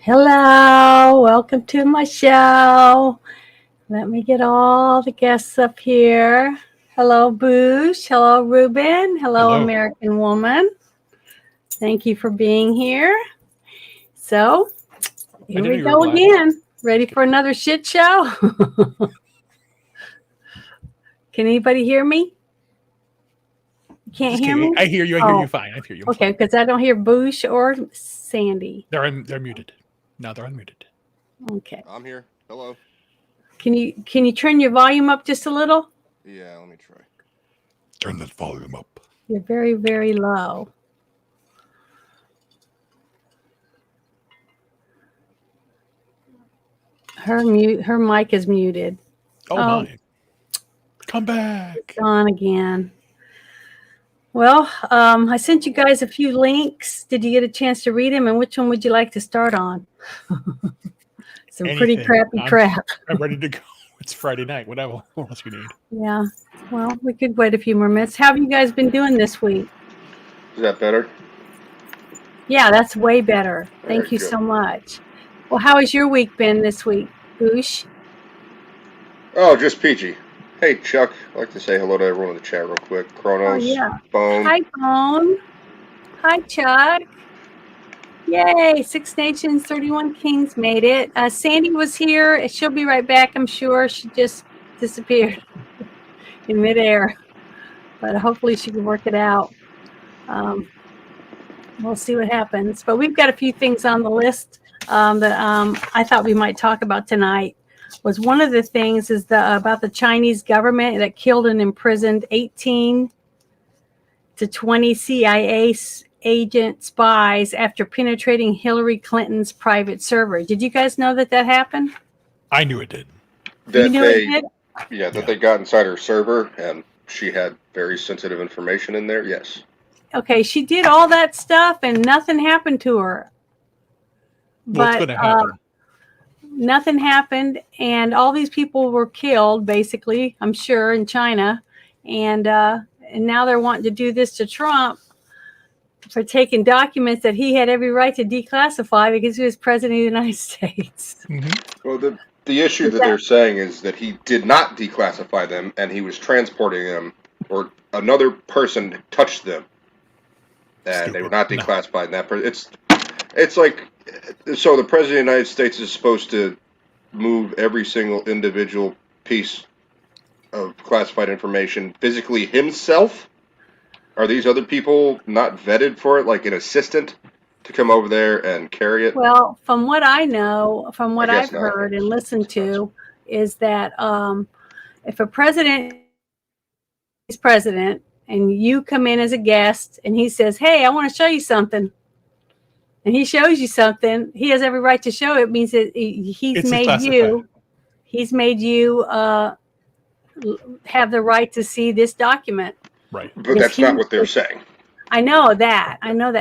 Hello, welcome to my show. Let me get all the guests up here. Hello, Boosh. Hello, Ruben. Hello, American Woman. Thank you for being here. So, here we go again. Ready for another shit show? Can anybody hear me? You can't hear me? I hear you. I hear you fine. I hear you. Okay, because I don't hear Boosh or Sandy. They're muted. Now they're unmuted. Okay. I'm here. Hello. Can you turn your volume up just a little? Yeah, let me try. Turn that volume up. You're very, very low. Her mic is muted. Oh my. Come back. It's on again. Well, I sent you guys a few links. Did you get a chance to read them? And which one would you like to start on? Some pretty crappy crap. I'm ready to go. It's Friday night. Whatever. What else you need? Yeah. Well, we could wait a few more minutes. How have you guys been doing this week? Is that better? Yeah, that's way better. Thank you so much. Well, how has your week been this week, Boosh? Oh, just peachy. Hey, Chuck. I'd like to say hello to everyone in the chat real quick. Kronos, Bone. Hi, Bone. Hi, Chuck. Yay, 6 Nations, 31 Kings made it. Sandy was here. She'll be right back, I'm sure. She just disappeared in midair. But hopefully she can work it out. We'll see what happens. But we've got a few things on the list that I thought we might talk about tonight. Was one of the things is about the Chinese government that killed and imprisoned 18 to 20 CIA agent spies after penetrating Hillary Clinton's private server. Did you guys know that happened? I knew it did. You knew it did? Yeah, they got inside her server and she had very sensitive information in there. Yes. Okay, she did all that stuff and nothing happened to her. What's going to happen? nothing happened, and all these people were killed, basically, I'm sure, in China, and now they're wanting to do this to Trump for taking documents that he had every right to declassify because he was president of the United States. Mm-hmm. Well, the issue that they're saying is that he did not declassify them, and he was transporting them, or another person touched them, and they were not declassified. And it's like, so the president of the United States is supposed to move every single individual piece of classified information physically himself? Are these other people not vetted for it, like an assistant to come over there and carry it? Well, from what I know, from what I've not. heard and listened to, is that if a president is president and you come in as a guest and he says, "Hey, I want to show you something," and he shows you something, he has every right to show it. It means that he's made you have the right to see this document. Right. But that's not what they're saying. I know that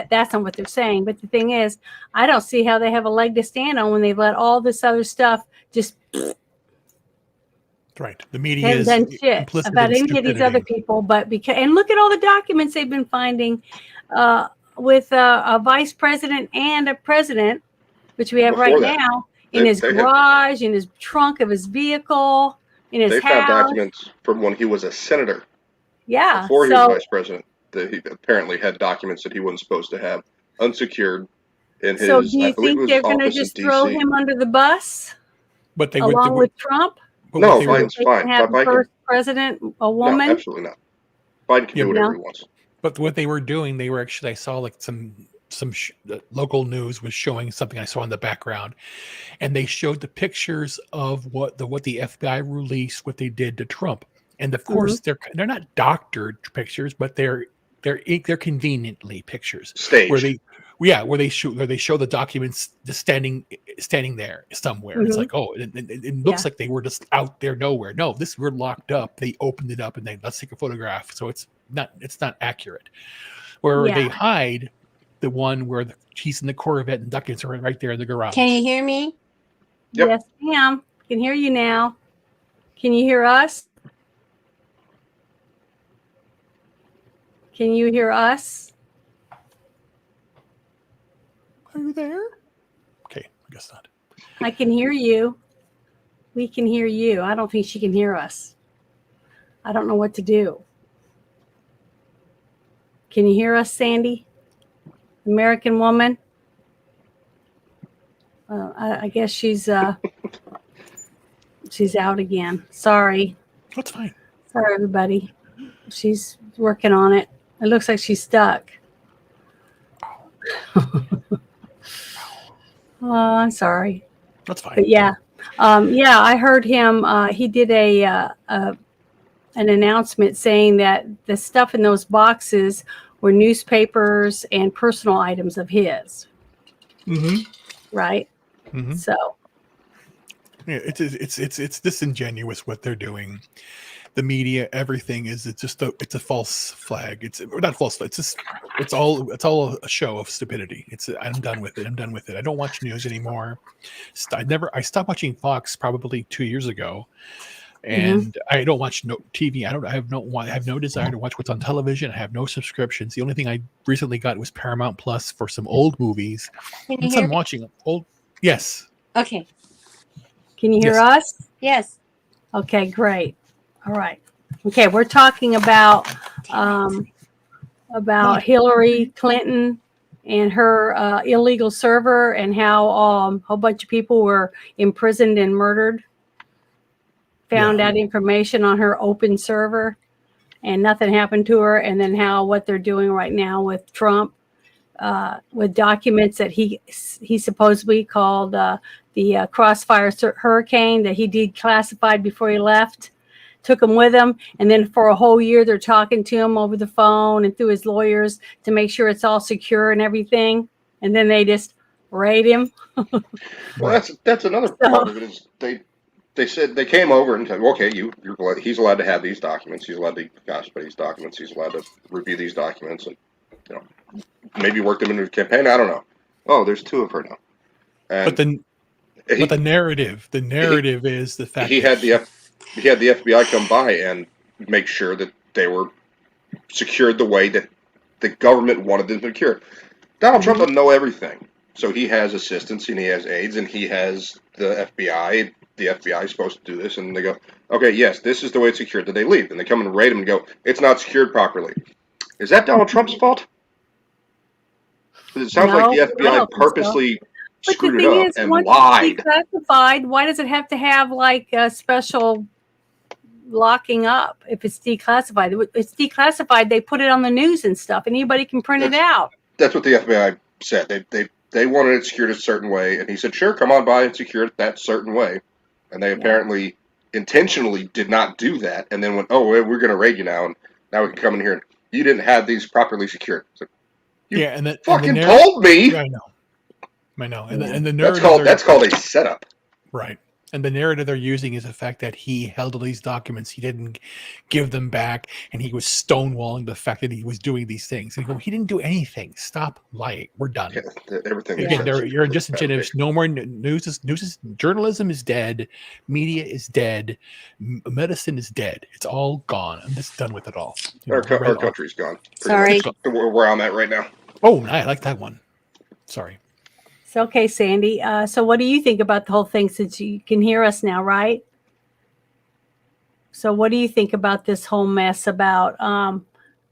that's not what they're saying. But the thing is, I don't see how they have a leg to stand on when they've let all this other stuff just. Right. The media is done shit about any of these other people, but and look at all the documents they've been finding with a vice president and a president, which we have right now, in his garage, in his trunk of his vehicle, in his house. They found documents from when he was a senator. Yeah. Before he was vice president, that he apparently had documents that he wasn't supposed to have unsecured in his. So do you think they're going to just throw him under the bus? But they along with Trump? No, Biden's fine. Have the first president a woman? No, absolutely not. Biden can do whatever he wants. But what they were doing, they were actually, I saw like some local news was showing something I saw in the background, and they showed the pictures of what the FBI released, what they did to Trump, and of course they're not doctored pictures, but they're conveniently pictures staged. Where they show the documents just standing there somewhere. Mm-hmm. It's like, oh, it looks like they were just out there nowhere. No, we're locked up. They opened it up and let's take a photograph. So it's not accurate. Where they hide the one where he's in the Corvette and documents are right there in the garage. Can you hear me? Yep. Yes, ma'am. Can hear you now. Can you hear us? Can you hear us? Are you there? Okay, I guess not. I can hear you. We can hear you. I don't think she can hear us. I don't know what to do. Can you hear us, Sandy? American woman? I guess she's out again. Sorry. That's fine. Sorry, everybody. She's working on it. It looks like she's stuck. Oh, I'm sorry. That's fine. But yeah, I heard him. He did an announcement saying that the stuff in those boxes were newspapers and personal items of his. Mm-hmm. Right. Mm-hmm. So. Yeah, it's disingenuous what they're doing. The media, everything it's a false flag. It's not false. It's all a show of stupidity. I'm done with it. I don't watch news anymore. I stopped watching Fox probably 2 years ago, and I don't watch TV. I have no desire to watch what's on television. I have no subscriptions. The only thing I recently got was Paramount Plus for some old movies. I'm watching old. Yes. Okay. Can you hear us? Yes. Okay, great. All right. Okay, we're talking about Hillary Clinton and her illegal server and how a whole bunch of people were imprisoned and murdered. Found out information on her open server and nothing happened to her. And then what they're doing right now with Trump with documents that he supposedly called the Crossfire Hurricane that he declassified before he left. Took him with him, and then for a whole year they're talking to him over the phone and through his lawyers to make sure it's all secure and everything, and then they just raid him. Well, that's another part of it is they said they came over and said, okay, he's allowed to have these documents, he's allowed to gossip these documents, he's allowed to review these documents, and maybe work them into a campaign. I don't know. Oh, there's two of her now, and, but then But the narrative is the fact he that had the FBI come by and make sure that they were secured the way that the government wanted them secured. Donald Trump doesn't know everything, so he has assistants and he has aides and he has the FBI. The FBI is supposed to do this, and they go, "Okay, yes, this is the way it's secured." Then they leave, and they come and raid him and go, "It's not secured properly." Is that Donald Trump's fault? Because it sounds like the FBI purposely screwed it up and lied. It's declassified, why does it have to have like a special locking up if it's declassified? If it's declassified, they put it on the news and stuff, and anybody can print it out. That's what the FBI said. They wanted it secured a certain way, and he said, "Sure, come on by and secure it that certain way." And they apparently intentionally did not do that, and then went, "Oh, we're going to raid you now, and now we can come in here and you didn't have these properly secured." So, and the fucking told me. I know. And the narrative that's called a setup. Right. And the narrative they're using is the fact that he held all these documents, he didn't give them back, and he was stonewalling the fact that he was doing these things. And he didn't do anything. Stop lying. We're done. Yeah, everything. Again, you're disingenuous. No more news. Journalism is dead. Media is dead. Medicine is dead. It's all gone. I'm just done with it all. Our country's gone. Sorry. Where I'm at right now. Oh, I like that one. Sorry. So, okay, Sandy. So what do you think about the whole thing, since you can hear us now, right? So what do you think about this whole mess about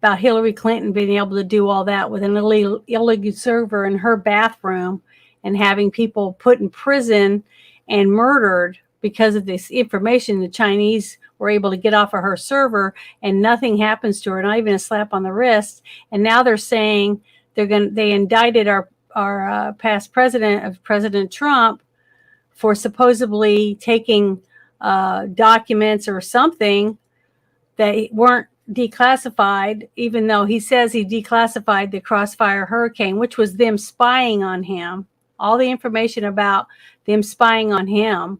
Hillary Clinton being able to do all that with an illegal server in her bathroom and having people put in prison and murdered because of this information? The Chinese were able to get off of her server and nothing happens to her, not even a slap on the wrist. And now they're saying they indicted our past President Trump for supposedly taking documents or something that weren't declassified, even though he says he declassified the Crossfire Hurricane, which was them spying on him. All the information about them spying on him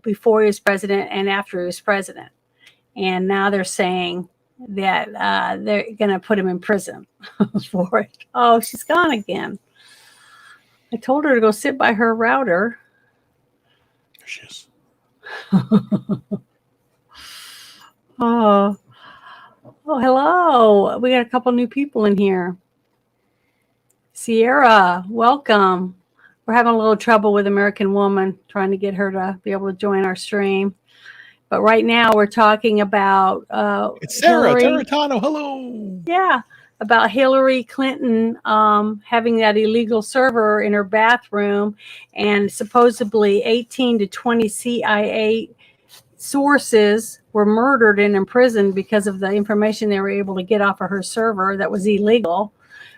before he was president and after he was president. And now they're saying that they're going to put him in prison for it. Oh, she's gone again. I told her to go sit by her router. There she is. Oh, hello. We got a couple new people in here. Sierra, welcome. We're having a little trouble with American Woman, trying to get her to be able to join our stream. But right now we're talking about it's Sarah Taratano. Hello. Yeah. About Hillary Clinton having that illegal server in her bathroom, and supposedly 18 to 20 CIA sources were murdered and imprisoned because of the information they were able to get off of her server that was illegal.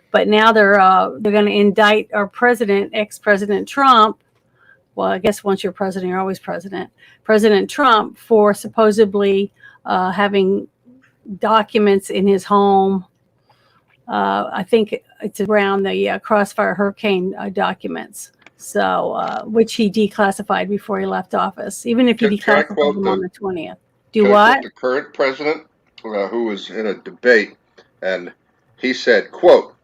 But now they're going to indict our president, ex-President Trump. Well, I guess once you're president, you're always president. President Trump, for supposedly having documents in his home. I think it's around the Crossfire Hurricane documents, so which he declassified before he left office, even if he declassified them on the 20th. Do what? The current president, who was in a debate, and he said, quote,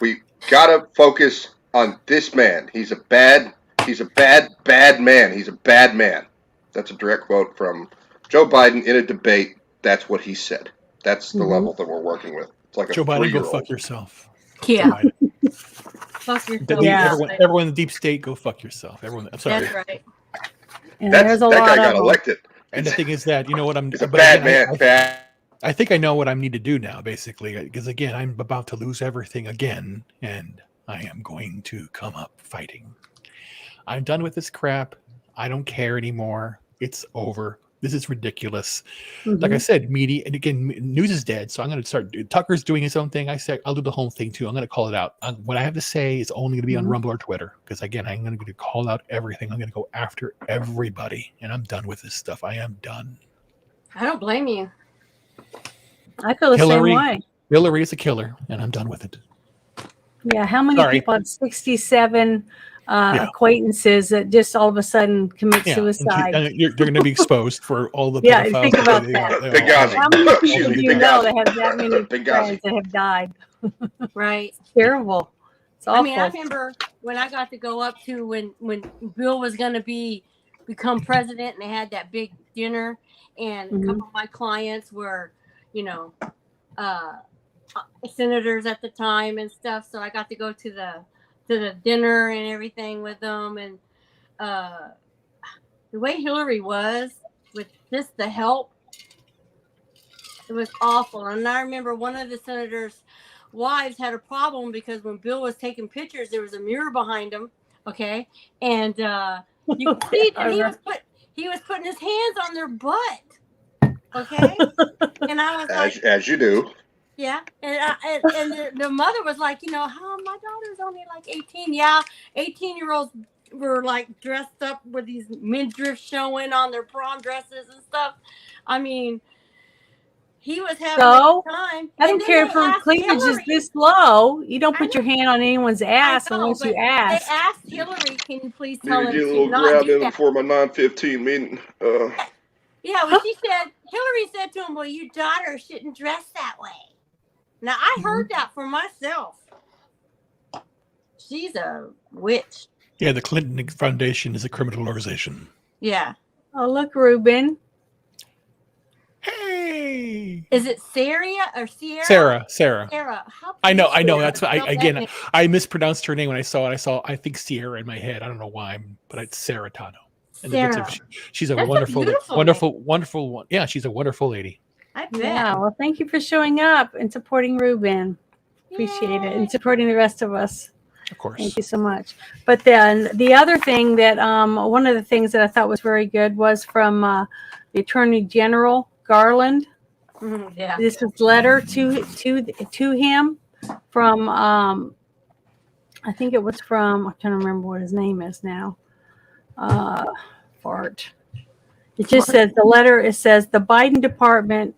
"We gotta focus on this man. He's a bad man. He's a bad man." That's a direct quote from Joe Biden in a debate. That's what he said. That's the level that we're working with. It's like Joe Biden, go fuck yourself. Yeah. Fuck yourself. Yeah. Everyone in the deep state, go fuck yourself. Everyone. I'm sorry. That's right. And that there's a guy lot got of elected. And the thing is that, you know what, He's a bad man. I think I know what I need to do now, basically, because again, I'm about to lose everything again, and I am going to come up fighting. I'm done with this crap. I don't care anymore. It's over. This is ridiculous. Like I said, media, and again, news is dead. So I'm going to start. Tucker's doing his own thing. I said, I'll do the whole thing too. I'm going to call it out. What I have to say is only going to be on Rumble or Twitter. Because again, I'm going to call out everything. I'm going to go after everybody. And I'm done with this stuff. I am done. I don't blame you. I feel the same way. Hillary is a killer, and I'm done with it. Yeah. How many people have 67 acquaintances that just all of a sudden commit suicide? They're going to be exposed for all the pedophiles. Think about that. How many people do you know that have that many friends that have died? Right. It's terrible. It's awful. I mean, I remember when I got to go up to when Bill was going to become president, and they had that big dinner, and a couple of my clients were, you know, senators at the time and stuff. So I got to go to the dinner and everything with them, and the way Hillary was with just the help, it was awful. And I remember one of the senators' wives had a problem because when Bill was taking pictures, there was a mirror behind him. Okay, and you could see that he was putting his hands on their butt. Okay, and I was like, as you do. yeah, and the mother was like, you know, how my daughter's only like 18. Yeah, 18-year-olds were like dressed up with these midriff showing on their prom dresses and stuff. I mean, he was having a good time. I don't care if her cleavage is this low. You don't put your hand on anyone's ass unless you ask. They asked Hillary, can you please tell him Get a to little not grab do in that? before my 9:15 meeting. Yeah, when she said, Hillary said to him, well, your daughter shouldn't dress that way. Now, I heard that for myself. She's a witch. Yeah, the Clinton Foundation is a criminal organization. Yeah. Oh, look, Ruben. Hey. Is it Sarah or Sierra? Sarah. Sarah. I know. That's what I mispronounced her name when I saw it. I think Sierra in my head. I don't know why, but it's Sarah Tano. Sarah. She's a That's wonderful one. Yeah, she's a wonderful lady. I bet. Yeah, well, thank you for showing up and supporting Ruben. Appreciate it. And supporting the rest of us. Of course. Thank you so much. But then the other thing that one of the things that I thought was very good was from the Attorney General Garland. Yeah. This is letter to him from I think it was from, I can't remember what his name is now. It just says it says the Biden Department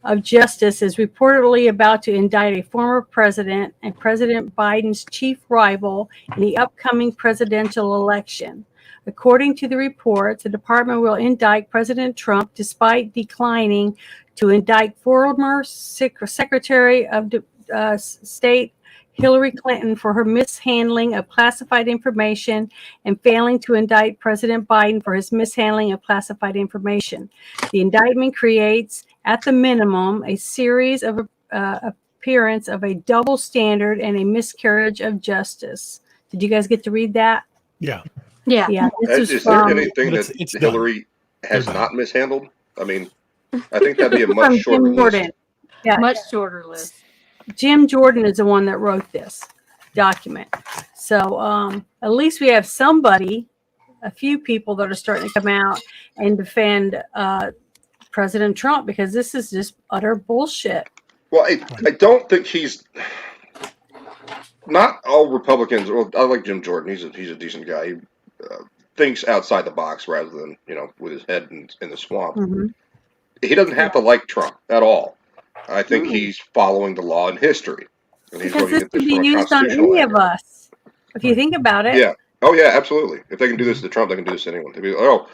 of Justice is reportedly about to indict a former president and President Biden's chief rival in the upcoming presidential election. According to the reports, the department will indict President Trump despite declining to indict former Secretary of State Hillary Clinton for her mishandling of classified information and failing to indict President Biden for his mishandling of classified information. The indictment creates, at the minimum, a series of appearance of a double standard and a miscarriage of justice. Did you guys get to read that? Yeah. Yeah. Is there anything that Hillary has not mishandled? I mean, I think that'd be a much shorter list. Yeah. Much shorter list. Jim Jordan is the one that wrote this document. So at least we have somebody, a few people that are starting to come out and defend President Trump, because this is just utter bullshit. Well, I don't think not all Republicans. Well, I like Jim Jordan. He's a decent guy. He thinks outside the box rather than, with his head in the swamp. Mm-hmm. He doesn't have to like Trump at all. I think he's following the law and history. And he's because going this to could get be this used on any of us, if you think about it. Yeah. Oh, yeah, absolutely. If they can do this to Trump, they can do this to anyone. They'd be like,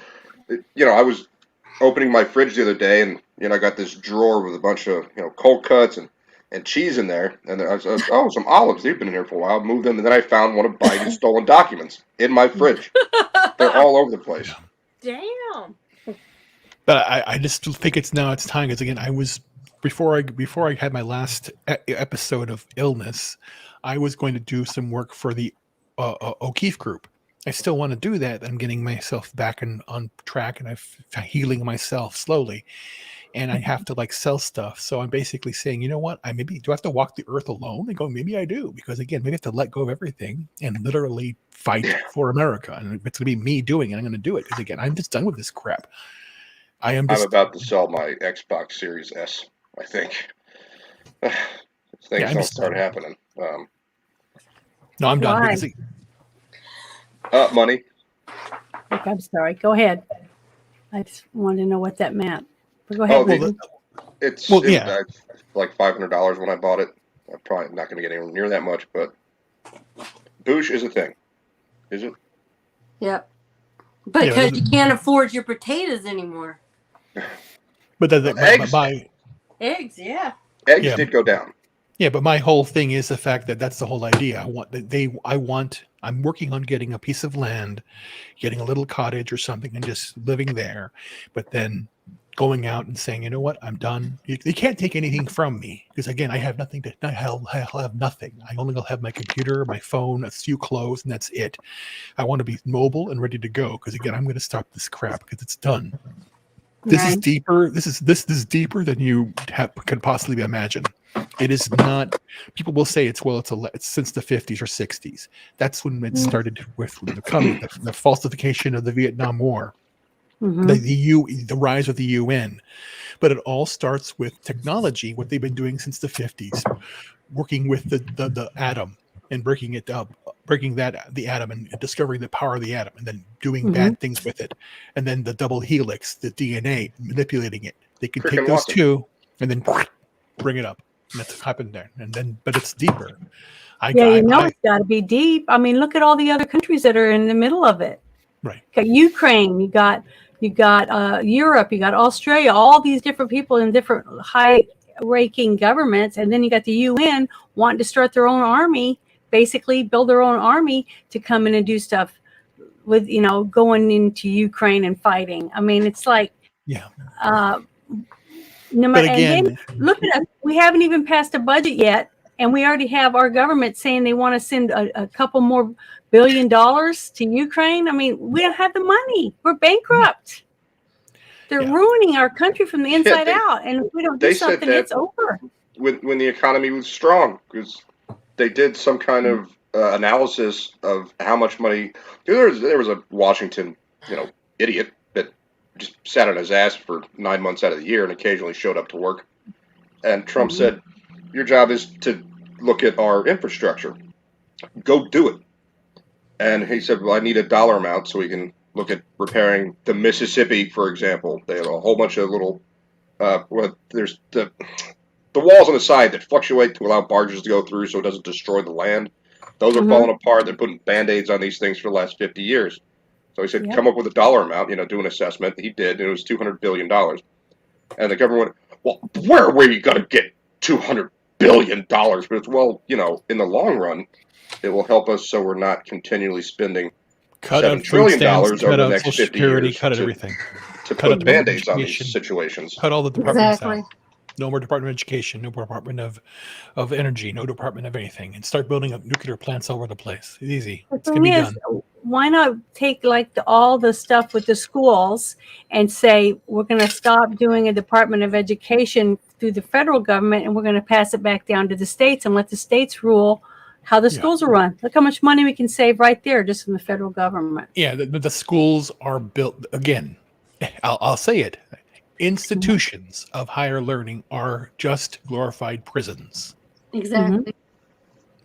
I was opening my fridge the other day, and I got this drawer with a bunch of cold cuts and cheese in there, and I was some olives. They've been in here for a while. Moved them, and then I found one of Biden's stolen documents in my fridge. They're all over the place. Damn. But I just think it's time, because again, I was before I had my last episode of illness, I was going to do some work for the O'Keefe group. I still want to do that. I'm getting myself back on track, and I'm healing myself slowly. And I have to sell stuff. So I'm basically saying, you know what? Do I have to walk the earth alone? And go, maybe I do, because again, maybe I have to let go of everything and literally fight for America. And it's going to be me doing it. I'm going to do it, because again, I'm just done with this crap. I'm about to sell my Xbox Series S, I think. Things don't start happening. No, I'm done. Why? Because money. Okay, I'm sorry. Go ahead. I just wanted to know what that meant. But go ahead. It's like $500 when I bought it. I'm probably not going to get anywhere near that much, but Boosh is a thing. Is it? Yep. Because you can't afford your potatoes anymore. But eggs. Eggs, yeah. Eggs did go down. Yeah, but my whole thing is the fact that that's the whole idea. I'm working on getting a piece of land, getting a little cottage or something, and just living there. But then going out and saying, you know what, I'm done. You can't take anything from me because again, I have nothing to. I'll have nothing. I only will have my computer, my phone, a few clothes, and that's it. I want to be mobile and ready to go because again, I'm going to stop this crap because it's done. This is Right. deeper. This is deeper than you could possibly imagine. It is not. People will say it's since the 50s or 60s. That's when it started with the falsification of the Vietnam War, Mhm. the rise of the UN. But it all starts with technology. What they've been doing since the 50s, working with the atom and breaking the atom and discovering the power of the atom, and then doing Mhm. bad things with it, and then the double helix, the DNA, manipulating it. They can Crick take and those Watson. two and then bring it up. And that's what happened there. And then, but it's deeper. Yeah, I it's got to be deep. I mean, look at all the other countries that are in the middle of it. right. You got Ukraine, you got Europe, you got Australia, all these different people in different high-ranking governments, and then you got the UN wanting to start their own army, basically build their own army to come in and do stuff with going into Ukraine and fighting. I mean, it's like Yeah. no But matter. And then again, look at us. We haven't even passed a budget yet, and we already have our government saying they want to send a couple more $1 billion to Ukraine. I mean, we don't have the money. We're bankrupt. They're Yeah. ruining our country from the inside they- out. And if we don't do they said something, that- it's over. when the economy was strong, because they did some kind of analysis of how much money. There was a Washington, idiot that just sat on his ass for 9 months out of the year and occasionally showed up to work. And Trump Mhm. said, "Your job is to look at our infrastructure. Go do it." And he said, "Well, I need a dollar amount so we can look at repairing the Mississippi, for example. They have a whole bunch of little. There's the walls on the side that fluctuate to allow barges to go through so it doesn't destroy the land. Those are Mhm. falling apart. They're putting band-aids on these things for the last 50 years. So he said, Yep. come up with a dollar amount, do an assessment. He did, and it was $200 billion. And the government went, well, where are we going to get $200 billion? But it's, well, in the long run, it will help us so we're not continually spending cut $7 out food trillion stamps, over cut the out next Social 50 Security, years cut out to everything. put Cut out Department of band-aids on these Education. situations. Cut all the departments Exactly. out. No more Department of Education, no more Department of Energy, no Department of anything, and start building up nuclear plants all over the place. It's easy. The It's gonna be thing is, done. why not take like all the stuff with the schools and say we're going to stop doing a Department of Education through the federal government and we're going to pass it back down to the states and let the states rule how the Yeah. schools are run. Look how much money we can save right there just from the federal government. Yeah, the schools are built again. I'll say it. Institutions of higher learning are just glorified prisons. Exactly.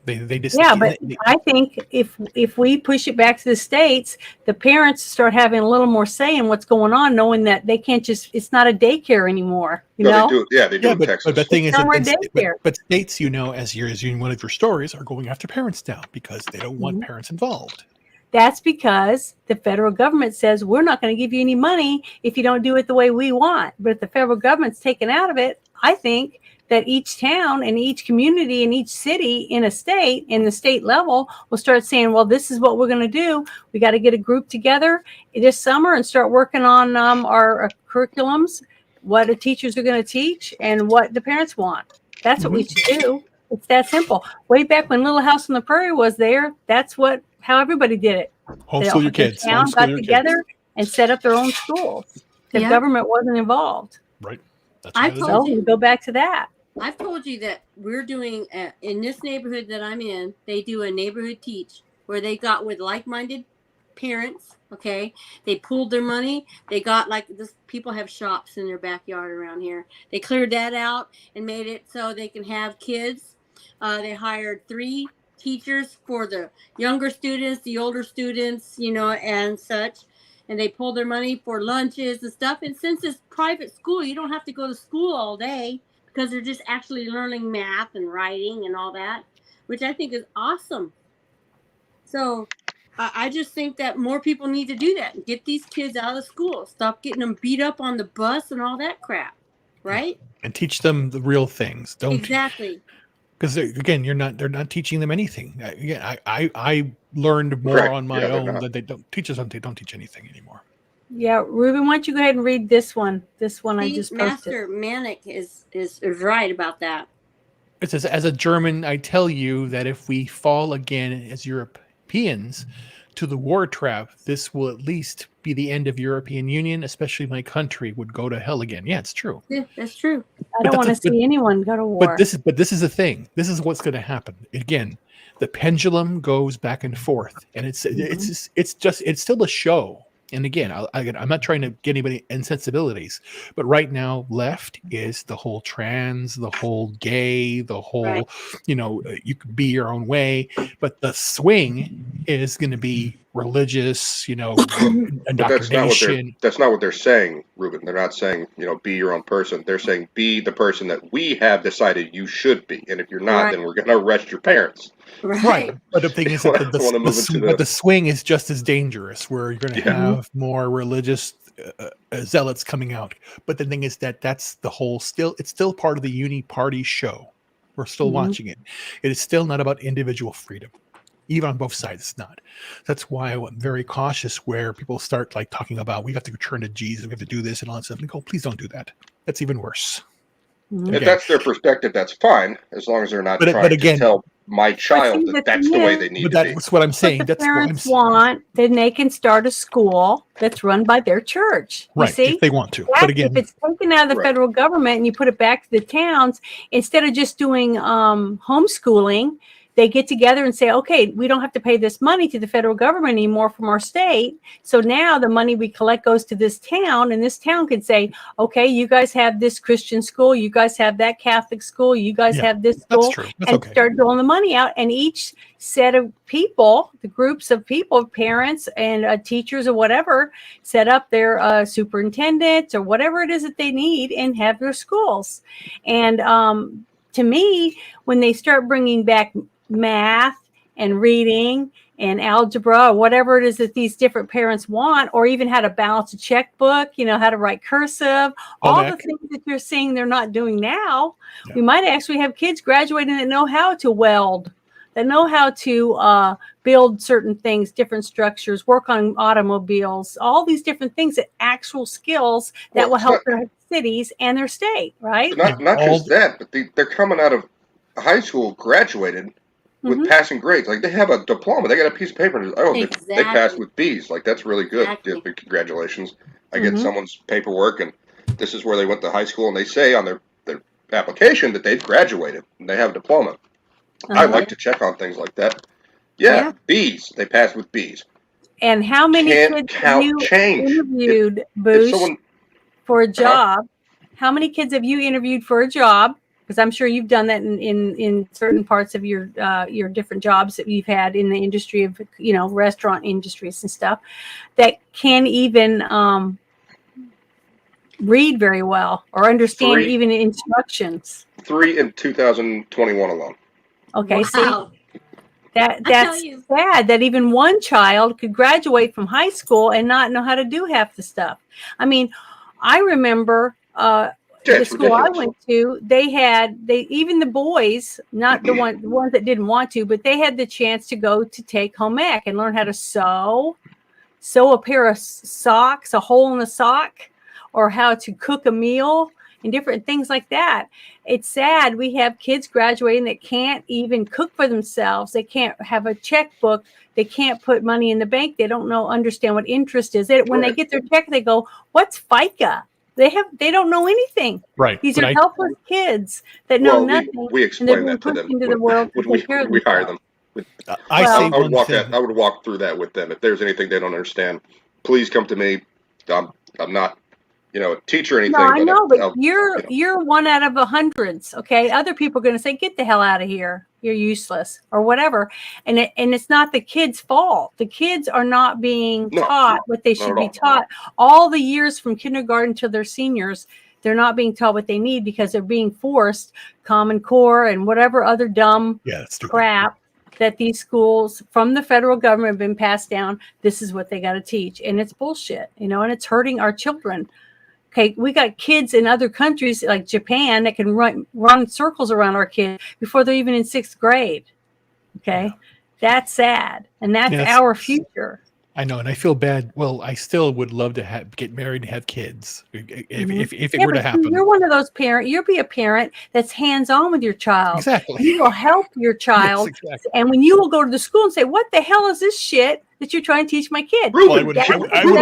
They just Yeah, but I think if we push it back to the states, the parents start having a little more say in what's going on, knowing that they can't just, it's not a daycare anymore. No, know? they do it. Yeah, they do in but Texas. the thing is, It's nowhere that daycare. but states, as in one of your stories, are going after parents now because they don't want parents involved. That's because the federal government says we're not going to give you any money if you don't do it the way we want. But if the federal government's taken out of it, I think that each town and each community and each city in a state, in the state level, will start saying, well, this is what we're going to do. We got to get a group together this summer and start working on our curriculums, what the teachers are going to teach, and what the parents want. That's what we should do. It's that simple. Way back when Little House on the Prairie was there, that's how everybody did it. Homeschool your kids. The town Homeschool got your together kids. and set up their own schools. The Yeah. government wasn't involved. Right. That's I what it is. told So we go back to that. I've told you that we're doing in this neighborhood that I'm in. They do a neighborhood teach where they got with like-minded parents. Okay, they pooled their money. They got this. People have shops in their backyard around here. They cleared that out and made it so they can have kids. They hired 3 teachers for the younger students, the older students, and such. And they pulled their money for lunches and stuff. And since it's private school, you don't have to go to school all day because they're just actually learning math and writing and all that, which I think is awesome. So I just think that more people need to do that and get these kids out of school. Stop getting them beat up on the bus and all that crap, right? And teach them the real things. Don't Exactly. Because again, they're not teaching them anything. I learned more Correct. on my Yeah, they're own not. that they don't teach us. They don't teach anything anymore. Yeah, Ruben, why don't you go ahead and read this one? This one I See, just posted. Master Manic is right about that. It says, as a German, I tell you that if we fall again as Europeans to the war trap, this will at least be the end of European Union, especially my country would go to hell again. Yeah, it's true. Yeah, that's true. I don't want to see anyone go to war. But this is the thing. This is what's going to happen. Again, the pendulum goes back and forth, and it's still a show. And again, I'm not trying to get anybody insensibilities, but right now, left is the whole trans, the whole gay, the whole, Right. You could be your own way. But the swing is going to be religious, But indoctrination. that's not what they're saying, Ruben. They're not saying, be your own person. They're saying be the person that we have decided you should be. And if you're not, Right. then we're going to arrest your parents. Right. But the thing is that Wanna the swing is just as dangerous, where you're going to Yeah. have more religious zealots coming out. But the thing is that that's the whole it's still part of the uni party show. We're still watching it. It is still not about individual freedom. Even on both sides, it's not. That's why I'm very cautious where people start like talking about we have to turn to Jesus, we have to do this and all that stuff. And go, please don't do that. That's even worse. If that's their perspective, that's fine, as long as they're not trying to tell my child see, that that's the way they need to be. That's what I'm saying. If the That's what I'm parents want, then they can start a school that's run by their church. You right. see? If they want to. That, But again, if it's taken out of the Right. federal government and you put it back to the towns, instead of just doing homeschooling, they get together and say, okay, we don't have to pay this money to the federal government anymore from our state. So now the money we collect goes to this town, and this town could say, okay, you guys have this Christian school, you guys have that Catholic school, you guys have this school. that's true. That's and okay. start doling the money out. And each set of people, the groups of people, parents and teachers or whatever, set up their superintendents or whatever it is that they need and have their schools. And to me, when they start bringing back math and reading and algebra or whatever it is that these different parents want, or even how to balance a checkbook, how to write cursive, all the things that you're seeing they're not doing now, we might actually have kids graduating that know how to weld, that know how to build certain things, different structures, work on automobiles, all these different things, that actual skills that will help their cities and their state, right? Not just that, but they're coming out of high school, graduated with passing grades. Like, they have a diploma, they got a piece of paper. They passed with B's. Like, that's really good. Exactly. Yeah, congratulations. I get someone's paperwork, and this is where they went to high school, and they say on their application that they've graduated and they have a diploma. I like to check on things like that. Yeah. B's. They passed with B's. And how many kids have you interviewed, Boosh, for a job? How many kids have you interviewed for a job? Because I'm sure you've done that in certain parts of your different jobs that you've had in the industry of, restaurant industries and stuff, that can't even read very well or understand even instructions. 3 in 2021 alone. Okay, Wow. see, that's sad that even one child could graduate from high school and not know how to do half the stuff. I mean, I remember the school I went to, they even the boys, not the ones that didn't want to, but they had the chance to go to take home ec and learn how to sew a pair of socks, a hole in a sock, or how to cook a meal and different things like that. It's sad we have kids graduating that can't even cook for themselves. They can't have a checkbook. They can't put money in the bank. They don't understand what interest is. When they get their check, they go, "What's FICA?" They don't know anything. Right. These are helpless kids that know nothing. We explain that to them. Into the world we hire them. I would walk through that with them. If there's anything they don't understand, please come to me. I'm not, a teacher or anything. No, I know, but you're one out of hundreds. Okay, other people are going to say, "Get the hell out of here. You're useless," or whatever. And it's not the kids' fault. The kids are not being taught what they should be taught. All the years from kindergarten to their seniors, they're not being taught what they need because they're being forced Common Core and whatever other dumb crap that these schools from the federal government have been passed down. This is what they got to teach, and it's bullshit, and it's hurting our children. Okay, we got kids in other countries like Japan that can run circles around our kids before they're even in 6th grade. Okay, that's sad, and that's our future. I know, and I feel bad. Well, I still would love to get married and have kids if it were to happen. You're one of those parents. You'll be a parent that's hands-on with your child. Exactly. You will help your child, Yes, exactly. and when you will go to the school and say, "What the hell is this shit that you're trying to teach my kid?" Well, I wouldn't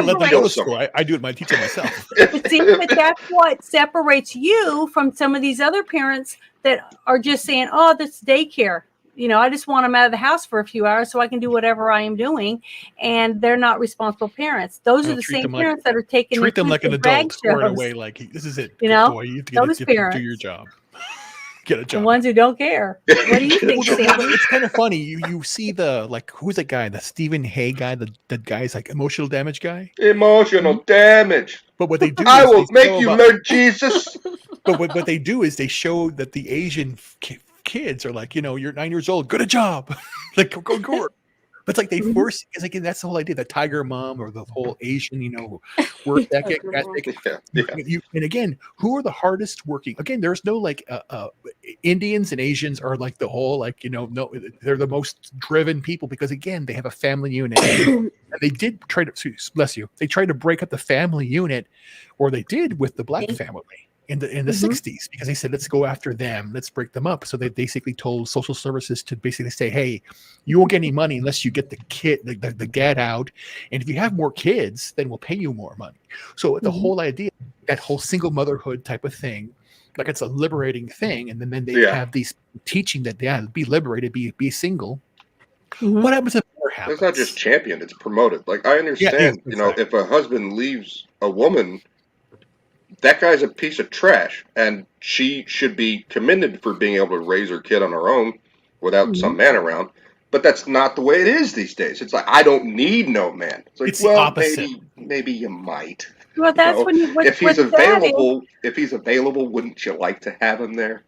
let them go to school. I do it my teacher myself. But see, but that's what separates you from some of these other parents that are just saying, "Oh, this daycare. I just want them out of the house for a few hours so I can do whatever I am doing," and they're not responsible parents. Those are the same parents that are taking treat them like an adult, or in a way like, this is it. You have to do your job. Get a job. The ones who don't care. What do you think, Sandy? It's kind of funny. You see who's that guy? The Stephen Hay guy. That guy's like emotional damage guy. Emotional damage. But what they do, I will make you learn Jesus. But what they do is they show that the Asian kids are like, you're 9 years old, good a job, like go work. But it's like they force, because again, that's the whole idea, the tiger mom or the whole Asian, work ethic. And again, who are the hardest working? Again, there's no like Indians and Asians are like the whole no, they're the most driven people because again, they have a family unit. And they did try to, bless you, they tried to break up the family unit, or they did with the black family in the 60s, because they said, let's go after them, let's break them up. So they basically told social services to basically say, hey, you won't get any money unless you get the dad out, and if you have more kids, then we'll pay you more money. So the whole idea, that whole single motherhood type of thing, like it's a liberating thing, and then they have these teaching that be liberated, be single. What happens if more happens? It's not just championed, it's promoted. Like, I understand, if a husband leaves a woman, that guy's a piece of trash, and she should be commended for being able to raise her kid on her own without some man around. But that's not the way it is these days. It's like, I don't need no man. It's like, the opposite. Maybe you might. Well, that's if he's available, wouldn't you like to have him there?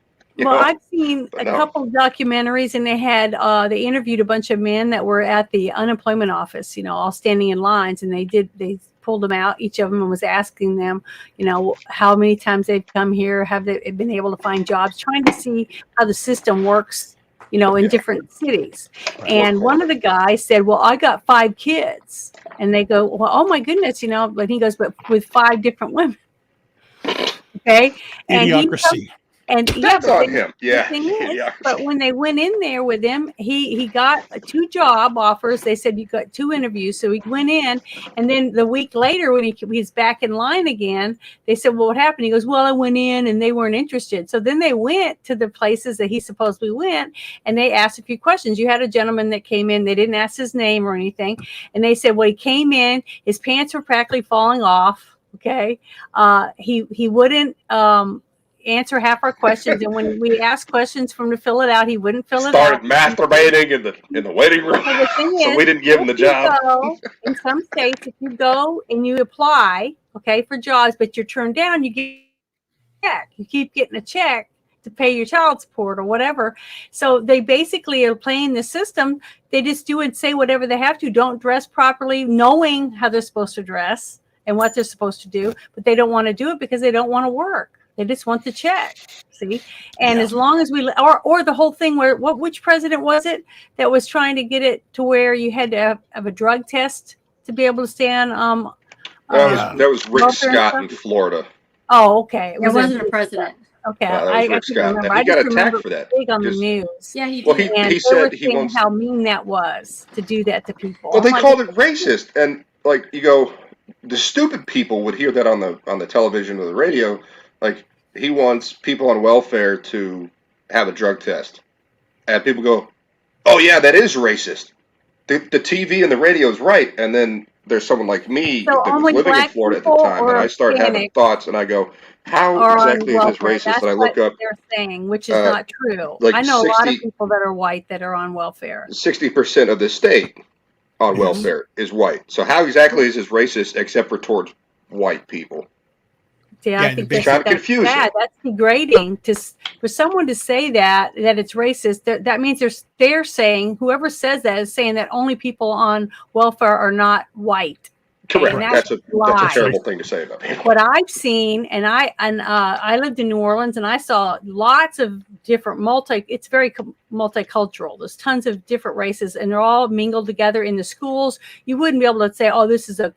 I've seen a couple of documentaries, and they interviewed a bunch of men that were at the unemployment office, all standing in lines, and they pulled them out, each of them, and was asking them, how many times they've come here, have they been able to find jobs, trying to see how the system works, in different cities. And one of the guys said, well, I got 5 kids. And they go, well, oh my goodness, but he goes, but with 5 different women. Okay. Idiocracy. And that's on him. Yeah. But when they went in there with him, he got 2 job offers. They said you got 2 interviews. So he went in, and then the week later, when he's back in line again, they said, well, what happened? He goes, well, I went in and they weren't interested. So then they went to the places that he supposedly went, and they asked a few questions. You had a gentleman that came in. They didn't ask his name or anything. And they said, well, he came in, his pants were practically falling off. Okay. He wouldn't, answer half our questions, and when we asked questions for him to fill it out, he wouldn't fill it out. Started masturbating in the waiting room. So we didn't give him the job. In some states, if you go and you apply, for jobs, but you're turned down, you get a check. You keep getting a check to pay your child support or whatever. So they basically are playing the system. They just do and say whatever they have to. Don't dress properly, knowing how they're supposed to dress and what they're supposed to do, but they don't want to do it because they don't want to work. They just want the check, see? And as long as or the whole thing where, which president was it that was trying to get it to where you had to have a drug test to be able to stay on? That was Rick Scott in Florida. Oh, okay. It wasn't a president. Okay, I couldn't remember. He got attacked for that. Big on the news. Yeah, he did. Well, he said he wants how mean that was to do that to people. Well, they called it racist, and like you go, the stupid people would hear that on the television or the radio. Like, he wants people on welfare to have a drug test. And people go, oh, yeah, that is racist. The TV and the radio is right. And then there's someone like me that was living in Florida at the time, and I start having thoughts, and I go, how exactly is this racist? And I look up. They're saying, which is not true. I know a lot of people that are white that are on welfare. 60% of the state on welfare is white. So how exactly is this racist except for towards white people? Yeah, I think that's confusing. bad. That's degrading for someone to say that it's racist. That means they're saying, whoever says that is saying that only people on welfare are not white. Okay, and Correct. That's a lie. terrible thing to say about people. What I've seen, and I lived in New Orleans, and I saw lots of different it's very multicultural. There's tons of different races, and they're all mingled together in the schools. You wouldn't be able to say, oh, this is a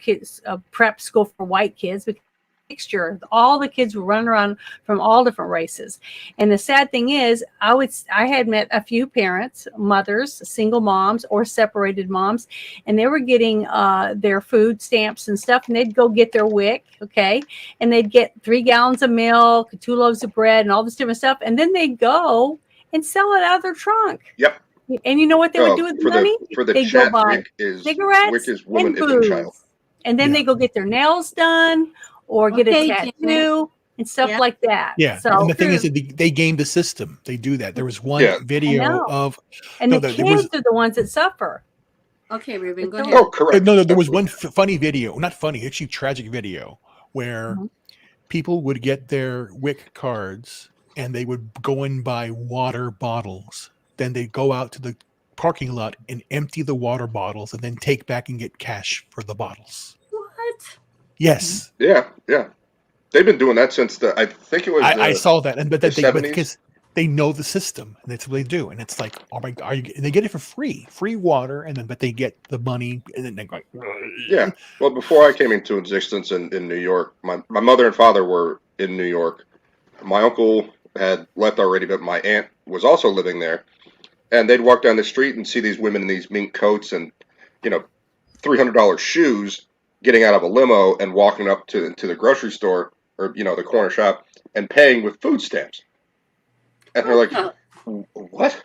prep school for white kids, because mixture. All the kids were running around from all different races. And the sad thing is, I had met a few parents, mothers, single moms or separated moms, and they were getting their food stamps and stuff, and they'd go get their WIC, okay, and they'd get 3 gallons of milk, 2 loaves of bread, and all this different stuff, and then they'd go and sell it out of their trunk. Yep. And you know what they would do with the money? For the They'd chat, go buy WIC is cigarettes woman and infant child. booze, and then they go get their nails done or get a tattoo and stuff like that. Yeah. So, and the thing is that they game the system. They do that. There was one video of, and the kids are the ones that suffer. Okay, Ruben, go ahead. Oh, correct. No, there was one funny video, not funny, actually tragic video, where people would get their WIC cards and they would go and buy water bottles. Then they'd go out to the parking lot and empty the water bottles and then take back and get cash for the bottles. What? Yes. Yeah. They've been doing that since I think it was. I saw that, but because they know the system, and that's what they do. And it's like, oh my god, and they get it for free water, and then but they get the money, and then they go. Yeah. Well, before I came into existence in New York, my mother and father were in New York. My uncle had left already, but my aunt was also living there, and they'd walk down the street and see these women in these mink coats and $300 shoes getting out of a limo and walking up to the grocery store or the corner shop and paying with food stamps. And they're like, what?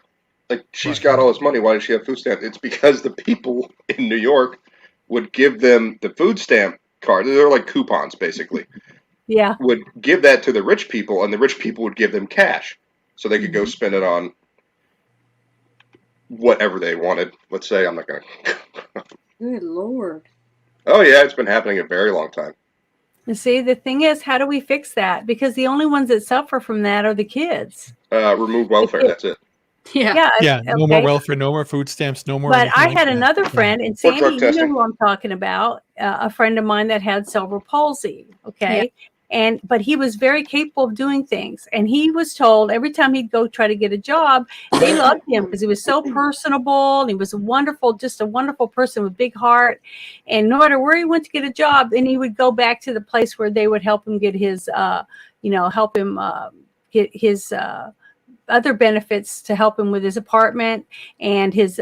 Like, she's got all this money. Why does she have food stamps? It's because the people in New York would give them the food stamp card. They're like coupons, basically. Yeah. Would give that to the rich people, and the rich people would give them cash so they could go spend it on whatever they wanted. Let's say, I'm not going to. Good Lord. Oh, yeah, it's been happening a very long time. You see, the thing is, how do we fix that? Because the only ones that suffer from that are the kids. Remove welfare, that's it. Yeah. No more welfare, no more food stamps, no more. But I had another friend, and Sandy, you know who I'm talking about, a friend of mine that had cerebral palsy, okay? But he was very capable of doing things. And he was told every time he'd go try to get a job, they loved him because he was so personable. And he was just a wonderful person with a big heart. And no matter where he went to get a job, then he would go back to the place where they would help him get his, get his other benefits to help him with his apartment and his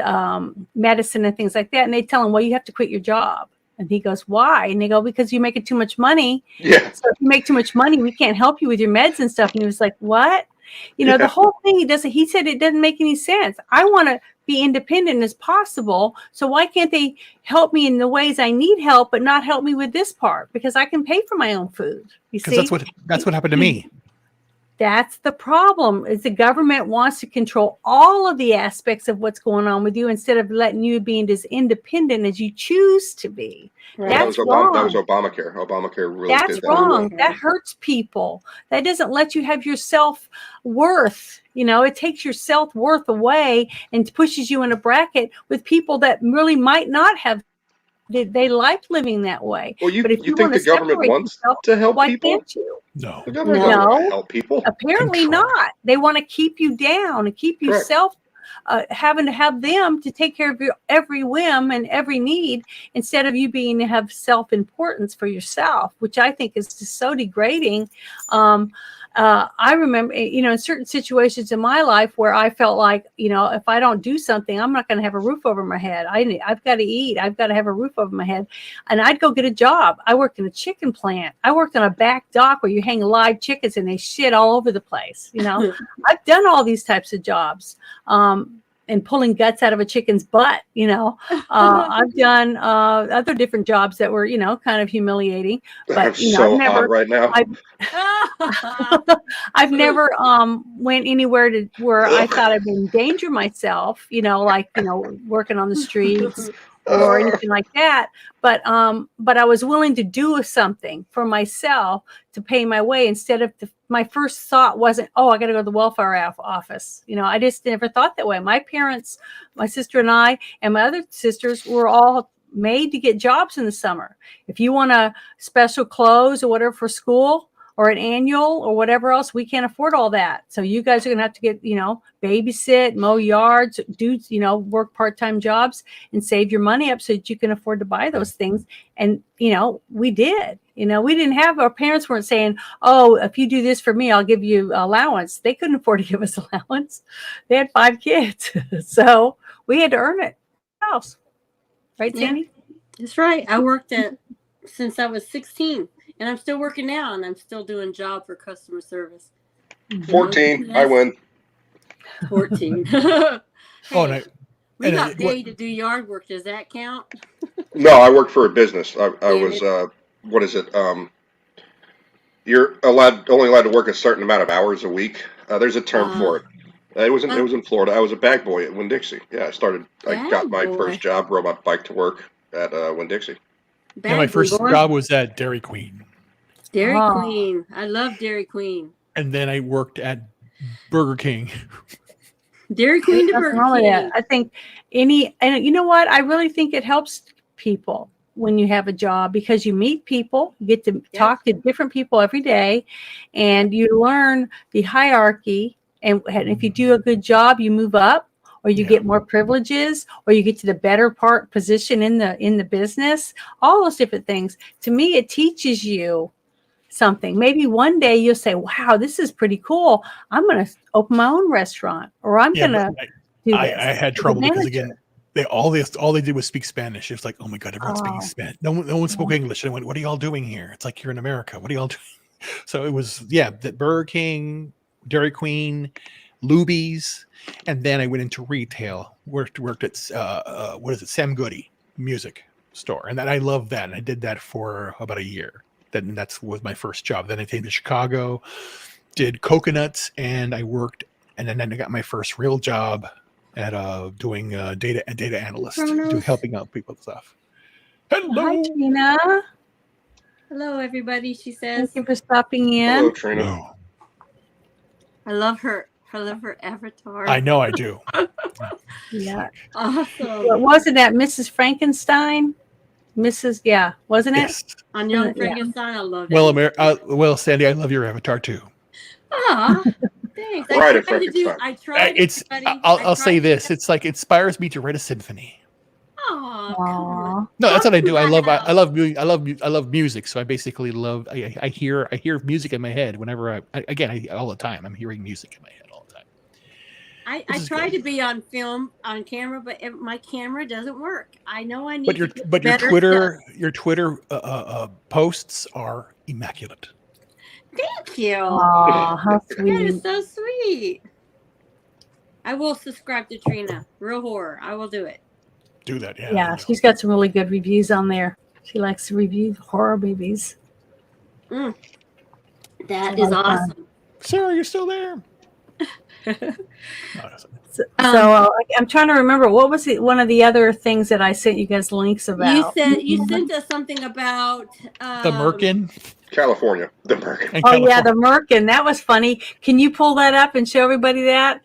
medicine and things like that. And they tell him, well, you have to quit your job. And he goes, why? And they go, because you're making too much money. Yeah. So if you make too much money, we can't help you with your meds and stuff. And he was like, what? The whole thing he said it doesn't make any sense. I want to be independent as possible. So why can't they help me in the ways I need help, but not help me with this part? Because I can pay for my own food. You see? That's what happened to me. That's the problem, is the government wants to control all of the aspects of what's going on with you instead of letting you be as independent as you choose to be. Right. That's wrong. That was Obamacare. Obamacare really That's did that. wrong. That hurts people. That doesn't let you have your self-worth. It takes your self-worth away and pushes you in a bracket with people that really might not have. They like living that way. Well, but if you think the government wants to help why people? Can't you? No. The government doesn't want to help people. Apparently not. They want to keep you down and keep you having to have them to take care of your every whim and every need instead of you being to have self-importance for yourself, which I think is just so degrading. I remember, in certain situations in my life where I felt like, if I don't do something, I'm not going to have a roof over my head. I've got to eat. I've got to have a roof over my head. And I'd go get a job. I worked in a chicken plant. I worked on a back dock where you hang live chickens and they shit all over the place. I've done all these types of jobs. And pulling guts out of a chicken's butt, I've done other different jobs that were, kind of humiliating. But I'm so hot right now. I've never went anywhere to where I thought I'd endanger myself, working on the streets or anything like that. But I was willing to do something for myself to pay my way instead of my first thought wasn't, I got to go to the welfare office. I just never thought that way. My parents, my sister and I, and my other sisters were all made to get jobs in the summer. If you want a special clothes or whatever for school or an annual or whatever else, we can't afford all that. So you guys are going to have to get, babysit, mow yards, do, work part-time jobs and save your money up so that you can afford to buy those things. And, we did. We didn't have, our parents weren't saying, oh, if you do this for me, I'll give you allowance. They couldn't afford to give us allowance. They had 5 kids. So we had to earn it. House. Right, Sandy? That's right. I worked since I was 16, and I'm still working now, and I'm still doing job for customer service. 14. I win. 14. Hey, Oh, we got paid to do yard work. Does that count? No, I work for a business. I was, what is it? You're only allowed to work a certain amount of hours a week. There's a term for it. It was in Florida. I was a bag boy at Winn-Dixie. Yeah, I got my first job, rode my bike to work at Winn-Dixie. Yeah, my first job was at Dairy Queen. Dairy Queen. I love Dairy Queen. And then I worked at Burger King. Dairy Queen to Burger King. I think and you know what? I really think it helps people when you have a job because you meet people, you get to talk to different people every day, and you learn the hierarchy. And if you do a good job, you move up, or you get more privileges, or you get to the better position in the business. All those different things. To me, it teaches you something. Maybe one day you'll say, wow, this is pretty cool. I'm going to open my own restaurant, or I'm going to do this. I had trouble because, again, all they did was speak Spanish. It's like, oh my God, everyone's speaking Spanish. No one spoke English. And I went, what are y'all doing here? It's like, you're in America. What are y'all doing? So it was, the Burger King, Dairy Queen, Luby's, and then I went into retail. Worked at Sam Goody music store, and then I loved that. And I did that for about a year. Then was my first job. Then I came to Chicago, did coconuts, and I worked. And then I got my first real job at doing data analyst, helping out people and stuff. Hello, hi Trina. Hello, everybody. She says, thank you for stopping in. Hello, Trina. I love her avatar. I know I do. Yeah. Awesome. What wasn't that Mrs. Frankenstein? Wasn't it? Yes. On Young Frankenstein, I love it. Well, Sandy, I love your avatar too. Thanks. I'll say this. It's like inspires me to write a symphony. Aww. No, that's what I do. I love music. So I basically love. I hear music in my head whenever all the time. I'm hearing music in my head all the time. I try to be on camera, but my camera doesn't work. I know I need. But your Twitter posts are immaculate. Thank you. Aw, how sweet. That is so sweet. I will subscribe to Trina. Real horror. I will do it. Do that, yeah. Yeah, she's got some really good reviews on there. She likes to review horror movies. That is awesome. Sarah, you're still there. I'm trying to remember what was one of the other things that I sent you guys links about. You sent us something about the Merkin. California. The Merkin. Yeah, the Merkin. That was funny. Can you pull that up and show everybody that?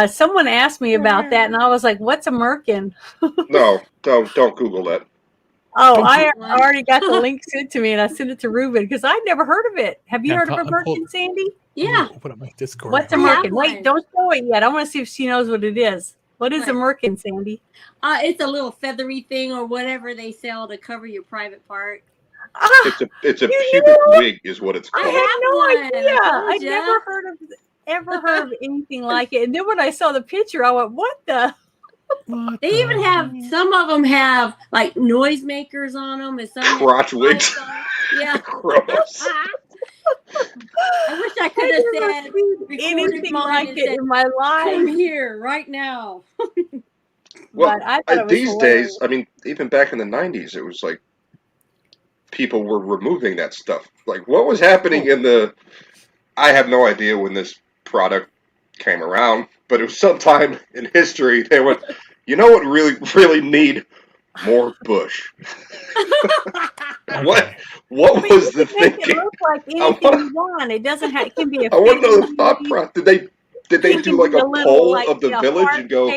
Someone asked me about that, and I was like, "What's a Merkin?" No, don't Google that. Oh, I already got the link sent to me, and I sent it to Ruben because I'd never heard of it. Have you heard of a Merkin, Sandy? Yeah. Open up my Discord. What's a Merkin? Wait, don't show it yet. I want to see if she knows what it is. What is a Merkin, Sandy? It's a little feathery thing or whatever they sell to cover your private part. It's a pubic wig, is what it's called. I had no idea. I'd never heard of anything like it. And then when I saw the picture, I went, "What the?" They even have some of them have like noisemakers on them, and some crotch wigs. Yeah, gross. I wish I could have said anything like it in my life. Come here right now. Well, these days, I mean, even back in the 90s, it was like people were removing that stuff. Like, what was happening I have no idea when this product came around, but it was sometime in history. They went, you know what really need? More bush. What was the thinking? It look like anything you want. It doesn't have. It can be a. I want to know the thought process. Did they do like a poll of the village and go,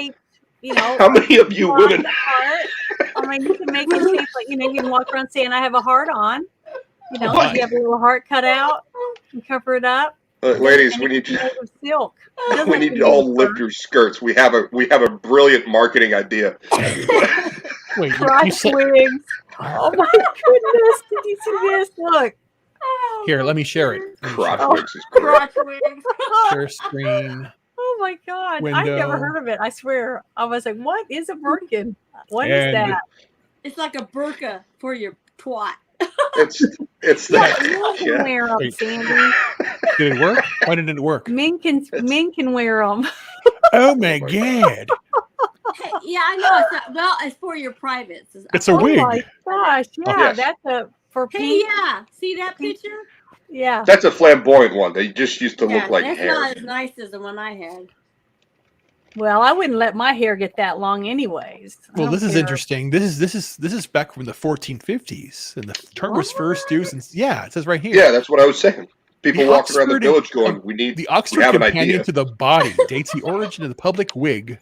How many of you women? Heart. I mean, you can make it shape like, you can walk around saying, I have a heart on. You have a little heart cut out and cover it up. Ladies, we need made of silk. we need to all lift your skirts. We have a brilliant marketing idea. Wait, Crotch wigs. Oh my goodness! Did you see this? Look. Here, let me share it. Crotch wigs is great. Crotch wigs. Share screen. Oh my God! I've Window. never heard of it. I swear. I was like, "What is a Birkin? What is And- that?" It's like a burqa for your twat. It's Yeah, that. men can Yeah. wear them, Wait. Sandy. Did it work? Why didn't it work? Men can wear them. Oh my god! Hey, yeah, I know. It's not, well, it's for your privates. It's a Oh wig. my gosh! Yeah, Yes. that's for Hey, pink. yeah. See that picture? Yeah. That's a flamboyant one. They just used to look like that's hair. not as nice as the one I had. Well, I wouldn't let my hair get that long, anyways. I Well, don't this is care. interesting. This is back from the 1450s, and the term was first used. And it says right here. Yeah, that's what I was saying. People The walking around the Oxford- village going, "We need." The We Oxford have an Companion idea. to the Body dates the origin of the public wig.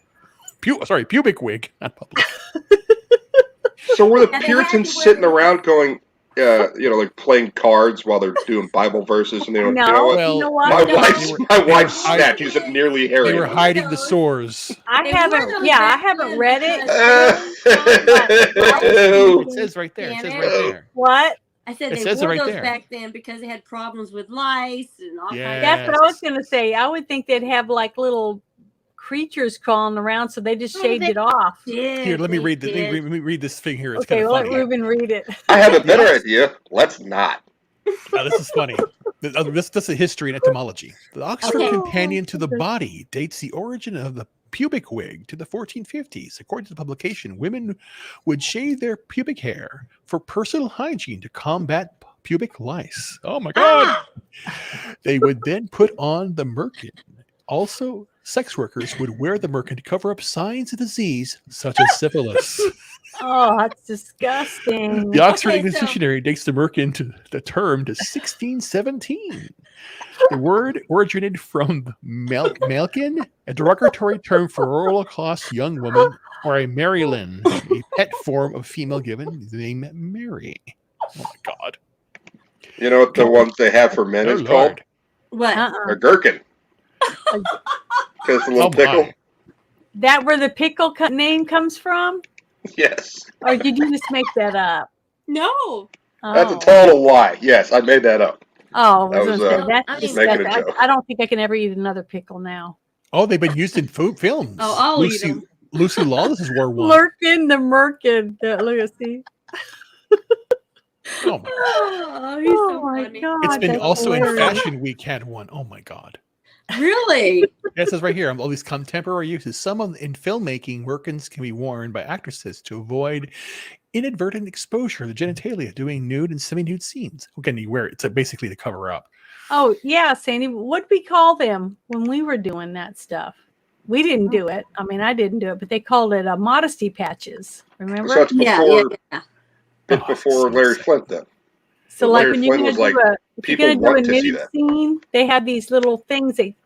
Pubic wig, not public. So were the And they Puritans had to wear sitting the- around going, like playing cards while they're doing Bible verses, and they were, No, you know what? Well, you know what? My No. wife's hiding- snatch isn't nearly hairy. They were enough. hiding the sores. I They wore haven't. those Yeah, I back haven't then read it. It says right there. It says right there. What? I said It they says it wore right those there. back then because they had problems with lice and all Yeah. That's what I was Yes. gonna say. I would think they'd have like little creatures crawling around, so they just Oh, shaved they it off. Here, let me read this. Let me read this thing here. It's Okay, kind of well, let funny. Ruben read it. I have a better idea. Let's not. Now, this is funny. This is a history and etymology. The Oxford Okay. Companion to the Body dates the origin of the pubic wig to the 1450s. According to the publication, women would shave their pubic hair for personal hygiene to combat pubic lice. Oh my God. They would then put on the merkin. Also, sex workers would wear the merkin to cover up signs of disease such as syphilis. Oh, that's disgusting. The Oxford Okay, English so- Dictionary dates the merkin to the term to 1617. The word originated from malkin, a derogatory term for a low-class young woman, or a Marylin, a pet form of female given the name Mary. Oh my God! You know what the ones they have for men Oh is called? Lord! What? A gherkin. Because the little Oh pickle. my! That where the pickle name comes from? Yes. Or did you just make that up? No. Oh. That's a total lie. Yes, I made that up. Oh, That was, that's I mean, disgusting. making a joke. I don't think I can ever eat another pickle now. Oh, they've been used in food films. Oh, I'll eat 'em. Lucy Lawless has wore one. Lurkin the merkin. Look at see. Oh my! Oh, he's Oh so my funny. God. It's been that's also in hilarious. Fashion Week had one. Oh my God! Really? It says right here, all these contemporary uses. Some of in filmmaking, merkins can be worn by actresses to avoid inadvertent exposure of the genitalia doing nude and semi-nude scenes. Again, you wear it. It's basically to cover up. Oh, yeah, Sandy. What'd we call them when we were doing that stuff? We didn't do it. I mean, I didn't do it, but they called it modesty patches. Remember? So it's Yeah, before, yeah. it's Oh, before so Larry sad. Flint then. So like Larry when you're Flint gonna was do like, if you're people gonna do a want to see nude that. scene, they have these little things they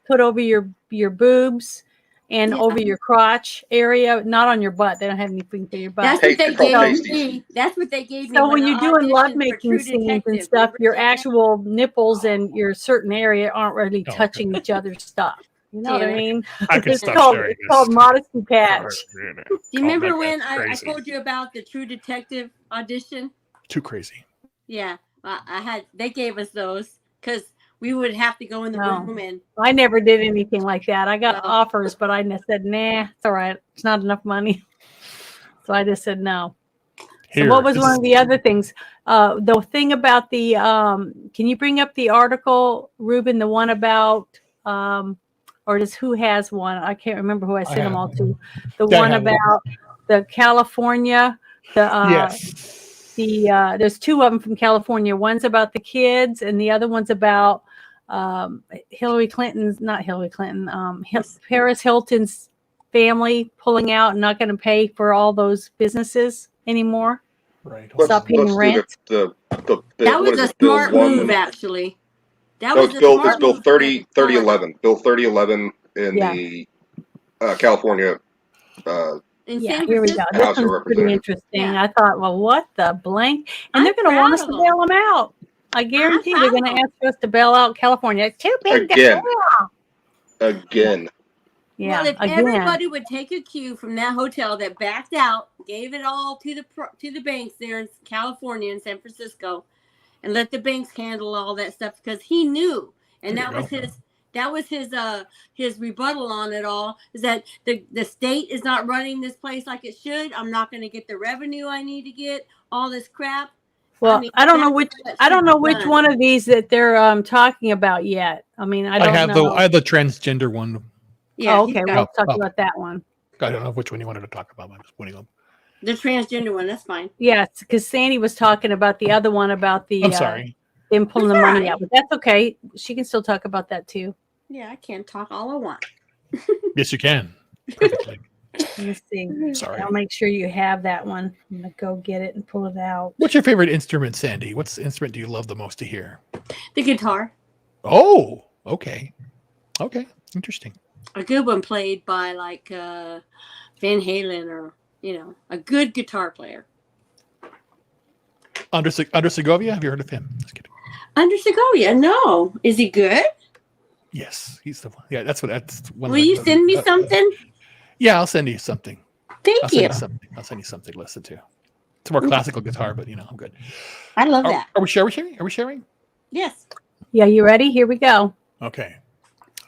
put over your boobs and Yeah. over your crotch area, not on your butt. They don't have anything for your butt. That's Hey, what they they're called gave pasties. me. That's what they gave me. So when I you're doing auditioned for lovemaking True scenes and Detective. stuff, Remember your that? actual nipples and your certain area aren't really Oh, okay. touching each other's stuff. You know what I Yeah. mean? I can It's stop called sharing it's this. called modesty patch. Do you remember that when guy's I crazy. told you about the True Detective audition? Too crazy. Yeah, they gave us those because we would have to go in the No. room and I never did anything like that. I got Well- offers, but I said, nah, it's all right. It's not enough money. So I just said no. Here, So what was this one is- of the other things? The thing about the can you bring up the article, Ruben, the one about or just who has one? I can't remember who I sent them have all to. The I one have one. about the California, yes. there's two of them from California. One's about the kids, and the other one's about Hillary Clinton's, not Hillary Clinton, Paris Hilton's family pulling out and not going to pay for all those businesses anymore. Right. Stop paying rent. the that what was is a it, Bill smart 1? move, actually. That No, was it's a Bill. smart It's Bill move 30 at the time. 3011. Bill 3011 in Yeah. the California in Yeah, San here we go. Francisco. This House of one's pretty Representatives. interesting. Yeah. I thought, well, what the blank? And I'm they're going to want proud us of to 'em. bail them out. I guarantee they're proud going of to ask us to bail out California. It's too big to Again. fail. Again. Yeah, Well, if again. everybody would take a cue from that hotel that backed out, gave it all to the banks there in California and San Francisco, and let the banks handle all that stuff because he knew, and There you that was his rebuttal on it all is that the state is not running this place like it should. I'm not going to get the revenue I need to get. All this crap. Well, mean, I don't know that's which what I don't should know be which done. one of these that they're talking about yet. I mean, I don't know. I have the transgender one. Yeah, Oh, he's okay, got we'll talk Oh. about that one. I don't know which one you wanted to talk about. I'm just pointing them. the transgender one. That's fine. Yes, because Sandy was talking about the other one about the I'm sorry. them pulling That's the all money right. out, but that's okay. She can still talk about that too. Yeah, I can talk all I want. Yes, you can. Perfectly. Let me see. Sorry. I'll make sure you have that one. I'm gonna go get it and pull it out. What's your favorite instrument, Sandy? What's the instrument do you love the most to hear? The guitar. Oh, okay. Okay. Interesting. A good one played by like Van Halen or a good guitar player. Under Segovia? Have you heard of him? Just kidding. Under Segovia, no. Is he good? Yes, he's the one. Yeah, that's one. Will you send me something? Yeah, I'll send you something. Thank you. I'll send you something to listen to. It's more classical guitar, but I'm good. I love that. Are we sharing? Are we sharing? Yes. Yeah, you ready? Here we go. Okay.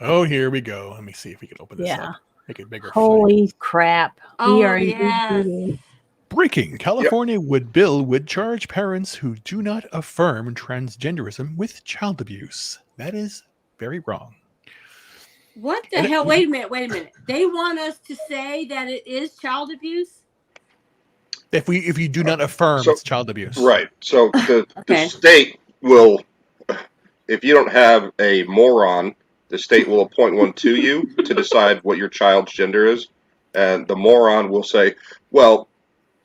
Oh, here we go. Let me see if we can open this Yeah. up. Make it bigger. Holy crap. Oh, We are yes. Breaking. California bill would charge parents who do not affirm transgenderism with child abuse. That is very wrong. What the hell? Wait a minute. They want us to say that it is child abuse? If you do not affirm, So- it's child abuse. Right. So the Okay. state will, if you don't have a moron, the state will appoint one to you to decide what your child's gender is. And the moron will say, well,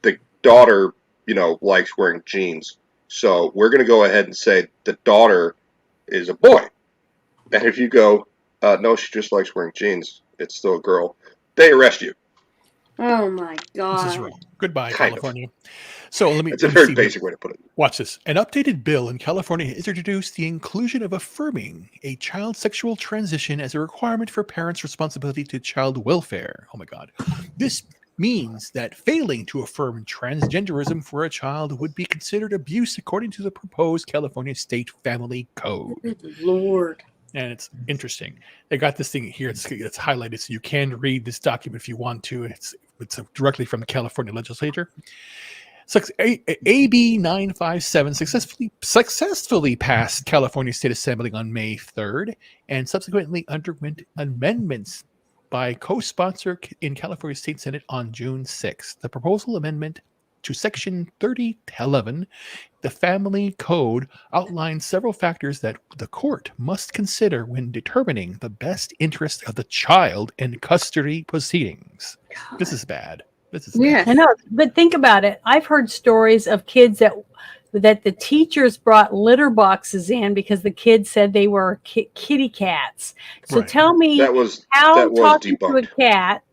the daughter, likes wearing jeans. So we're going to go ahead and say the daughter is a boy. And if you go, no, she just likes wearing jeans, it's still a girl, they arrest you. Oh my God. This is wrong. Goodbye, Kind of. California. So let me. It's a let me very see. basic way to put it. Watch this. An updated bill in California has introduced the inclusion of affirming a child's sexual transition as a requirement for parents' responsibility to child welfare. Oh my God. This means that failing to affirm transgenderism for a child would be considered abuse according to the proposed California State Family Code. Good Lord. And it's interesting. They got this thing here. It's highlighted, so you can read this document if you want to. It's directly from the California legislature. So AB 957 successfully passed California State Assembly on May 3rd and subsequently underwent amendments by co-sponsor in California State Senate on June 6th. The proposal amendment to Section 3011, the Family Code, outlines several factors that the court must consider when determining the best interest of the child in custody proceedings. This is bad. This is Yes. I know, but think about it. I've heard stories of kids that the teachers brought litter boxes in because the kids said they were kitty cats. So Right. tell me That was how talking to a debunked. cat,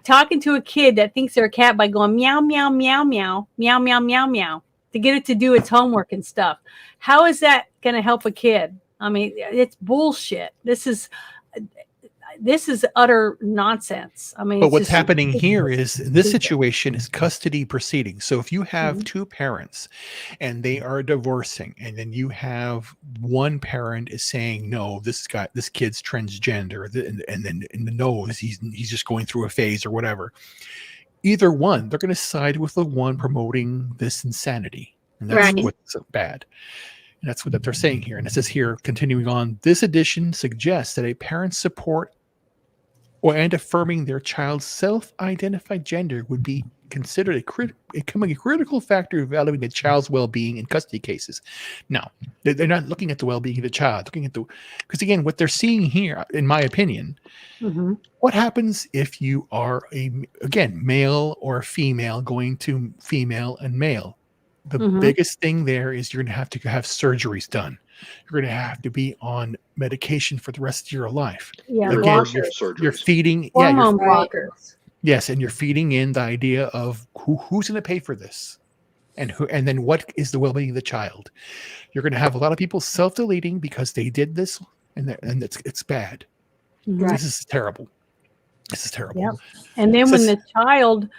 talking to a kid that thinks they're a cat by going meow, meow, meow, meow, meow, meow, meow, meow, to get it to do its homework and stuff. How is that going to help a kid? I mean, it's bullshit. This is utter nonsense. I mean, But it's what's just happening here ridiculous. is this situation is custody proceedings. So if you have Mhm. two parents and they are divorcing, and then you have one parent is saying, no, this kid's transgender, and then in the nose, he's just going through a phase or whatever. Either one, they're going to side with the one promoting this insanity. And that's Right. what's so bad. And that's what they're saying here. And it says here, continuing on, this edition suggests that a parent's support and affirming their child's self-identified gender would be considered a critical factor evaluating a child's well-being in custody cases. Now, they're not looking at the well-being of the child, looking at because again, what they're seeing here, in my opinion, Mhm. what happens if you are male or female going to female and male? The Mhm. biggest thing there is you're going to have surgeries done. You're going to have to be on medication for the rest of your life. Yeah, Again, Reversal blockers. you're surgeries. feeding, Hormone Right. blockers. Yes, and you're feeding in the idea of who's going to pay for this, and then what is the well-being of the child. You're going to have a lot of people self-deleting because they did this, and it's bad. Mhm. This is terrible. This is terrible. Yep. And then So when the child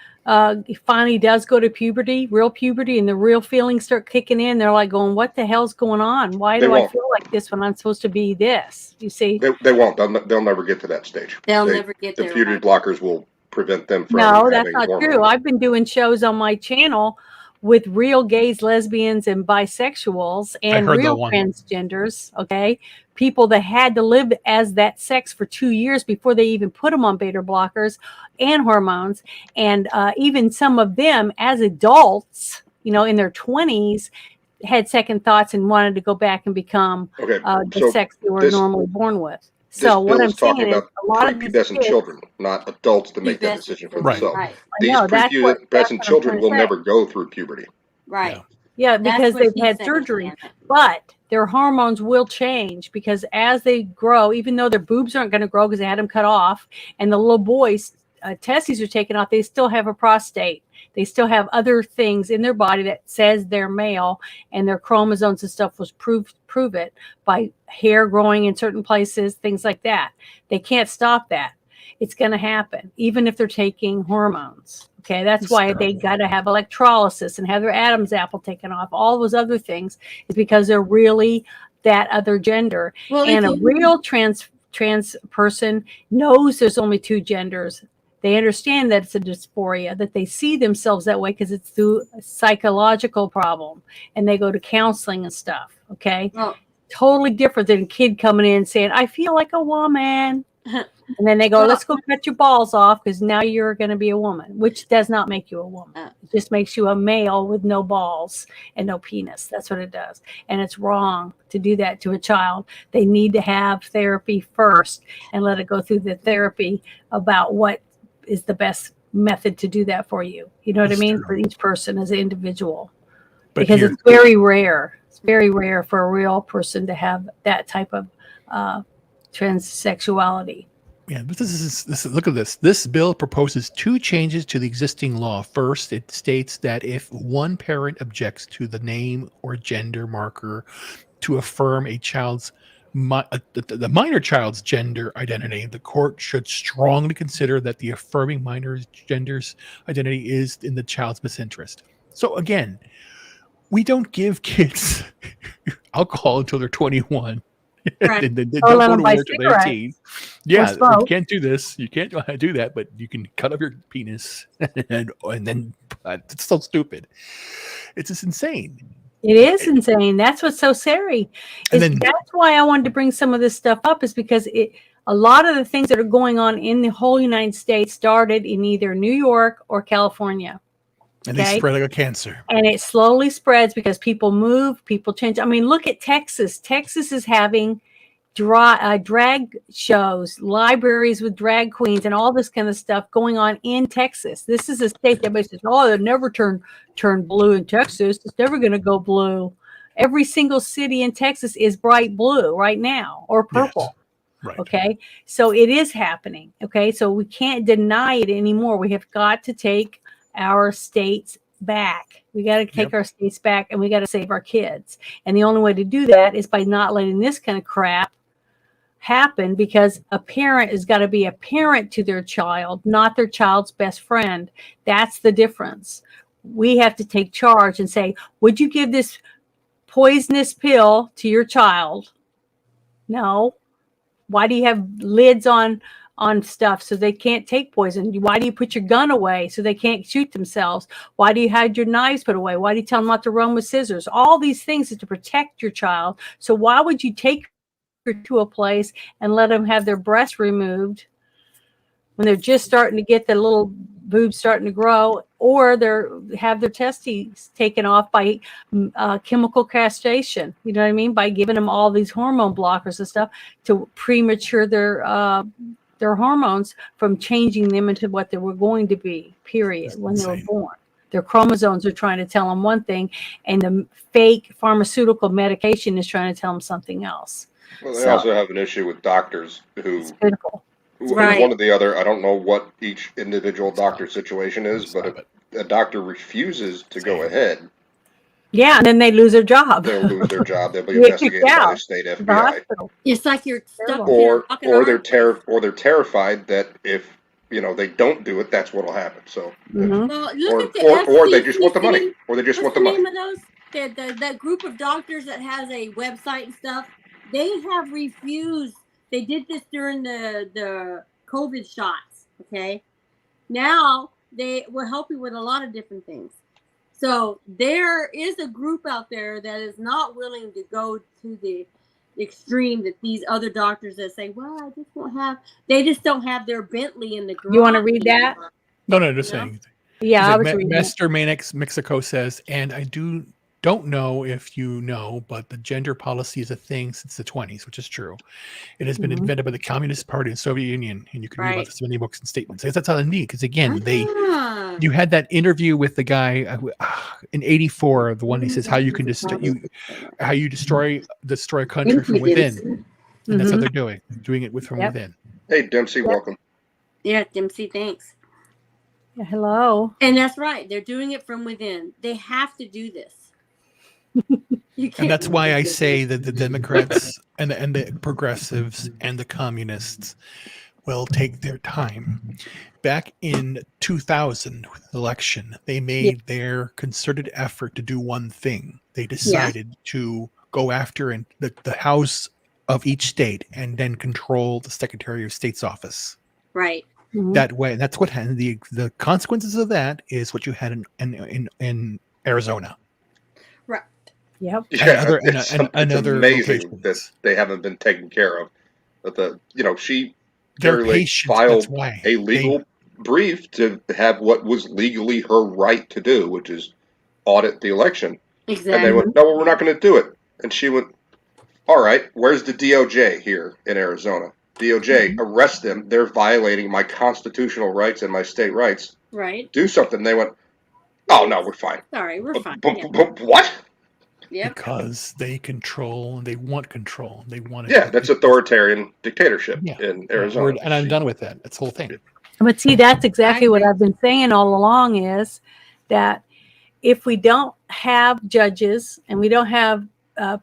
finally does go to puberty, real puberty, and the real feelings start kicking in, they're like going, "What the hell's going on? Why They do I won't. feel like this when I'm supposed to be this?" You see? They won't. They'll never get to that stage. They'll never get The there. puberty Right. blockers will prevent them from No, that's having not hormones. true. I've been doing shows on my channel with real gays, lesbians, and bisexuals and heard that real one. transgenders, okay? People that had to live as that sex for 2 years before they even put them on beta blockers and hormones. And even some of them as adults, you know, in their 20s, had second thoughts and wanted to go back and become Okay, the so sex they were this normally born with. this So what bill I'm is talking saying is about a lot of these prepubescent kids, children, not adults to make that Pubescent decision for Right. themselves. Right. I These know that's what prepubescent I'm children trying to will say. never go through puberty. Right. Yeah. Yeah, That's because what they've he's had saying, surgery, Janet. but their hormones will change because as they grow, even though their boobs aren't going to grow because they had them cut off, and the little boys' testes are taken off, they still have a prostate. They still have other things in their body that says they're male, and their chromosomes and stuff was prove it by hair growing in certain places, things like that. They can't stop that. It's going to happen, even if they're taking hormones. Okay, that's It's why they terrible. got to have electrolysis and have their Adam's apple taken off. All those other things is because they're really that other gender. Well, And if a you, real trans person knows there's only two genders. They understand that it's a dysphoria, that they see themselves that way because it's through a psychological problem, and they go to counseling and stuff. Okay, well, totally different than a kid coming in saying, "I feel like a woman." And then they go, Well- "Let's go cut your balls off because now you're going to be a woman," which does not make you a woman. It just makes you a male with no balls and no penis. That's what it does. And it's wrong to do that to a child. They need to have therapy first and let it go through the therapy about what is the best method to do that for you. You know what I That's mean? true. For each person as an individual. But Because here, it's very rare. It's very rare for a real person to have that type of transsexuality. yeah, but this look at this. This bill proposes two changes to the existing law. First, it states that if one parent objects to the name or gender marker to affirm a child's the minor child's gender identity, the court should strongly consider that the affirming minor's gender's identity is in the child's best interest. So again, we don't give kids alcohol until they're 21. Right. and then Or don't let go them to buy work till they're 18. cigarettes. Yeah, smoke. you can't do this. You can't do that, but you can cut off your penis, and then it's so stupid. It's just insane. It is insane. That's what's so scary. And then That's why I wanted to bring some of this stuff up, is because a lot of the things that are going on in the whole United States started in either New York or California. and they Okay. spread like a cancer. And it slowly spreads because people move, people change. I mean, look at Texas. Texas is having drag shows, libraries with drag queens, and all this kind of stuff going on in Texas. This is a state that everybody says, "Oh, it'll never turn blue in Texas. It's never going to go blue." Every single city in Texas is bright blue right now, or purple. Yes. Right. Okay, so it is happening. Okay, so we can't deny it anymore. We have got to take our states back. We got to take our states back, and we got to save our kids. And the only way to do that is by not letting this kind of crap happen, because a parent has got to be a parent to their child, not their child's best friend. That's the difference. We have to take charge and say, would you give this poisonous pill to your child? No. Why do you have lids on stuff so they can't take poison? Why do you put your gun away so they can't shoot themselves? Why do you hide your knives put away? Why do you tell them not to run with scissors? All these things is to protect your child. So why would you take her to a place and let them have their breast removed when they're just starting to get the little boobs starting to grow, or have their testes taken off by chemical castration? You know what I mean? By giving them all these hormone blockers and stuff to premature their hormones from changing them into what they were going to be, period, when they were born. Their chromosomes are trying to tell them one thing, and the fake pharmaceutical medication is trying to tell them something else. Well, they also have an issue with doctors who It's critical. Right. one or the other. I don't know what each individual doctor's situation is, but Stop it. if a doctor refuses to go ahead, Yeah, and then they lose their job. they'll lose their job. They'll be You get kicked investigated by the out state of the FBI, hospital. It's like you're stuck Terrible. in a rock and a hard place. they're terrified that if they don't do it, that's what'll happen. So, Mhm. Well, look at the or they just want the money, FCC. or they just What's want the the name money. of those? That group of doctors that has a website and stuff. They have refused. They did this during the COVID shots. Okay, now they will help you with a lot of different things. So there is a group out there that is not willing to go to the extreme that these other doctors that say, well, I just won't have, they just don't have their Bentley in the garage. You want to read that? anymore. No, just No? saying. Yeah, He's I like, was reading it. Master Manix Mexico says, and I don't know if you know, but the gender policy is a thing since the 20s, which is true. It has been Mhm. invented by the Communist Party and Soviet Union, and you can read about Right. this in many books and statements. I guess that's how neat, because again, Ah. you had that interview with the guy in '84, the one he says how you can how you destroy a country from within, and that's how Mhm. they're doing it from Yep. within. Hey, Dempsey, welcome. Yeah, Dempsey, thanks. Yeah, hello. And that's right. They're doing it from within. They have to do this. You can't. And that's why I say that the Democrats and the progressives and the communists will take their time. Back in 2000 with the election, they made their concerted effort to do one thing. They decided to go after the House of each state and then control the Secretary of State's office. Right. Mhm. That way, that's what had the consequences of that is what you had in Arizona. Right. Yep. Yeah, It's amazing locations. that they haven't been taken care of. But she They're Carrie Lake patient. filed That's why a legal brief to have what was legally her right to do, which is audit the election. Exactly. And they went, no, we're not going to do it. And she went, all right, where's the DOJ here in Arizona? DOJ, arrest them. They're violating my constitutional rights and my state rights. Right. Do something. They went, oh, no, we're fine. Sorry, we're fine. What? Yep. because they control and they want control. They want to. Yeah, that's authoritarian dictatorship in Arizona. And I'm done with that. That's the whole thing. But see, that's exactly what agree. I've been saying all along is that if we don't have judges and we don't have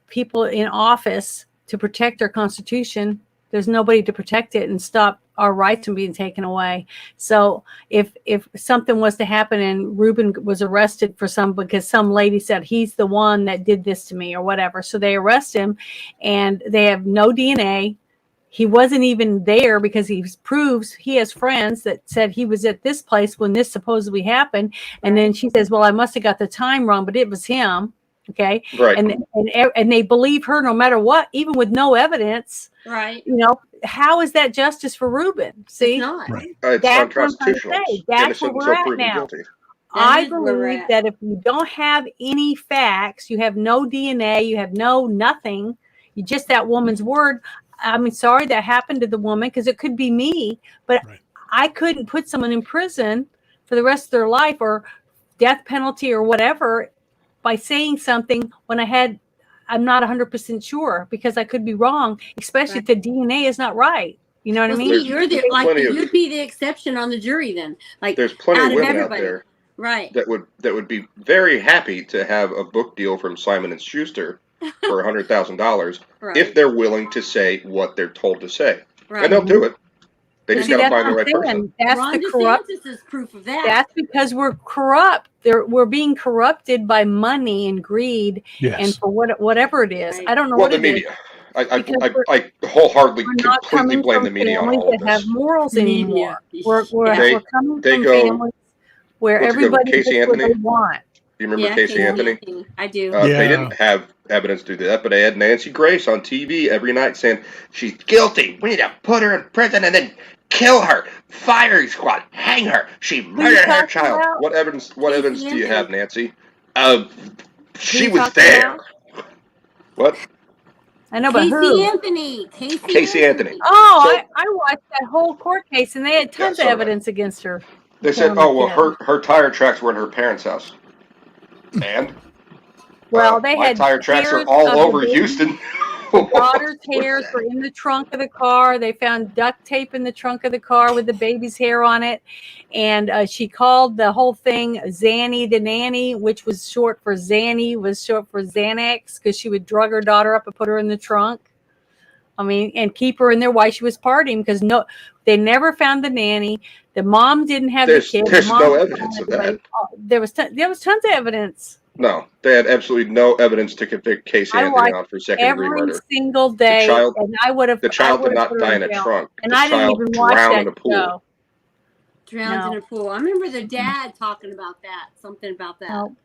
people in office to protect our Constitution, there's nobody to protect it and stop our rights from being taken away. So if something was to happen and Ruben was arrested for because some lady said he's the one that did this to me or whatever, so they arrest him and they have no DNA. He wasn't even there because he proves he has friends that said he was at this place when this supposedly happened. And then she says, well, I must have got the time wrong, but it was him. Okay. Right. And they believe her no matter what, even with no evidence. Right. How is that justice for Ruben? See, It's not. Right. It's that's what I'm trying to unconstitutional. say. That's where Innocent we're until at proven now. guilty. I is where we're believe at. that if you don't have any facts, you have no DNA, you have no nothing, you just that woman's word. I mean, sorry that happened to the woman because it could be me, but Right. I couldn't put someone in prison for the rest of their life or death penalty or whatever by saying something when I'm not 100% sure because I could be wrong, especially if the DNA is not right. You know what I Well, mean? see, you're There's plenty of- you'd be the exception on the jury then. Like There's plenty out of women out everybody. there Right. that would be very happy to have a book deal from Simon and Schuster for $100,000 Right. if they're willing to say what they're told to say, Right. and they'll do it. They just See, got to that's find the what right I'm person. saying. That's Ron the corrupt. DeSantis is proof of that. That's because we're corrupt. We're being corrupted by money and greed, and Yes. for whatever it is. Right. I don't know Well, what the it is. media. I Because wholeheartedly, We're not completely coming blame from the media on families all of that have this. morals Media. anymore. Yeah. We're coming They from go- families where what's it go, everybody Casey gets what they Anthony? want. You remember Casey Anthony? I do. Yeah. They didn't have evidence to do that, but they had Nancy Grace on TV every night saying, she's guilty. We need to put her in prison and then kill her. Firing squad. Hang her. She murdered her talking child. about? What evidence do you have, Nancy? She you was talking there. about? What? I know, but Casey who? Anthony. Casey Anthony. Oh, So- I watched that whole court case, and they had tons so of did I. evidence against her. They said, Killing oh, well, the kid. her tire tracks were in her parents' house. And? Well, they my had tire tracks are pairs all of over the baby. Houston. The daughter's What's hairs that? were in the trunk of the car. They found duct tape in the trunk of the car with the baby's hair on it. And she called the whole thing Zanny the Nanny, which was short for Zanny, was short for Xanax, because she would drug her daughter up and put her in the trunk. I mean, and keep her in there while she was partying, because they never found the nanny. The mom didn't have the kid. There's The mom no was evidence of that. there was tons of evidence. No, they had absolutely no evidence to convict Casey I Anthony watched on for second-degree every murder. single day, child- and I would have The child did not put her die in a jail. trunk. And The I didn't child even watch drowned that in a pool. show. Drowned No. in a pool. I remember the dad talking about that. Something about that. No.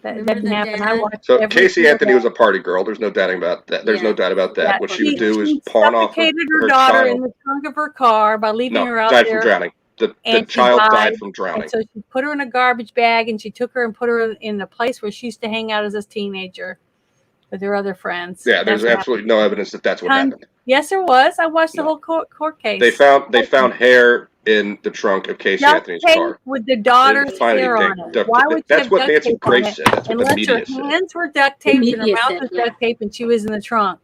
That Remember didn't the happen. I dad? watched So every Casey single Anthony day. was a party girl. There's no doubting about that. There's no Yeah. doubt about that. Yeah, What she would do is she pawn off suffocated her her daughter in child. the trunk of her car by leaving her out Died there. from drowning. The And she child died, died from drowning. And so she put her in a garbage bag, and she took her and put her in a place where she used to hang out as a teenager with her other friends. Yeah, there's That's what absolutely no evidence that that's what happened. happened. Yes, there was. I watched the No. whole court case. They found hair in the trunk of Casey Duct Anthony's tape car. with the daughter's They didn't find hair anything. on it. Why would you That's have what duct Nancy tape on Grace it? said. That's what the Unless her media said. hands were duct taped and her media mouth said, was yeah. duct taped, and she was in the trunk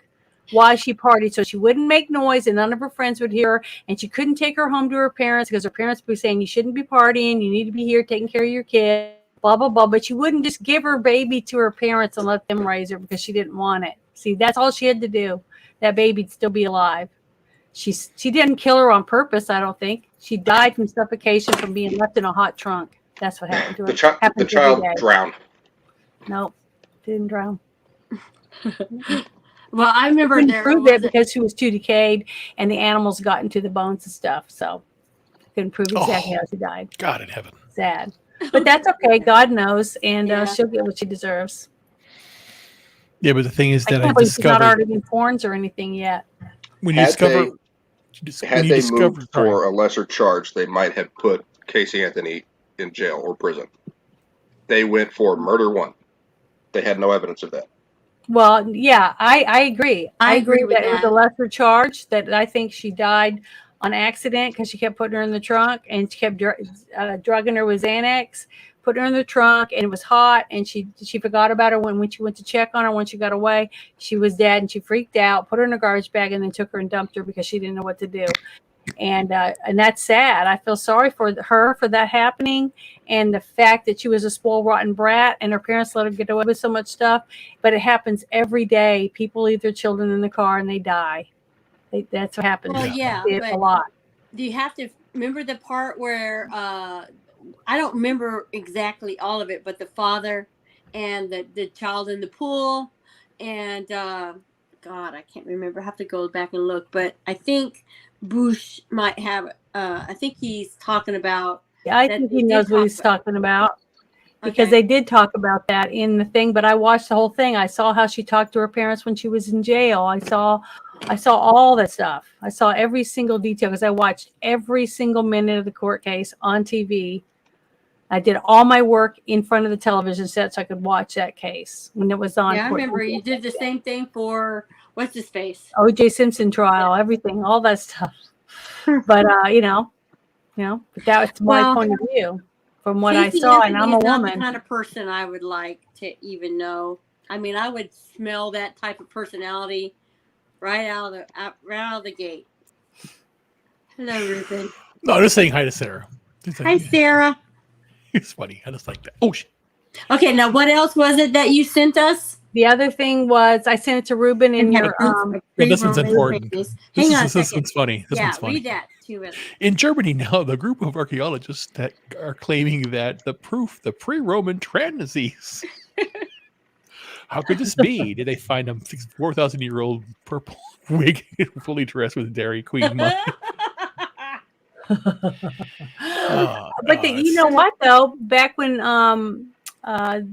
while she partied, so she wouldn't make noise and none of her friends would hear her, and she couldn't take her home to her parents because her parents would be saying, you shouldn't be partying, you need to be here taking care of your kid, blah blah blah. But she wouldn't just give her baby to her parents and let them raise her because she didn't want it. See, that's all she had to do. That baby'd still be alive. She didn't kill her on purpose, I don't think. She died from suffocation from being left in a hot trunk. That's what happened to her. The child Happens every day. drowned. Nope, didn't drown. Well, I remember Couldn't there prove was it because she was too decayed, and the animals got into the bones and stuff. So couldn't prove exactly how she died. God in heaven. Sad, but that's okay. God knows, and Yeah. she'll get what she deserves. Yeah, but the thing is I that can't I believe she's not discovered already in porns or anything yet. when you Had discover they- when Had you they discover moved sorry. for a lesser charge, they might have put Casey Anthony in jail or prison. They went for murder one. They had no evidence of that. Well, yeah, I agree. I agree with that it was that. a lesser charge. That I think she died on accident because she kept putting her in the trunk and she kept drugging her with Xanax, putting her in the trunk, and it was hot, and she forgot about her when she went to check on her. When she got away, she was dead, and she freaked out, put her in a garbage bag, and then took her and dumped her because she didn't know what to do. And that's sad. I feel sorry for her for that happening, and the fact that she was a spoiled, rotten brat, and her parents let her get away with so much stuff. But it happens every day. People leave their children in the car and they die. That's what happens. Well, yeah, It's a but lot. do you have to remember the part where I don't remember exactly all of it, but the father and the child in the pool, and God, I can't remember. I have to go back and look, but I think Bush might have. I think he's talking about. Yeah, I that think they he did knows what talk he's about- talking about because Okay. they did talk about that in the thing. But I watched the whole thing. I saw how she talked to her parents when she was in jail. I saw all that stuff. I saw every single detail because I watched every single minute of the court case on TV. I did all my work in front of the television set so I could watch that case when it was on. Yeah, I remember you did the same thing for what's his face. O.J. Simpson trial, everything, all that stuff. But but that's my Well, point of view from what Casey I saw, and Anthony I'm a is not woman. the kind of person I would like to even know. I mean, I would smell that type of personality right out of the gate. Hello, Ruben. No, I'm just saying hi to Sarah. Hi, Sarah. It's funny. I just like that. Oh shit. Okay, now what else was it that you sent us? The other thing was I sent it to Ruben in your Yeah, this one's important. Hang on a This second. one's funny. This Yeah, one's funny. read that to us. In Germany now, the group of archaeologists that are claiming that the pre-Roman disease. How could this be? Did they find a 4,000-year-old purple wig fully dressed with Dairy Queen money? But you know what though? Back when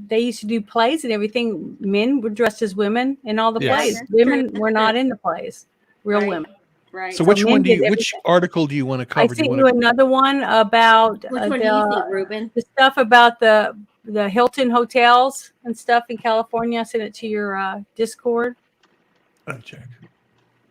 they used to do plays and everything, men were dressed as women in all the Yes. plays. That's Women true. were not in the plays. Real Right. women. Right. So which men one do you? did Which article do you want to cover? I Do sent you you want to, another one about Which one do you think, Ruben? the stuff about the Hilton hotels and stuff in California. I sent it to your Discord. I'll check.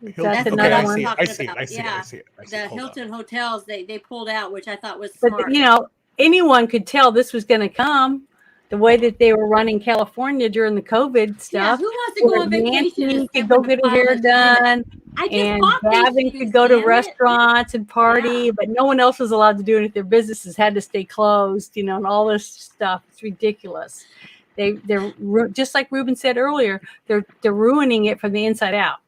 That's Okay, another I one. see it. I Talking see it. about, I see it. I yeah. see it. I see The it. Hold on. Hilton hotels they pulled out, which I thought was But smart. anyone could tell this was going to come. the way that they were running California during the COVID Yeah, stuff. who wants to go Where on vacation? Nancy and could sit go with the get her hair pilot in it? done, I just and bought these Gavin shoes, could go to damn it. restaurants and party, but no one else was allowed to do it if their businesses had to stay closed, you know, and all this stuff. It's ridiculous. They're just like Ruben said earlier, they're ruining it from the inside out.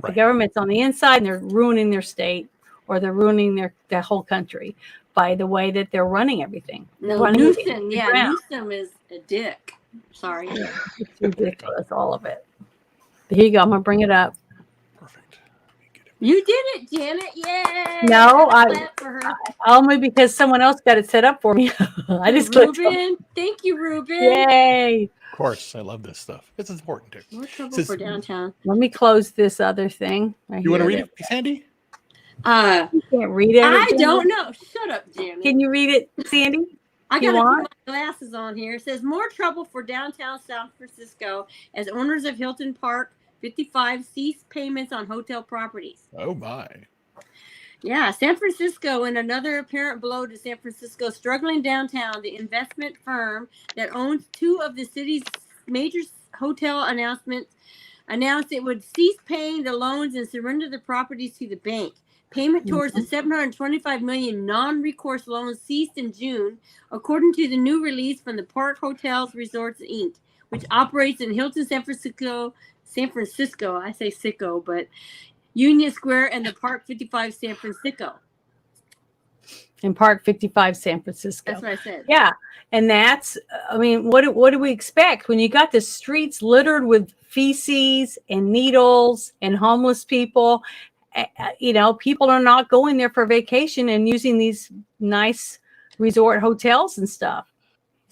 The Right. government's on the inside and they're ruining their state, or they're ruining their whole country by the way that they're running everything. No, Running it Newsom. to Yeah, the ground. Newsom is a dick. Sorry. It's ridiculous, all of it. Here you go. I'm gonna bring it up. Perfect. Let me get it. You did it, Janet. Yay. No, Clap for her. only because someone else got it set up for me. I just clicked on- Ruben. Thank you, Ruben. Yay! Of course, I love this stuff. It's important too. More trouble Says- for downtown. Let me close this other thing. Right You want to here. read it, Sandy? You can't read it. I Janet? don't know. Shut up, Janet. Can you read it, Sandy? I you gotta put want? my glasses on here. It says more trouble for downtown San Francisco as owners of Hilton Park 55 cease payments on hotel properties. Oh my. Yeah, San Francisco, in another apparent blow to San Francisco's struggling downtown, the investment firm that owns two of the city's major hotel announced it would cease paying the loans and surrender the properties to the bank. Payment towards the $725 million non-recourse loan ceased in June, according to the new release from the Park Hotels Resorts Inc., which operates in Hilton San Francisco. I say Sicko, but Union Square and the Park 55 San Francisco. In Park 55, San Francisco. That's what I said. Yeah, and that's, I mean, what do we expect when you got the streets littered with feces and needles and homeless people? You know, people are not going there for vacation and using these nice resort hotels and stuff.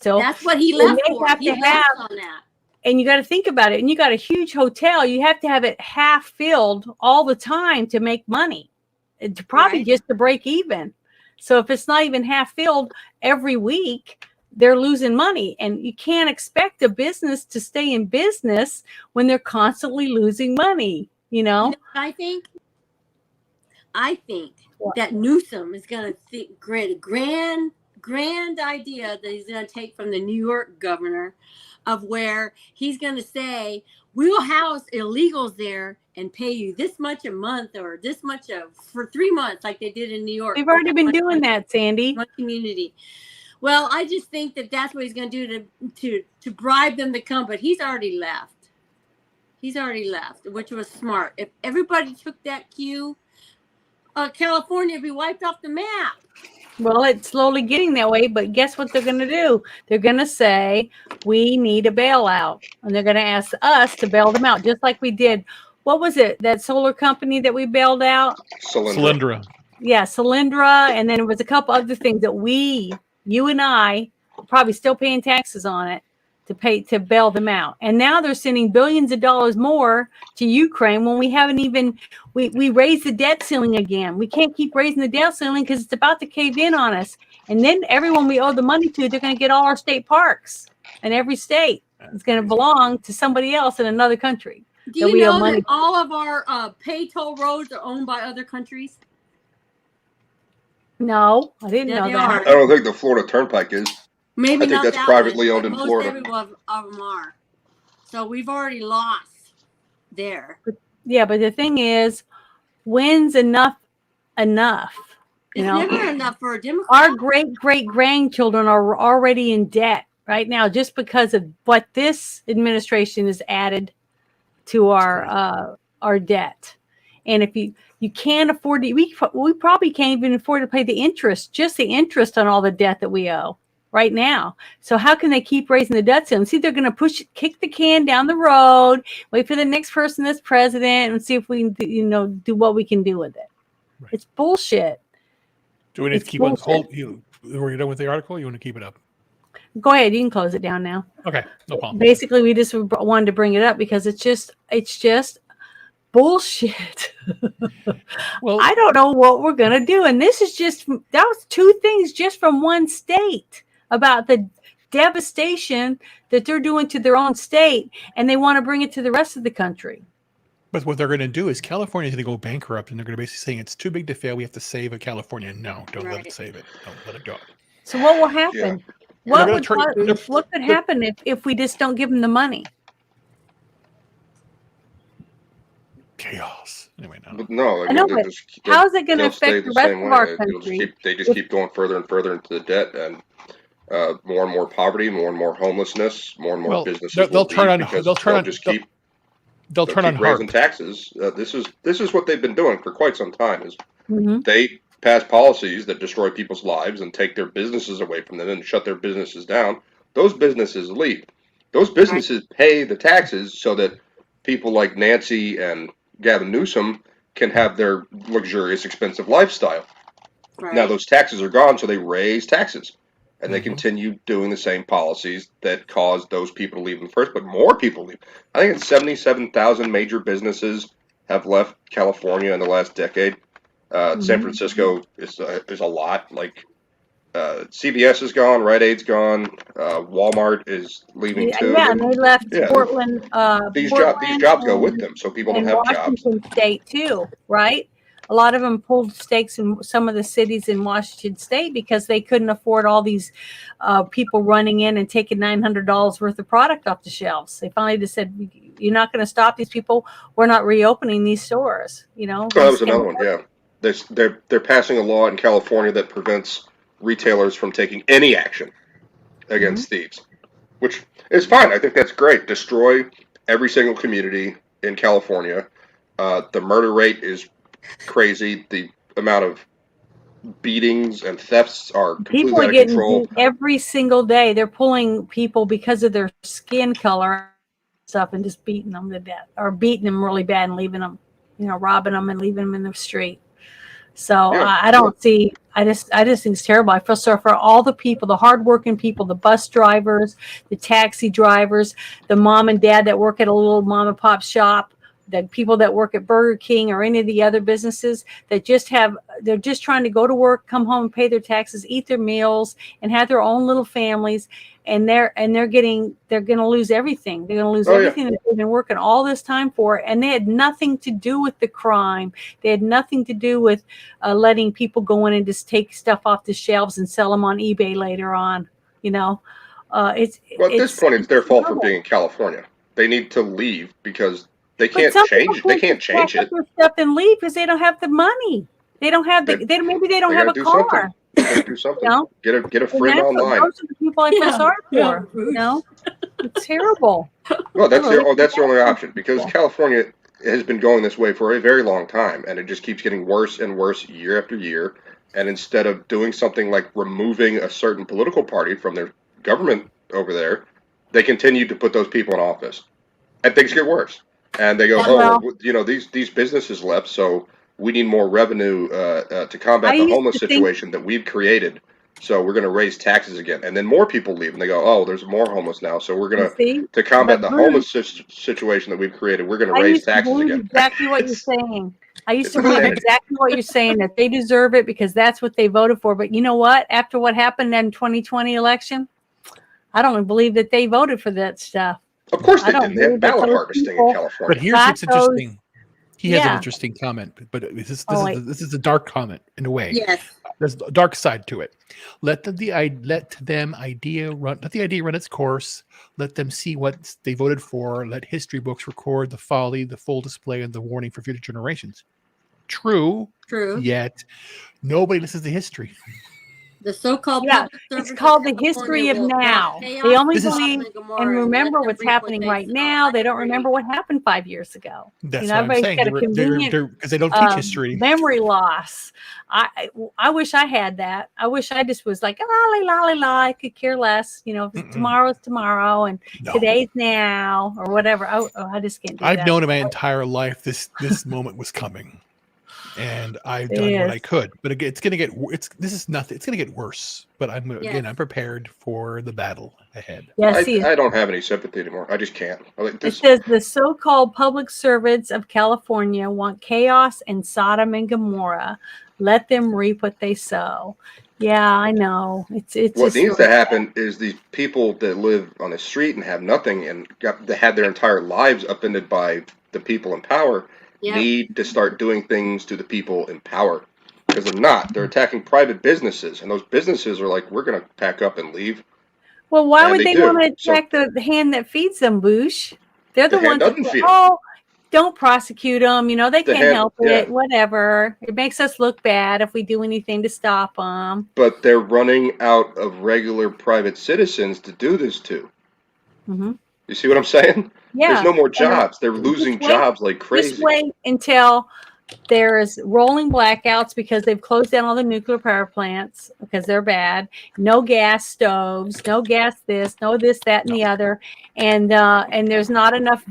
So That's what he they left may for. have He to left have- on that. and you got to think about it. And you got a huge hotel, you have to have it half filled all the time to make money, to probably Right. just to break even. So if it's not even half filled every week, they're losing money. And you can't expect a business to stay in business when they're constantly losing money, you know? You know what I think What? that Newsom is going to create a grand idea that he's going to take from the New York governor, of where he's going to say, we'll house illegals there and pay you this much a month or this much for 3 months, like they did in New York. We've already been doing that, Sandy. One community. Well, I just think that that's what he's going to do to bribe them to come, but he's already left. He's already left, which was smart. If everybody took that cue, California would be wiped off the map. Well, it's slowly getting that way, but guess what they're going to do? They're going to say, we need a bailout. And they're going to ask us to bail them out, just like we did. What was it? That solar company that we bailed out? Solyndra. Yeah, Solyndra. And then there was a couple other things that you and I, are probably still paying taxes on it to bail them out. And now they're sending billions of dollars more to Ukraine when we haven't even, we raised the debt ceiling again. We can't keep raising the debt ceiling because it's about to cave in on us. And then everyone we owe the money to, they're going to get all our state parks in every state. It's going to belong to somebody else in another country. Do you we owe know money that all of our pay toll roads are owned by other countries? No, I didn't Yeah, know they that. are. I don't think the Florida Turnpike is. Maybe I think not that's that privately one, owned but in most Florida. every one of them are. So we've already lost there. Yeah, but the thing is, when's enough? You It's know, never enough for a Democrat. our great grandchildren are already in debt right now just because of what this administration has added to our debt. And if you can't afford to, we probably can't even afford to pay the interest, just the interest on all the debt that we owe right now. So how can they keep raising the debt ceiling? See, they're going to kick the can down the road, wait for the next person that's president, and see if we can, do what we can do with it. Right. It's bullshit. Do we need It's to keep on bullshit. hold? Were you done with the article? You want to keep it up? Go ahead, you can close it down now. Okay, no problem. Basically, we just wanted to bring it up because it's just bullshit. Well, I don't know what we're going to do. And this is that was two things just from one state about the devastation that they're doing to their own state. And they want to bring it to the rest of the country. but what they're going to do is California is going to go bankrupt, and they're going to basically saying it's too big to fail. We have to save California. No, don't let Right. it save it. Don't let it go. So what will happen? Yeah. what could happen if we just don't give them the money? Chaos. Anyway, No, I know, but how is it going to affect the rest of our country? They just keep going further and further into the debt, and more and more poverty, more and more homelessness, more and more businesses they'll turn on raising HARP. taxes. This is what they've been doing for quite some time. Is Mm-hmm. they pass policies that destroy people's lives and take their businesses away from them and shut their businesses down. Those businesses leave. Those businesses pay the taxes so that people like Nancy and Gavin Newsom can have their luxurious, expensive lifestyle. Right. Now those taxes are gone, so they raise taxes. And they continue doing the same policies that caused those people to leave in the first, but more people leave. I think it's 77,000 major businesses have left California in the last decade. San Francisco is a lot. Like CVS is gone, Rite Aid's gone, Walmart is leaving too. Yeah, and they left Portland. These Portland jobs go with them, so people don't have jobs. Washington State too, right? A lot of them pulled stakes in some of the cities in Washington State because they couldn't afford all these people running in and taking $900 worth of product off the shelves. They finally just said, "You're not going to stop these people. We're not reopening these stores." You know. Oh, that was another one. Yeah, they're passing a law in California that prevents retailers from taking any action against thieves, which is fine. I think that's great. Destroy every single community in California. The murder rate is crazy. The amount of beatings and thefts are completely people are out of getting control. beat every single day. They're pulling people because of their skin color stuff and just beating them to death, or beating them really bad and leaving them, robbing them and leaving them in the street. So I don't see. I just think it's terrible. I feel sorry for all the people, the hardworking people, the bus drivers, the taxi drivers, the mom and dad that work at a little mom and pop shop, the people that work at Burger King or any of the other businesses that they're just trying to go to work, come home and pay their taxes, eat their meals, and have their own little families. And they're going to lose everything. They're going to lose everything that they've been working all this time for. And they had nothing to do with the crime. They had nothing to do with letting people go in and just take stuff off the shelves and sell them on eBay later on. At this point, it's their fault for being in California. They need to leave because they can't change it. They can't change it. Their stuff and leave because they don't have the money. They don't have maybe they don't have a car. They gotta do something. Get a friend online. Those are the people I feel sorry for. It's terrible. Well, that's their only option because California has been going this way for a very long time, and it just keeps getting worse and worse year after year. And instead of doing something like removing a certain political party from their government over there, they continue to put those people in office, and things get worse. And they go, these businesses left, so we need more revenue to combat the homeless situation that we've created. So we're going to raise taxes again, and then more people leave, and they go, "Oh, there's more homeless now, so we're going to combat the homeless situation that we've created. We're going to raise taxes again." Exactly what you're saying. I used to believe exactly what you're saying, that they deserve it because that's what they voted for. But you know what? After what happened in 2020 election, I don't believe that they voted for that stuff. Of course they didn't. They had ballot harvesting in California. But here's what's interesting. He has an interesting comment, but this is a dark comment in a way. Yes. There's a dark side to it. Let the idea run its course. Let them see what they voted for. Let history books record the folly, the full display, and the warning for future generations. True. Yet nobody listens to history. The so-called it's called the history of now. They only believe and remember what's happening right now. They don't remember what happened 5 years ago. That's what I'm saying. Got a convenient because they don't teach history. Memory loss. I wish I had that. I wish I just was like la. I could care less. Tomorrow's tomorrow and today's now or whatever. I just can't do that. I've known my entire life this moment was coming. And I've done what I could, but again, it's going to get. This is nothing. It's going to get worse. But I'm prepared for the battle ahead. Yes, I don't have any sympathy anymore. I just can't. It says the so-called public servants of California want chaos and Sodom and Gomorrah. Let them reap what they sow. Yeah, I know. It's what needs to happen is these people that live on the street and have nothing and had their entire lives upended by the people in power. Need to start doing things to the people in power because they're attacking private businesses, and those businesses are like, we're going to pack up and leave. Well, why And would they they do. want to So attack the hand that feeds them, Boosh? They're the the hand ones that doesn't say, feed them. "Oh, don't prosecute them. You know, they The can't hand, help yeah. it. Whatever. It makes us look bad if we do anything to stop them." But they're running out of regular private citizens to do this to. Hmm. You see what I'm saying? There's Yeah. no more And jobs. They're losing just wait. jobs like Just crazy. wait until there's rolling blackouts because they've closed down all the nuclear power plants because they're bad. No gas stoves, no gas this, no this, that, and the other. And there's not enough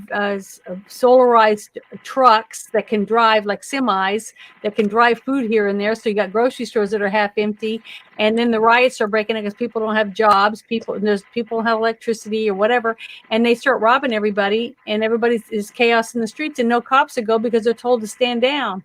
solarized trucks that can drive like semis that can drive food here and there. So you got grocery stores that are half empty. And then the riots are breaking out because people don't have jobs. People don't have electricity or whatever, and they start robbing everybody, and everybody is chaos in the streets, and no cops to go because they're told to stand down.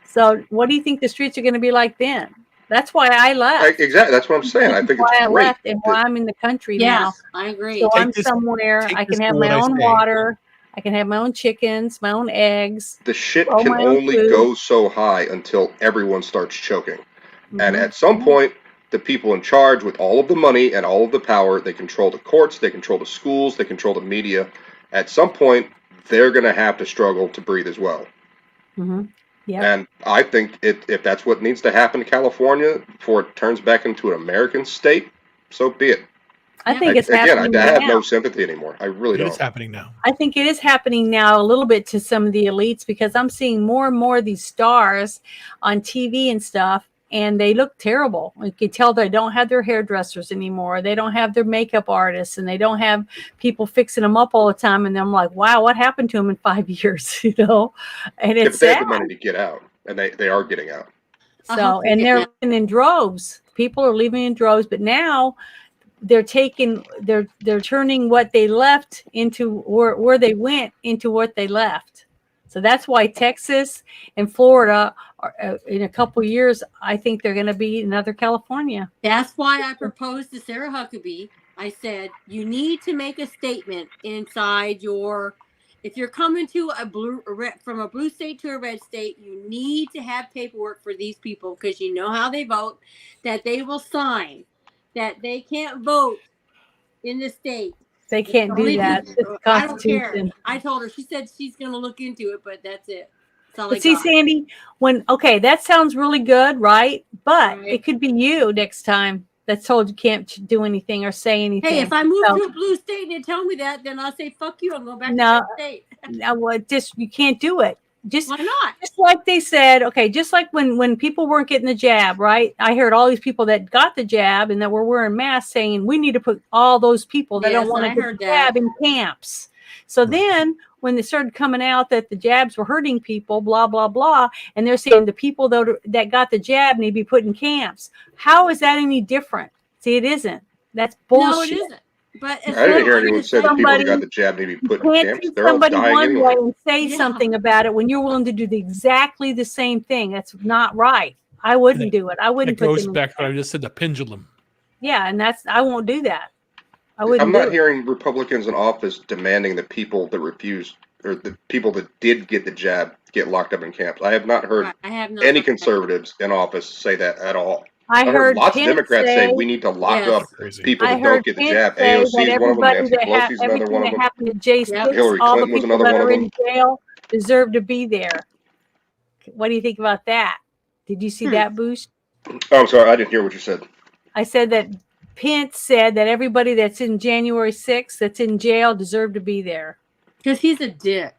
So, what do you think the streets are going to be like then? That's why I left. Exactly. That's what I'm saying. This I is think it's why I great. left and why I'm in the country now. Yes, I agree. So I'm Take this somewhere. I can have for my what I own say. water. I can have my own chickens, my own eggs, The shit grow can my own only food. go so high until everyone starts choking. And Mhm. at some point, the people in charge with all of the money and all of the power, they control the courts, they control the schools, they control the media. At some point, they're going to have to struggle to breathe as well. Mhm. Yep. And I think if that's what needs to happen to California before it turns back into an American state, so be it. I think it's Again, happening I have now. no sympathy anymore. I really It is don't. happening now. I think it is happening now a little bit to some of the elites because I'm seeing more and more of these stars on TV and stuff, and they look terrible. You can tell they don't have their hairdressers anymore. They don't have their makeup artists, and they don't have people fixing them up all the time. And I'm like, wow, what happened to them in 5 years? You know, and Yeah, it's but they have sad. the money to get out, and they are getting out. So, and they're leaving in droves. People are leaving in droves, but now they're turning what they left into where they went into what they left. So that's why Texas and Florida are, in a couple of years, I think they're going to be another California. That's why I proposed to Sarah Huckabee. I said, you need to make a statement inside your, if you're coming to from a blue state to a red state, you need to have paperwork for these people because you know how they vote, that they will sign, that they can't vote in the state. They can't do that. It's the I don't care. Constitution. I told her. She said she's going to look into it, but that's it. That's all But I see, got. Sandy, okay, that sounds really good, right? But Right. it could be you next time that's told you can't do anything or say anything. Hey, if I move to a blue state and they tell me that, then I'll say, fuck you, I'm going back to that state. No, well, just you can't do it. Why not? Just like they said, okay, just like when people weren't getting the jab, right? I heard all these people that got the jab and that were wearing masks saying we need to put all those people that don't want to get the jab in camps. So then when they started coming out that the jabs were hurting people, blah, blah, blah, and they're saying the people that got the jab need to be put in camps. How is that any different? See, it isn't. That's bullshit. No, it isn't. But I didn't hear anyone say that people who got the jab need to be put in camps. They're all dying one anyway. way and say something about it when you're willing to do exactly the same thing. That's not right. I wouldn't do it. I wouldn't. It goes back to what I just said, the pendulum. Yeah, and I won't do that. I wouldn't. I'm not hearing Republicans in office demanding that people that refuse or the people that did get the jab get locked up in camps. I have not heard any conservatives in office say that at all. I heard lots of Democrats say we need to lock up people that don't get the jab. AOC is one of them. Nancy Pelosi is another one of them. Happened to Jay Sticks, Hillary all the Clinton was people another that one of are in them. jail deserve to be there. What do you think about that? Did you see that, Boosh? Oh, I'm sorry, I didn't hear what you said. I said that Pence said that everybody that's in January 6th that's in jail deserved to be there. Because he's a dick.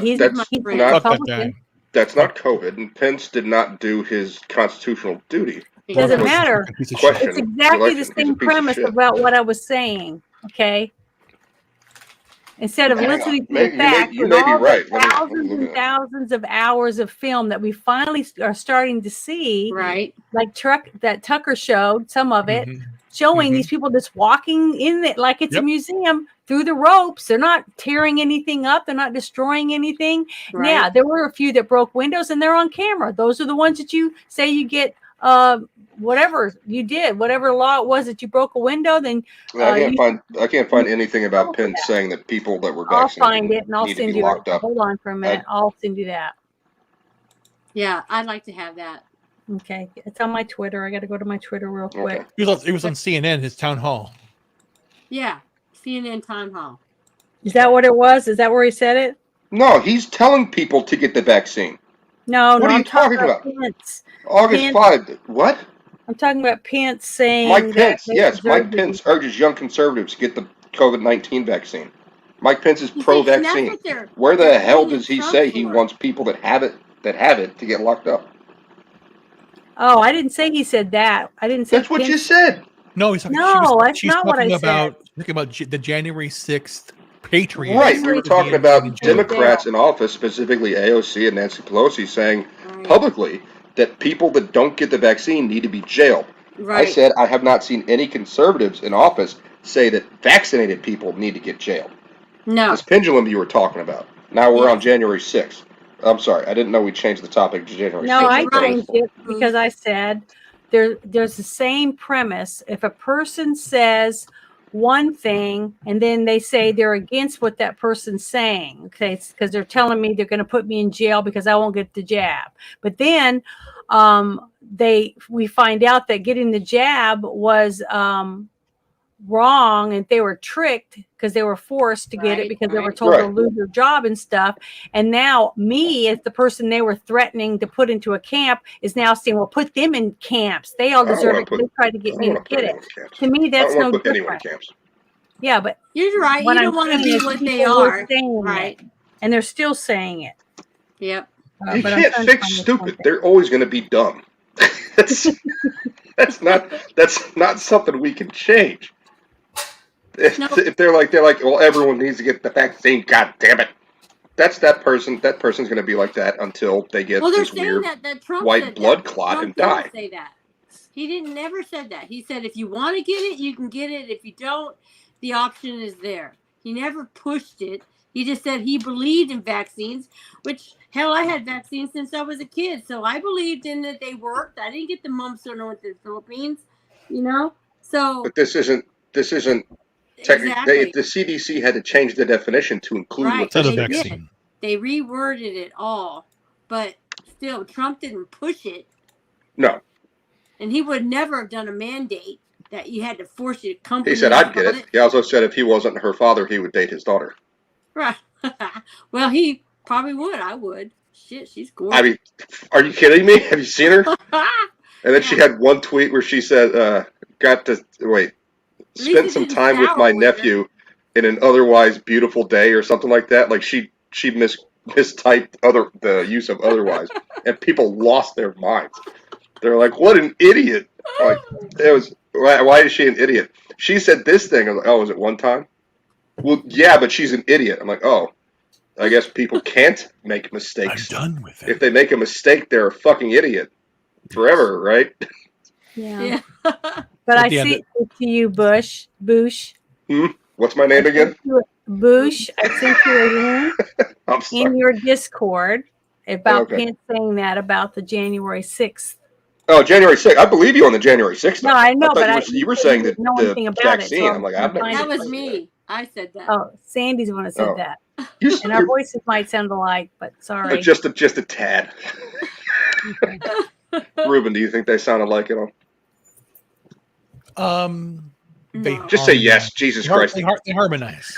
He's That's my not Republican. That's not COVID, and Pence did not do his constitutional duty. It doesn't matter. It's exactly the same premise about what I was saying. Okay. Instead of listening to the facts, you may be right. Thousands and thousands of hours of film that we finally are starting to see, right? Like that Tucker showed some of it, showing these people just walking in it like it's a museum through the ropes. They're not tearing anything up. They're not destroying anything. Right. Yeah, there were a few that broke windows, and they're on camera. Those are the ones that you say you get. Whatever you did, whatever law it was that you broke a window, then I can't find anything about Pence saying that people that were vaccinated I'll find it and I'll send you locked up. Hold on for a minute. I'll send you that. Yeah, I'd like to have that. Okay, it's on my Twitter. I got to go to my Twitter real quick. Okay. He was on CNN, his town hall. Yeah, CNN Time Hall. Is that what it was? Is that where he said it? No, he's telling people to get the vaccine. No, What no, are you I'm talking talking about about? Pence. August Pence. 5. What? I'm talking about Pence saying Mike that Pence. they Yes, Mike deserve to Pence urges young conservatives to get the COVID-19 vaccine. Mike Pence is You see, and that's pro-vaccine. what they're Where the hell blaming does he Trump say he for. wants people that have it to get locked up? Oh, I didn't say he said that. I didn't say That's what you Pence. said. No, he's talking. No, that's She's not what I talking said. about the January 6th Patriots. Right. We January were talking being about in jail. Democrats in office, specifically AOC and Nancy Pelosi, saying Right. publicly that people that don't get the vaccine need to be jailed. I Right. said I have not seen any conservatives in office say that vaccinated people need to get jailed. No. This pendulum you were talking about. Now we're Yes. on January 6th. I'm sorry, I didn't know we changed the topic to January 6th. No, I You're right. changed it because I said there's the same premise. If a person says one thing and then they say they're against what that person's saying, okay, because they're telling me they're going to put me in jail because I won't get the jab. But then we find out that getting the jab was wrong and they were tricked because they were forced to get it Right, because they were right. told Right. to lose their job and stuff. And now me, as the person they were threatening to put into a camp, is now saying, well, put them in camps. They all I don't deserve wanna it. They tried to I get don't me to want to put get it. anyone in camps. To me, I that's don't want no to put anyone in different. camps. Yeah, but You're right. what You I'm don't want to saying be is what they people were are. saying Right. it, and they're still saying it. Yep. You But I'm can't trying to fix find this one stupid. thing. They're always going to be dumb. that's that's not something we can change. No. If they're like, well, everyone needs to get the vaccine. God damn it! That's that person. That person's going to be like that until they get Well, they're this saying weird that Trump white said blood that. clot Trump and didn't die. say that. He didn't never said that. He said if you want to get it, you can get it. If you don't, the option is there. He never pushed it. He just said he believed in vaccines, which hell, I had vaccines since I was a kid, so I believed in that they worked. I didn't get the mumps or north in the Philippines, you know. So But this isn't technically. exactly The CDC had to change the definition to include right. what Instead this of They thing is. vaccine. did. They reworded it all, but still, Trump didn't push it. No, And he would never have done a mandate that you had to force your he company. said I'd get it. He also said if he wasn't her father, he would date his daughter. Right. Well, he probably would. I would. Shit, she's gorgeous. I mean, are you kidding me? Have you seen her? And then she Yeah. had one tweet where she said, "Got to wait, At least spent he some didn't time with shower my with her. nephew in an otherwise beautiful day," or something like that. Like she mistyped the use of otherwise, and people lost their minds. They're like, "What an idiot!" Like it was. Why is she an idiot? She said this thing. I'm like, "Oh, was it one time?" Well, yeah, but she's an idiot. I'm like, "Oh, I guess people can't make I'm mistakes. done with it. If they make a mistake, they're a fucking idiot forever, right?" Yeah. Yeah. But I At the end see it to you, Bush. What's my name again? Bush, I sent you a link I'm in sorry. your Discord about Okay. Pence saying that about the January 6th. Oh, January 6th. I believe you on the January 6th. No, I know, thought but you were said saying you that didn't know the anything about it. vaccine. So I'm like, I'm I've never. trying That to was find it. me. I said that. Oh, Sandy's the one that said Oh. that. You, And our voices might sound alike, but sorry. just a tad. Okay. Ruben, do you think they sounded like it? They No. Just say harmonize. yes. Jesus Christ. They harmonize.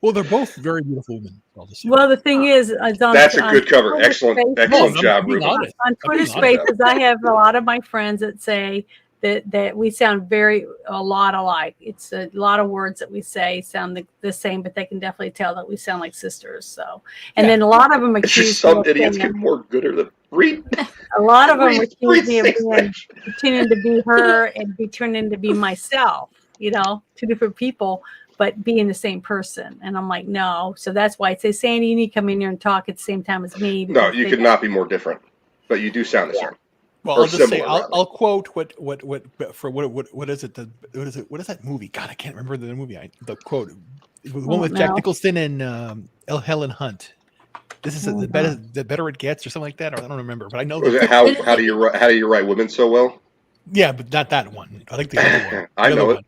Well, they're both very beautiful women. I'll just say. Well, the thing is on, That's a on good cover. Twitter Excellent Spaces- job, I'm being Ruben. honest. on Twitter being honest. Spaces, I have a lot of my friends that say that we sound a lot alike. It's a lot of words that we say sound the same, but they can definitely tell that we sound like sisters. So, and then a lot of them It's accuse just some me of idiots being- get more gooder than read. a lot of them read accuse me of six being things. pretending to be her and be turning to be myself. You know, two different people, but being the same person. And I'm like, no. So that's why I say, Sandy, you need to come in here and talk at the same time as me. No, because you they could got- not be more different, but you do sound the same. Well, Or I'll just say similar, rather. I'll quote what is it? What is that movie? God, I can't remember the movie. The quote, the one with Jack no. Mm-hmm. Nicholson and Helen Hunt. This is the better it gets, or something like that. Or I don't remember, but I know Was the it how do you write women so well? yeah, but not that one. I like the other one. I The know other it. one.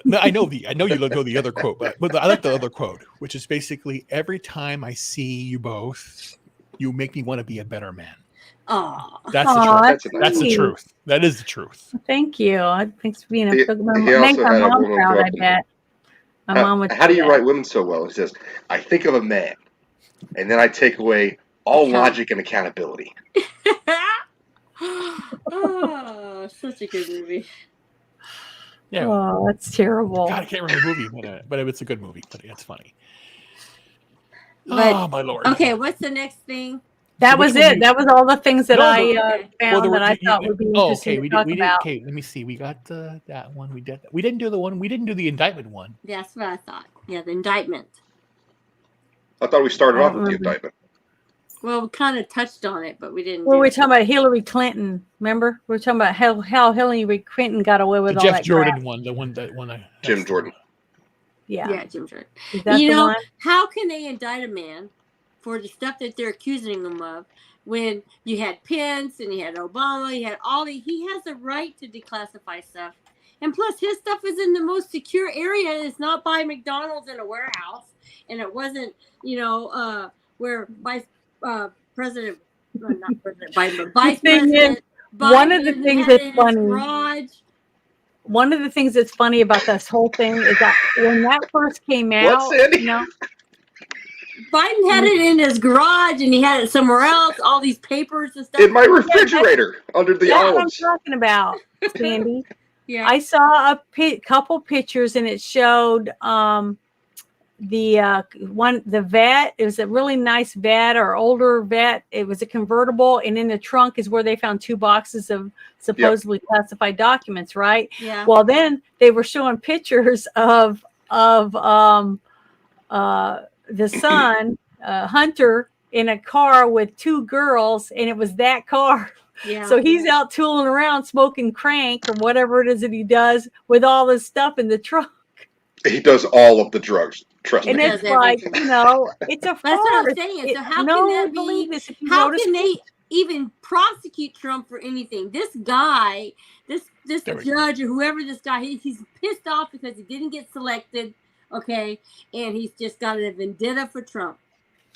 No, I know you know the other quote, but I like the other quote, which is basically every time I see you both, you make me want to be a better man. Oh, That's the Aw, truth. That's a That's the sweet. truth. That is the truth. Thank you. Thanks for being He make also my had a mom woman proud, go I up to bet. My mom would how do say you that. write women so well? He says, I think of a man, and then I take away all logic and accountability. oh, such a good movie. Yeah. Oh, that's terrible. God, I can't remember the movie, but it's a good movie. But it's funny. But Oh my lord. okay, what's the next thing? That So which was one it. you- That was all the things that No, I Okay. Well, found that I thought would be interesting okay. to talk about. Okay, let me see. We got that one. We didn't do the one. We didn't do the indictment one. That's what I thought. Yeah, the indictment. I thought we started I off don't with the remember. indictment. Well, we kind of touched on it, but we didn't. Well, do we're it. talking about Hillary Clinton. Remember, we're talking about how Hillary Clinton got away The with all Jeff that Jordan crap. one. The one that one. Jim Jordan. Yeah, Jim Jordan. is that You the know, one? how can they indict a man for the stuff that they're accusing him of when you had Pence and you had Obama, you had all the, he has a right to declassify stuff. And plus his stuff is in the most secure area. It's not by McDonald's in a warehouse. And it wasn't, where President, well, not President Biden, but Vice thing is, President one of the Biden things had it that's in his funny. garage. One of the things that's funny about this whole thing is that when that first came What, out, Sandy? Biden had it in his garage and he had it somewhere else, all these papers and stuff. In my refrigerator under the that's what I'm olives. talking about, Sandy. Yeah. I saw a couple pictures and it showed the vet. It was a really nice vet or older vet. It was a convertible, and in the trunk is where they found 2 boxes of supposedly classified documents, right? Yeah. Well, then they were showing pictures of the son, Hunter, in a car with 2 girls, and it was that car. Yeah. So he's out tooling around smoking crank or whatever it is that he does with all this stuff in the trunk. He does all of the drugs. Trust And me. it's like, it's a farce. That's what I'm saying. So how no can one that would believe be? this if you How wrote a can they script. even prosecute Trump for anything? This guy, this There we go. judge or whoever this guy is, he's pissed off because he didn't get selected. Okay, and he's just got a vendetta for Trump.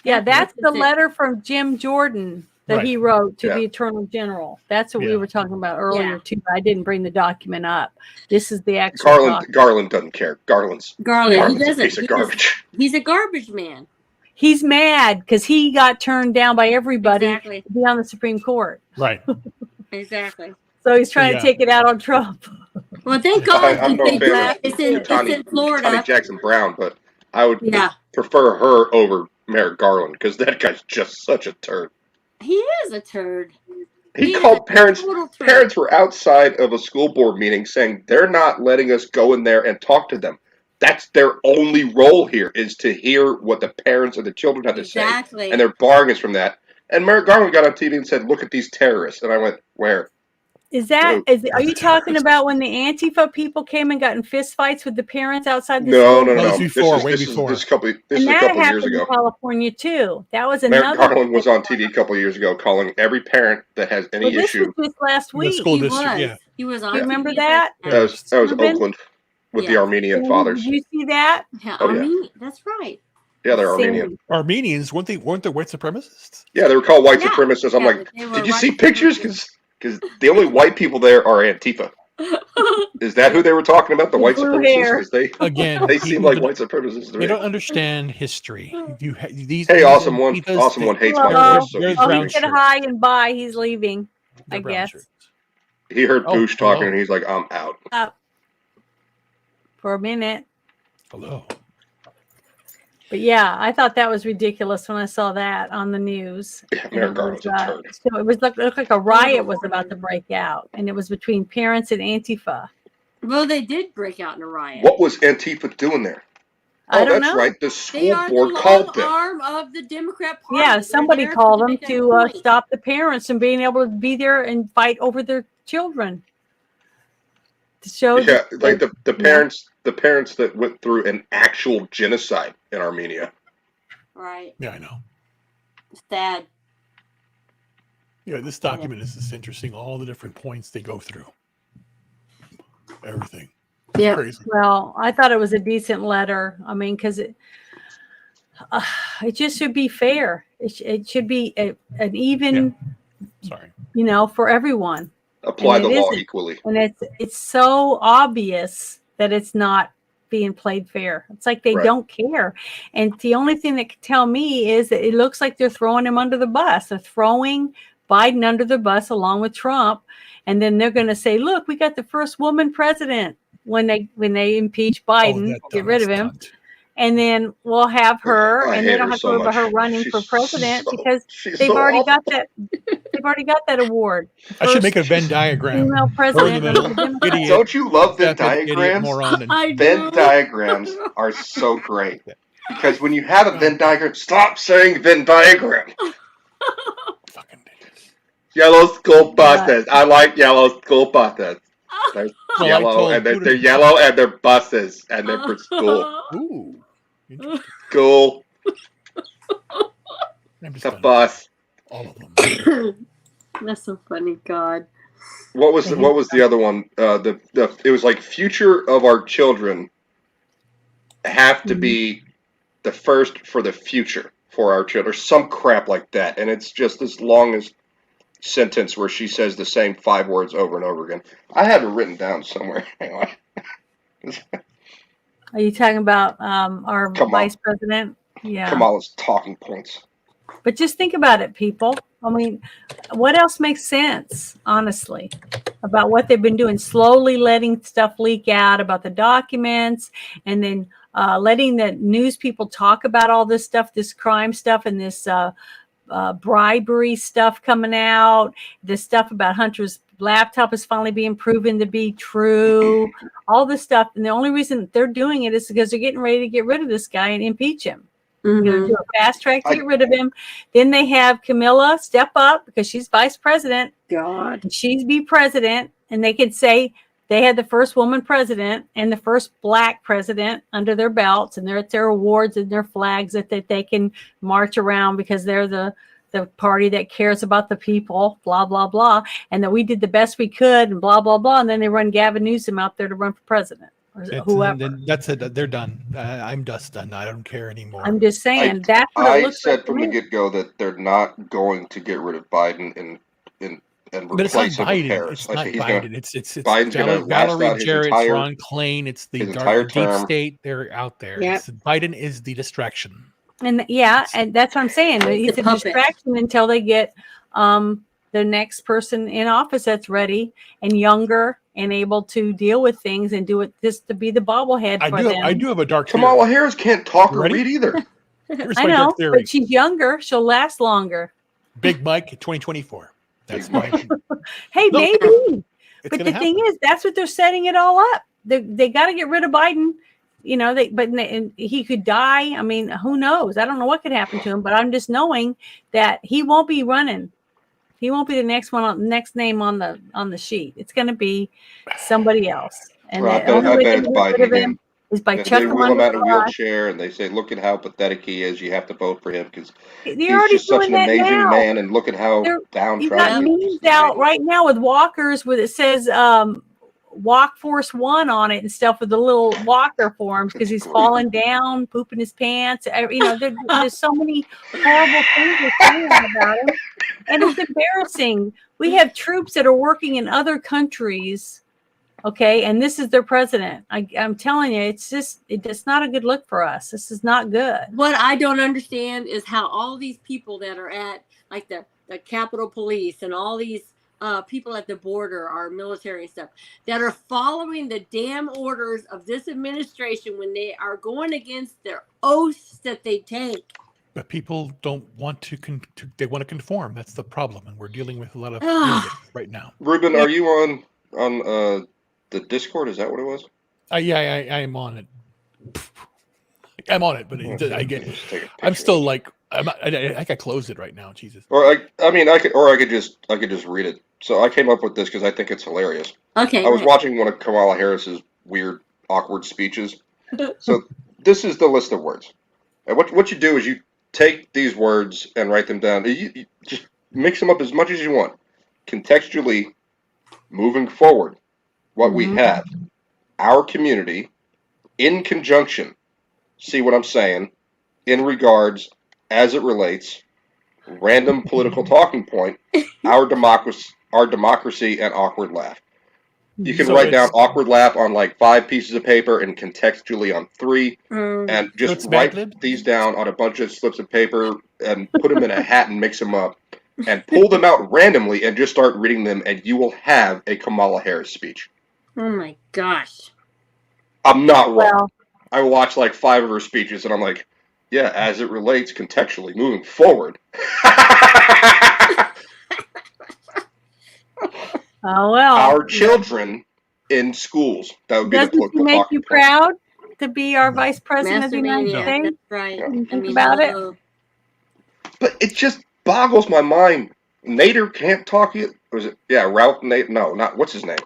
Yeah, that's the it. letter from Jim Jordan that Right. he wrote to Yeah. the Attorney General. That's what we Yeah. were talking about earlier Yeah. too. I didn't bring the document up. This is the actual document. Garland doesn't care. Garland's Garland, he a doesn't. piece of garbage. He's a garbage man. He's mad because he got turned down by everybody Exactly. to be on the Supreme Court. Right. Exactly. So he's trying Yeah. to take it out on Trump. Well, thank God I'm no fan of it's in Connie Florida. Jackson Brown, but I would Yeah. prefer her over Merrick Garland because that guy's just such a turd. He is a turd. He is called a parents. total turd. Parents were outside of a school board meeting saying they're not letting us go in there and talk to them. That's their only role here is to hear what the parents and the children have to Exactly. say, and they're barring us from that. And Merrick Garland got on TV and said, "Look at these terrorists," and I went, "Where?" Are you talking about when the Antifa people came and got in fist fights with the parents outside the No. school? That was before, way This before. is a couple And of that years happened ago. in California too. That was Merrick another. Garland was on TV a couple of years ago calling every parent that has any Well, this issue. was just last The week. school He district, was. yeah. He was on. Do you remember TV. that? That was Ruben? Oakland with the Yeah. Armenian fathers. Did you see that? Yeah, Oh, yeah. Armenian. That's right. Yeah, they're Sandy. Armenian. Armenians weren't there white supremacists? Yeah, they were called white Yeah. supremacists. I'm Yeah, like, but they were did you white see pictures? supremacists. Because the only white people there are Antifa. Is that who they were talking about? The With white blue supremacists? hair. Because they Again, they seem people like don't- white supremacists to They me. don't understand history. Hey, these awesome one. Antifas, Awesome one hates Hello. white folks, so They're he's Oh, brown he said shirts. hi and bye. He's leaving. They're I brown guess. shirts. he heard Oh, Bush talking, hello. and he's like, "I'm out." Up for a minute. Hello. But yeah, I thought that was ridiculous when I saw that on the news. Yeah, And Merrick it Garland's was, a turd. so it looked like a riot was about to break out, and it was between parents and Antifa. Well, they did break out in a riot. What was Antifa doing there? I Oh, don't that's know. right. The They school are board the long called them. arm of the Democrat Party. Yeah, They're somebody there called them make a to point. stop the parents from being able to be there and fight over their children. To show Yeah, that, like the parents that went through an actual genocide in Armenia. Right. Yeah, I know. Sad. Yeah, this document is just interesting. All the different points they go through. Everything. Yeah. Crazy. well, I thought it was a decent letter. I mean, because it just should be fair. It should be an even Sorry. For everyone. Apply And the it law isn't. equally. And it's so obvious that it's not being played fair. It's like they Right. don't care. And the only thing that can tell me is that it looks like they're throwing him under the bus. They're throwing Biden under the bus along with Trump. And then they're going to say, look, we got the first woman president when they impeach Biden, that get rid of him. dumbass cunt. And then we'll have her, I and hate they don't her have to so worry about much. her running for She's president so- because she's they've so already awful. got that. They've already got that award. I should make a First Venn diagram. female Her in the president under middle, the Democrats. idiot, Don't you love Venn vapid, idiot, diagrams? moron, and I Venn do. diagrams are so great. Because when you have a Venn diagram, stop saying Venn diagram. fucking idiots. Yellow school buses. I like yellow school buses. They're Well, I yellow, told and they're Buddha- yellow, and they're buses, and they're for school. Ooh. Interesting. School, I'm just the done. bus. All of them. That's so funny, God. What was the other one? It was like future of our children have to be the first for the future for our children, or some crap like that. And it's just this longest sentence where she says the same 5 words over and over again. I have it written down somewhere. Hang on. Are you talking about our Kamala. vice president? Yeah. Kamala's talking points. But just think about it, people. I mean, what else makes sense, honestly, about what they've been doing? Slowly letting stuff leak out about the documents, and then letting the news people talk about all this stuff, this crime stuff, and this bribery stuff coming out. This stuff about Hunter's laptop is finally being proven to be true. All this stuff, and the only reason they're doing it is because they're getting ready to get rid of this guy and impeach him. Mhm. You're going to do a fast track to get rid of him. Then they have Camilla step up because she's vice president. God. And she's be president. And they could say they had the first woman president and the first black president under their belts. And they're at their awards and their flags that they can march around because they're the party that cares about the people, blah, blah, blah. And that we did the best we could and blah, blah, blah. And then they run Gavin Newsom out there to run for president. Or whoever. Then that's it. They're done. I'm just done. I don't care anymore. I'm just saying that's what it I looks said like from to the me. get-go that they're not going to get rid of Biden and But it's not replace him with Biden. Harris. It's I not think he's Biden. gonna, It's Biden's gonna last Valerie out his Jarrett, entire Ron Klain. It's the his entire deep term. state. They're out there. Yep. Biden is the distraction. And yeah, and that's what I'm saying. It's a puppet. distraction until they get the next person in office that's ready and younger and able to deal with things and do it just to be the bobblehead for them. I do have a dark theory. Kamala Harris can't talk You or ready? read either. Here's I my know, dark theory. but she's younger. She'll last longer. Big Mike 2024. That's Big my. Mike. Hey, No, maybe. it's But gonna the thing happen. is, that's what they're setting it all up. They got to get rid of Biden. And he could die. I mean, who knows? I don't know what could happen to him, but I'm just knowing that he won't be running. He won't be the next name on the sheet. It's going to be somebody else. And Well, the only I way bet to it's get rid Biden of him again. is by If they chucking him wheel him under out in the a bus. wheelchair and they say, "Look at how pathetic he is. You have to vote for him because They're he's already just such doing an that amazing now. man." And look at how You've downtrodden got he is. memes out right now with walkers with it says Walk Force One on it and stuff with the little walker forms because he's Great. falling down, pooping his pants. There's so many horrible things they're saying about him, and it's embarrassing. We have troops that are working in other countries, okay, and this is their president. I'm telling you, it's not a good look for us. This is not good. What I don't understand is how all these people that are at like the Capitol Police and all these people at the border, our military and stuff, that are following the damn orders of this administration when they are going against their oaths that they take. But people don't want to. They want to conform. That's the problem, and we're dealing with a lot of idiots right now. Ruben, are you on the Discord? Is that what it was? Yeah, I am on it. I'm on it, but I get. Just take a I'm picture. still like. I could close it right now. Jesus. Or I could just read it. So I came up with this because I think it's hilarious. Okay. I was watching one of Kamala Harris's weird, awkward speeches. So this is the list of words. And what you do is you take these words and write them down. You just mix them up as much as you want. Contextually, moving forward, what we have, our community, in conjunction, see what I'm saying, in regards, as it relates, random political talking point, our democracy, and awkward laugh. You can So write down it's awkward laugh on like 5 pieces of paper and contextually on 3, and so just it's Mad write Lib. these down on a bunch of slips of paper and put them in a hat and mix them up and pull them out randomly and just start reading them, and you will have a Kamala Harris speech. Oh my gosh. I'm not wrong. Well, I watched like 5 of her speeches, and I'm like, yeah, as it relates contextually moving forward. oh well. Our children in schools. That would be the Doesn't she political make talking you point. proud to be our vice president of the United Mastermania. States? That's right. Yeah. You think about it. hello. But it just boggles my mind. Nader can't talk yet. Was it? Yeah, Ralph Nader. No, not what's his name.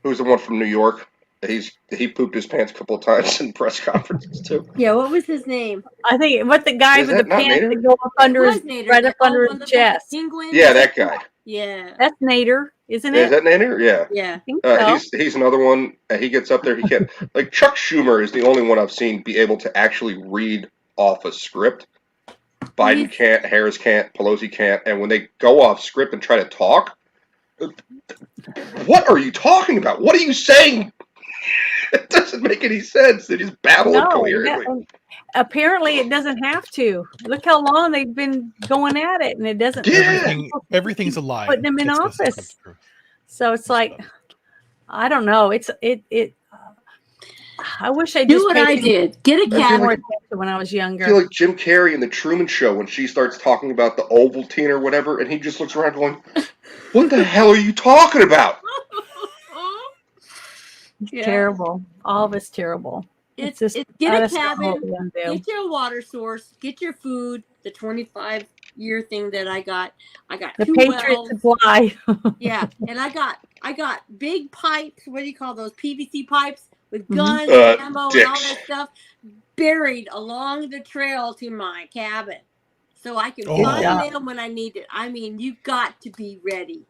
Who's the one from New York? He pooped his pants a couple of times in press conferences too. Yeah, what was his name? I think what the guy Is with the that not pants Nader? that go up under It his was Nader, right the up under old his one that had chest. the penguin. Yeah, that guy. Yeah. That's Nader, isn't Is it? that Nader? Yeah. Yeah. I think so. He's another one. He gets up there. He can't. Like Chuck Schumer is the only one I've seen be able to actually read off a script. Biden can't. Harris can't. Pelosi can't. And when they go off script and try to talk, what are you talking about? What are you saying? It doesn't make any sense. They just babble No, incoherently. and apparently it doesn't have to. Look how long they've been going at it, and it doesn't. Yeah. Everything's a lie. Putting them in It's just office. So it's like, I don't know. It. I wish I Do just what paid I did. Get a more cabinet. attention when I was I feel younger. like Jim Carrey in the Truman Show when she starts talking about the Ovaltine or whatever, and he just looks around going, "What the hell are you talking about?" It's Yeah. terrible. All of it's terrible. It's just get I a just don't know what cabin, we're gonna do. get your water source, get your food. The 25-year thing that I got The 2 Patriot wells. Supply. Yeah, and I got big pipes. What do you call those? PVC pipes with Mhm. guns, and ammo, and all Dicks. that stuff buried along the trail to my cabin, so I can Oh. find job. them when I need it. I mean, you've got to be ready.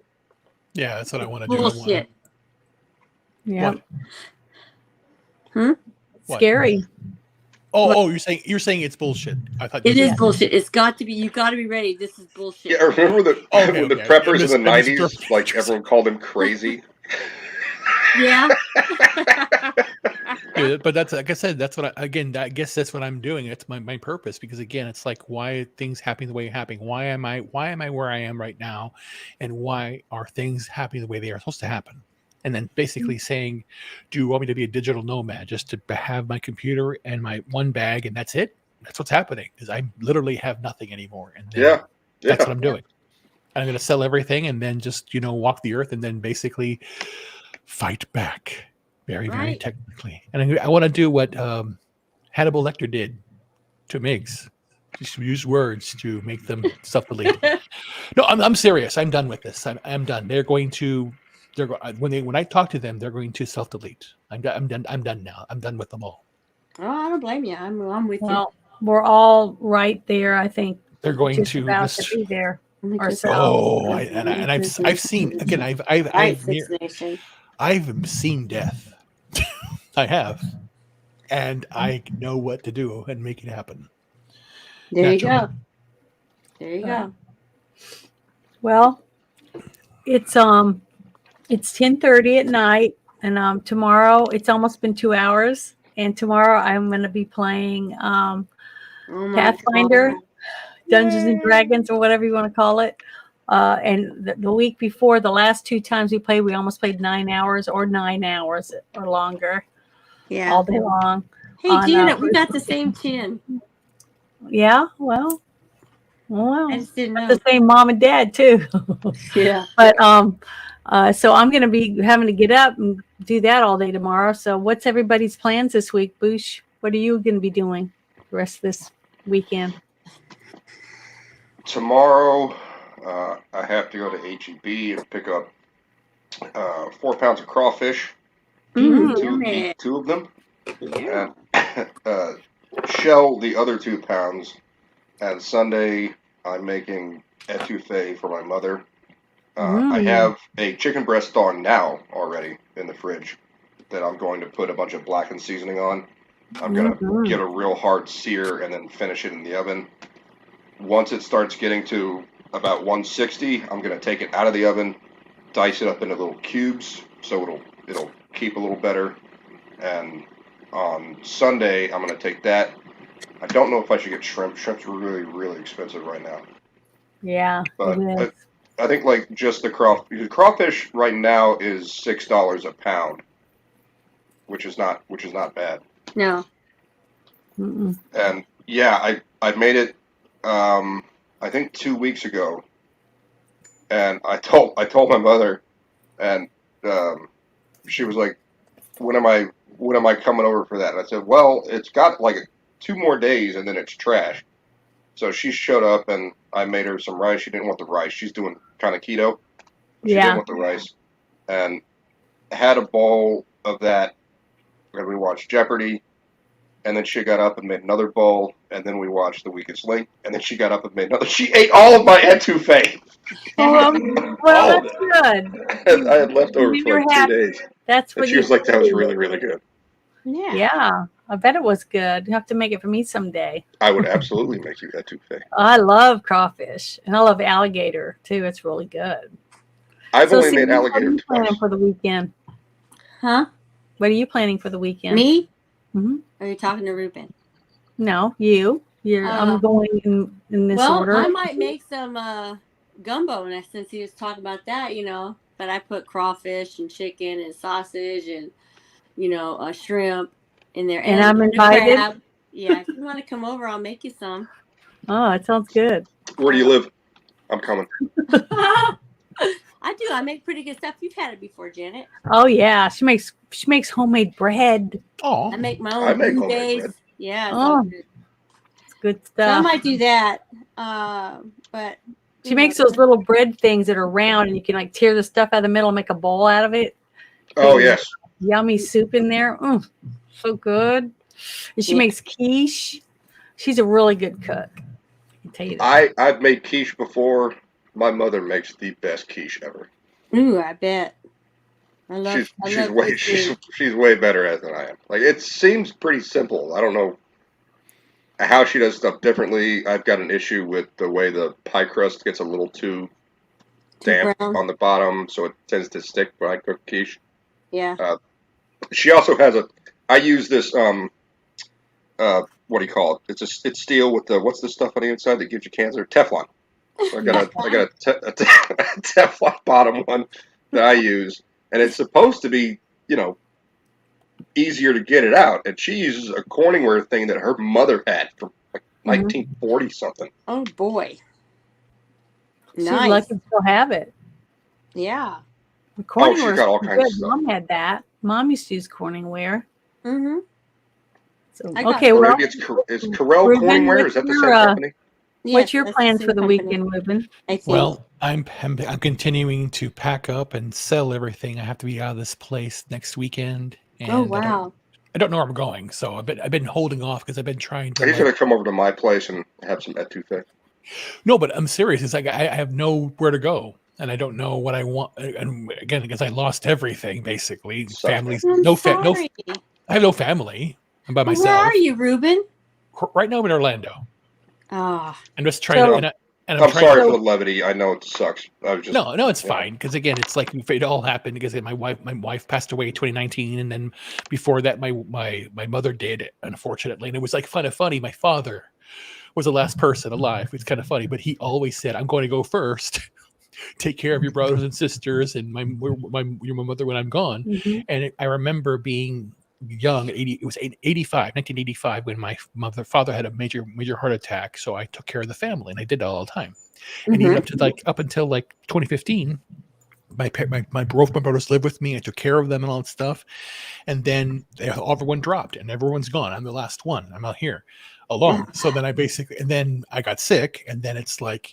Yeah, that's what I want to do. I Bullshit. Yeah. What? Scary. Oh, you're saying it's bullshit. I thought you It said- is bullshit. It's got to be. You got to be ready. This is bullshit. Yeah, remember the Okay, when the okay. preppers in the I '90s, misinterpreted like what you everyone called him crazy. Yeah. Yeah, but that's like I said. That's what I guess that's what I'm doing. It's my purpose because again, it's like why are things happening the way they're happening? Why am I where I am right now, and why are things happening the way they are supposed to happen? And then basically saying, do you want me to be a digital nomad just to have my computer and my one bag and that's it? That's what's happening because I literally have nothing anymore. And then Yeah. that's what I'm doing. I'm going to sell everything and then just walk the earth and then basically fight back very Right. technically. And I want to do what Hannibal Lecter did to Migs. Just use words to make them self-delete. No, I'm serious. I'm done with this. I'm done. When I talk to them, they're going to self-delete. I'm done. I'm done now. I'm done with them all. Oh, I don't blame you. I'm with Well, we're all right there. I think They're going just to about just. to be there. you. ourselves. Oh, I've seen again. I've seen death. I have, and I know what to do and make it happen. There you Naturally. go. There you go. Well, it's 10:30 at night, and tomorrow it's almost been 2 hours, and tomorrow I'm going to be playing Oh my Pathfinder, God. Dungeons and Yay. Dragons, or whatever you want to call it. And the week before, the last 2 times we played, we almost played 9 hours or longer, Yeah. all day long. Hey, on, Janet, we got the same chin. Yeah, well, I just didn't know. the same mom and dad too. Yeah. But so I'm going to be having to get up and do that all day tomorrow. So what's everybody's plans this week, Boosh? What are you going to be doing the rest of this weekend? Tomorrow, I have to go to HEB and pick up 4 pounds of crawfish. Yummy. Eat 2 of them, Yeah. and shell the other 2 pounds. And Sunday, I'm making etouffee for my mother. I have a chicken breast on now already in the fridge that I'm going to put a bunch of blackened seasoning on. I'm going to get a real hard sear and then finish it in the oven. once it starts getting to about 160, I'm going to take it out of the oven, dice it up into little cubes so it'll keep a little better. And on Sunday, I'm going to take that. I don't know if I should get shrimp. Shrimp's really, really expensive right now. Yeah, But it is. I think like just the crawfish right now is $6 a pound, which is not bad. No. Mm-mm. And yeah, I made it I think 2 weeks ago, and I told my mother, and she was like, when am I coming over for that? And I said, well, it's got like 2 more days and then it's trash. So she showed up and I made her some rice. She didn't want the rice. She's doing kind of keto. She didn't Yeah. want the rice, and had a bowl of that. And we watched Jeopardy, and then she got up and made another bowl, and then we watched The Weakest Link, and then she got up and made another. She ate all of my etouffee. Well, All of that's it. good. I had leftovers for You're like 2 happy. days, That's and what she you was like, "That was do. really, really good." Yeah. Yeah, I bet it was good. You have to make it for me someday. I would absolutely make you etouffee. I love crawfish and I love alligator too. It's really good. I've only made Cindy, what are alligator you planning twice. for the weekend? Huh? What are you planning for the weekend? Me? Mhm. Are you talking to Ruben? No, you. I'm going in this Well, order. I might make some gumbo next, since he was talking about that, But I put crawfish and chicken and sausage and shrimp in there, And I'm the invited? crab. Yeah, if you want to come over, I'll make you some. Oh, it sounds good. Where do you live? I'm coming. I do. I make pretty good stuff. You've had it before, Janet. Oh yeah, she makes homemade bread. Oh, I make my I own make blue homemade days. bread. Yeah, it's Oh. all good. It's good So I stuff. might do that. But She makes those little bread things that are round, and you can like tear the stuff out of the middle and make a bowl out of it. Oh yes. Yummy soup in there. So good. And she makes quiche. She's a really good cook. I can tell you that. I've made quiche before. My mother makes the best quiche ever. Ooh, I bet. I love She's way better at it than I am. Like, it seems pretty simple. I don't know how she does stuff differently. I've got an issue with the way the pie crust gets a little too damp brown. on the bottom, so it tends to stick when I cook quiche. Yeah. She also has I use this what do you call it? It's steel with the, what's the stuff on the inside that gives you cancer? Teflon. So I got a Teflon bottom one that I use, and it's supposed to be, easier to get it out. And she uses a Corningware thing that her mother had from like 1940 something. Oh boy. She's Nice. lucky to still have it. Yeah. Corningware. She's got all kinds of stuff. Mom had that. Mom used to use Corningware. Mm-hmm. So, I got- okay, Or well, maybe it's Corel Ruben, Corningware. what's Is that the your, same company? what's your Yes, plan that's the for the same company, weekend, Ruben? I think. well, I'm continuing to pack up and sell everything. I have to be out of this place next weekend. And Oh wow. I don't know where I'm going, so I've been holding off because I've been trying to. He's gonna come over to my place and have some etouffee. No, but I'm serious. It's like I have nowhere to go, and I don't know what I want. And again, because I lost everything basically. Sucks, Families, I'm I have no family. I'm by Where myself. are you, Ruben? Right now I'm in Orlando. Ah. I'm just trying So- to. And I'm trying sorry to, for the levity. I know it sucks. I was just No, it's fine because again, it's like it all happened because my wife passed away in 2019, and then before that, my mother did, unfortunately, and it was like funny. My father was the last person alive. It's kind of funny, but he always said, "I'm going to go first. Take care of your brothers and sisters and my mother when I'm gone." Mhm. And I remember being young. It was 1985, when my father had a major heart attack. So I took care of the family, and I did that all the time. And even up until 2015, my both my brothers lived with me. I took care of them and all that stuff. And then everyone dropped, and everyone's gone. I'm the last one. I'm out here alone. So then and then I got sick, and then it's like,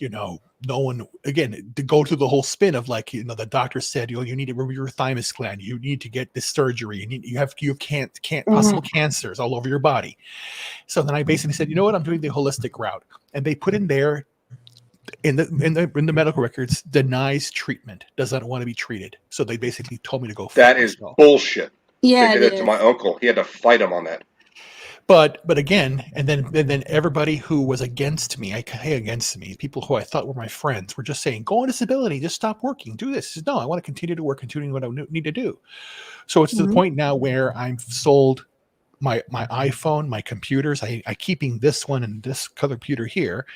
no one, again, to go through the whole spin of the doctor said, you need to remove your thymus gland. You need to get this surgery. You have possible cancers all over your body. So then I basically said, you know what? I'm doing the holistic route. And they put in there in the medical records, denies treatment, does not want to be treated. So they basically told me to go. that is bullshit. Yeah, They did it to my uncle. He had to fight him on that. But again, and then everybody who was against me, people who I thought were my friends, were just saying, "Go on disability, just stop working, do this." I said, no, I want to continue to work, continue what I need to do. So it's to the Mhm. point now where I'm sold my iPhone, my computers. I keeping this one and this computer here,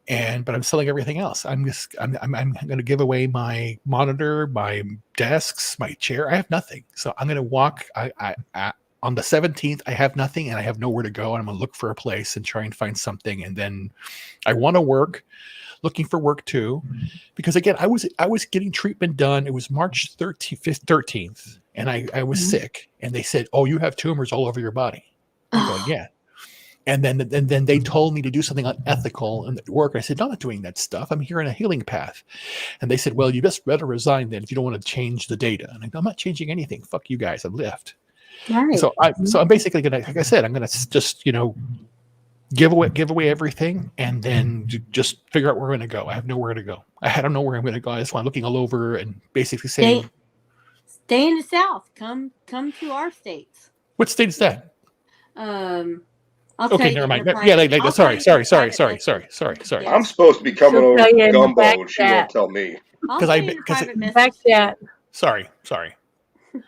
but I'm selling everything else. I'm going to give away my monitor, my desks, my chair. I have nothing, so I'm going to walk. On the 17th, I have nothing and I have nowhere to go. And I'm going to look for a place and try and find something. And then I want to work, looking for work too, because again, I was getting treatment done. It was March 13th, and I was Mhm. sick. And they said, "Oh, you have tumors all over your body." I go, "Yeah." And then they told me to do something unethical and at work. I said, "No, I'm not doing that stuff. I'm here in a healing path." And they said, "Well, you best better resign then if you don't want to change the data." And I go, "I'm not changing anything. Fuck you guys. I've left." Right. So I'm basically gonna, like I said, I'm gonna just give away everything, and then just figure out where we're gonna go. I have nowhere to go. I don't know where I'm gonna go. I just want looking all over and basically saying, Stay in the South. Come to our states. "What state is that?" I'll tell Okay, you never mind. in a Yeah, private. I'll tell sorry. you in a private message. I'm Yes. supposed to be coming She'll over tell you for in the gumbo, back and she won't chat. tell me. I'll 'Cause tell I- you in a because private message. Back chat. Sorry.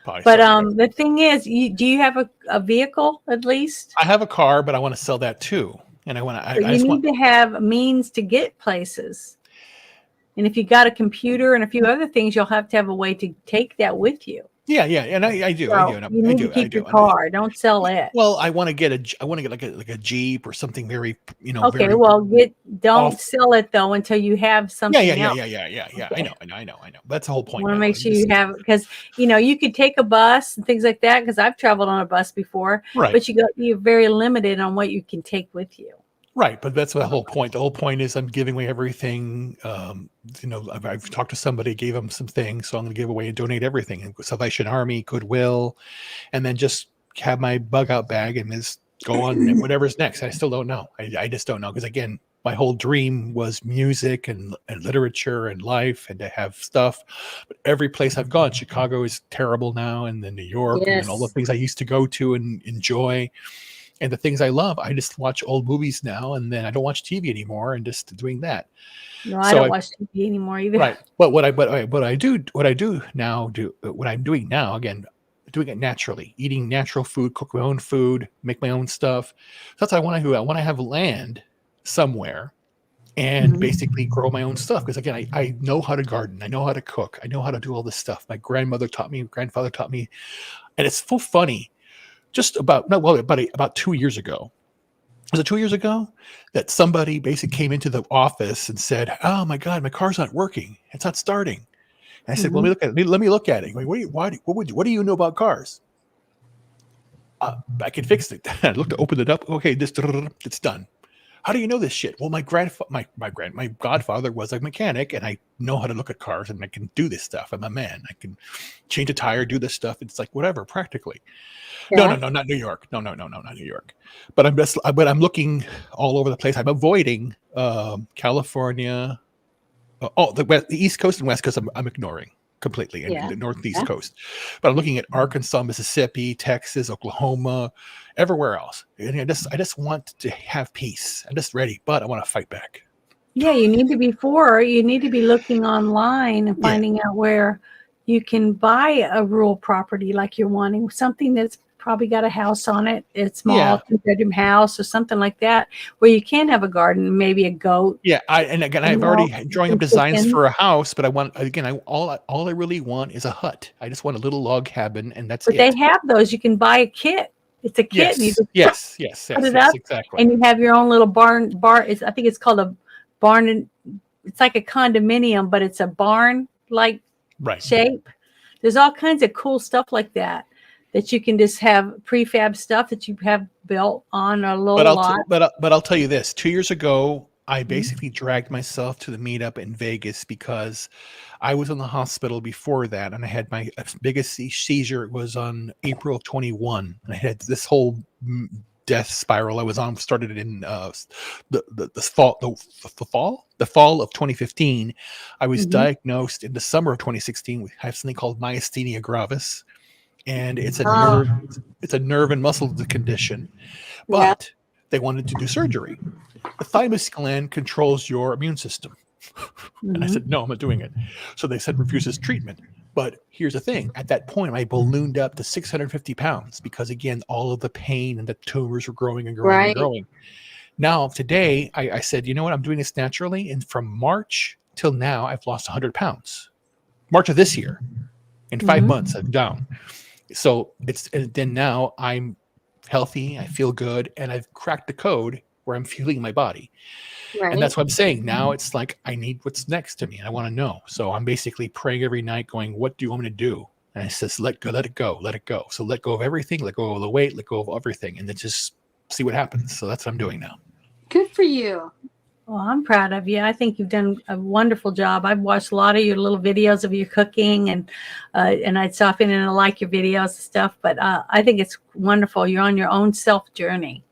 But Sorry. the thing is, do you have a vehicle at least? I have a car, but I want to sell that too, and So I you just need want. to have means to get places. And if you got a computer and a few other things, you'll have to have a way to take that with you. Yeah, and I do, So and you need to keep your car. Don't sell it. Well, I want to get like a Jeep or something very, Okay, very well, don't off. sell it though until you have something else. Yeah. Okay. I know. That's the whole I point want to now. make sure you have, because you could take a bus and things like that. Because I've traveled on a bus before, Right. but you're very limited on what you can take with you. Right, but that's the whole point. The whole point is I'm giving away everything. I've talked to somebody, gave them some things, so I'm going to give away and donate everything. And Salvation Army, Goodwill, and then just have my bug out bag and just go on whatever's next. I still don't know. I just don't know, because again, my whole dream was music and literature and life and to have stuff. But every place I've gone, Chicago is terrible now, and then New York, and then all the Yes. things I used to go to and enjoy. And the things I love, I just watch old movies now, and then I don't watch TV anymore, and just doing that. No, I don't watch TV anymore either. Right. But what I'm doing now, again, doing it naturally, eating natural food, cook my own food, make my own stuff. That's what I want to do. I want to have land somewhere and basically grow my own stuff. Because again, I know how to garden, I know how to cook, I know how to do all this stuff. My grandfather taught me, and it's so funny. Just about 2 years ago. Was it 2 years ago that somebody basically came into the office and said, "Oh my God, my car's not working. It's not starting." And I said, "Well, let me look at it." Like, what do you know about cars? I can fix it. I opened it up. Okay, it's done. How do you know this shit? Well, my godfather was a mechanic, and I know how to look at cars, and I can do this stuff. I'm a man. I can change a tire, do this stuff. It's like whatever, practically. Yeah. No, not New York. No, not New But I'm looking all over the place. I'm avoiding California. The East Coast and West Coast. I'm ignoring completely, and the Northeast Coast. But I'm looking at Arkansas, Mississippi, Texas, Oklahoma, everywhere else. And I just want to have peace. I'm just ready, but I want to fight back. Yeah, you need to be looking online and finding out where you can buy a rural property like you're wanting, something that's probably got a house on it. It's small, 2-bedroom house or something like that, where you can have a garden, maybe a goat. Yeah, I've already drawing up designs for a house, but I want all I really want is a hut. I just want a little log cabin, and that's But it. they have those. You can buy a kit. It's a kit. Yes, put it up, exactly. and you have your own little barn. I think it's called a barn. And it's like a condominium, but it's a barn-like shape. There's all kinds of cool stuff like that you can just have prefab stuff that you have built on a little lot. But I'll tell you this: 2 years ago, I basically dragged myself to the meetup in Vegas because I was in the hospital before that, and I had my biggest seizure. It was on April of 21, and I had this whole death spiral I was on. Started in the fall of 2015. I was diagnosed in the summer of 2016 with something called myasthenia gravis, and it's a Oh. nerve. It's a nerve and muscle condition, but they wanted to do surgery. The thymus gland controls your immune system. And I said, no, I'm not doing it. So they said refuses treatment. But here's the thing. At that point, I ballooned up to 650 pounds because, again, all of the pain and the tumors were growing and growing and growing. Now, today, I said, you know what? I'm doing this naturally. And from March till now, I've lost 100 pounds. March of this year. In 5 months, I'm down. So and then now I'm healthy. I feel good. And I've cracked the code where I'm feeling my body. Right. And that's what I'm saying. Now it's like, I need what's next to me. And I want to know. So I'm basically praying every night going, what do you want me to do? And it says, let go, let it go, let it go. So let go of everything, let go of the weight, let go of everything. And then just see what happens. So that's what I'm doing now. Good for you. Well, I'm proud of you. I think you've done a wonderful job. I've watched a lot of your little videos of your cooking, and I'd stop in and I like your videos and stuff. But I think it's wonderful. You're on your own self journey.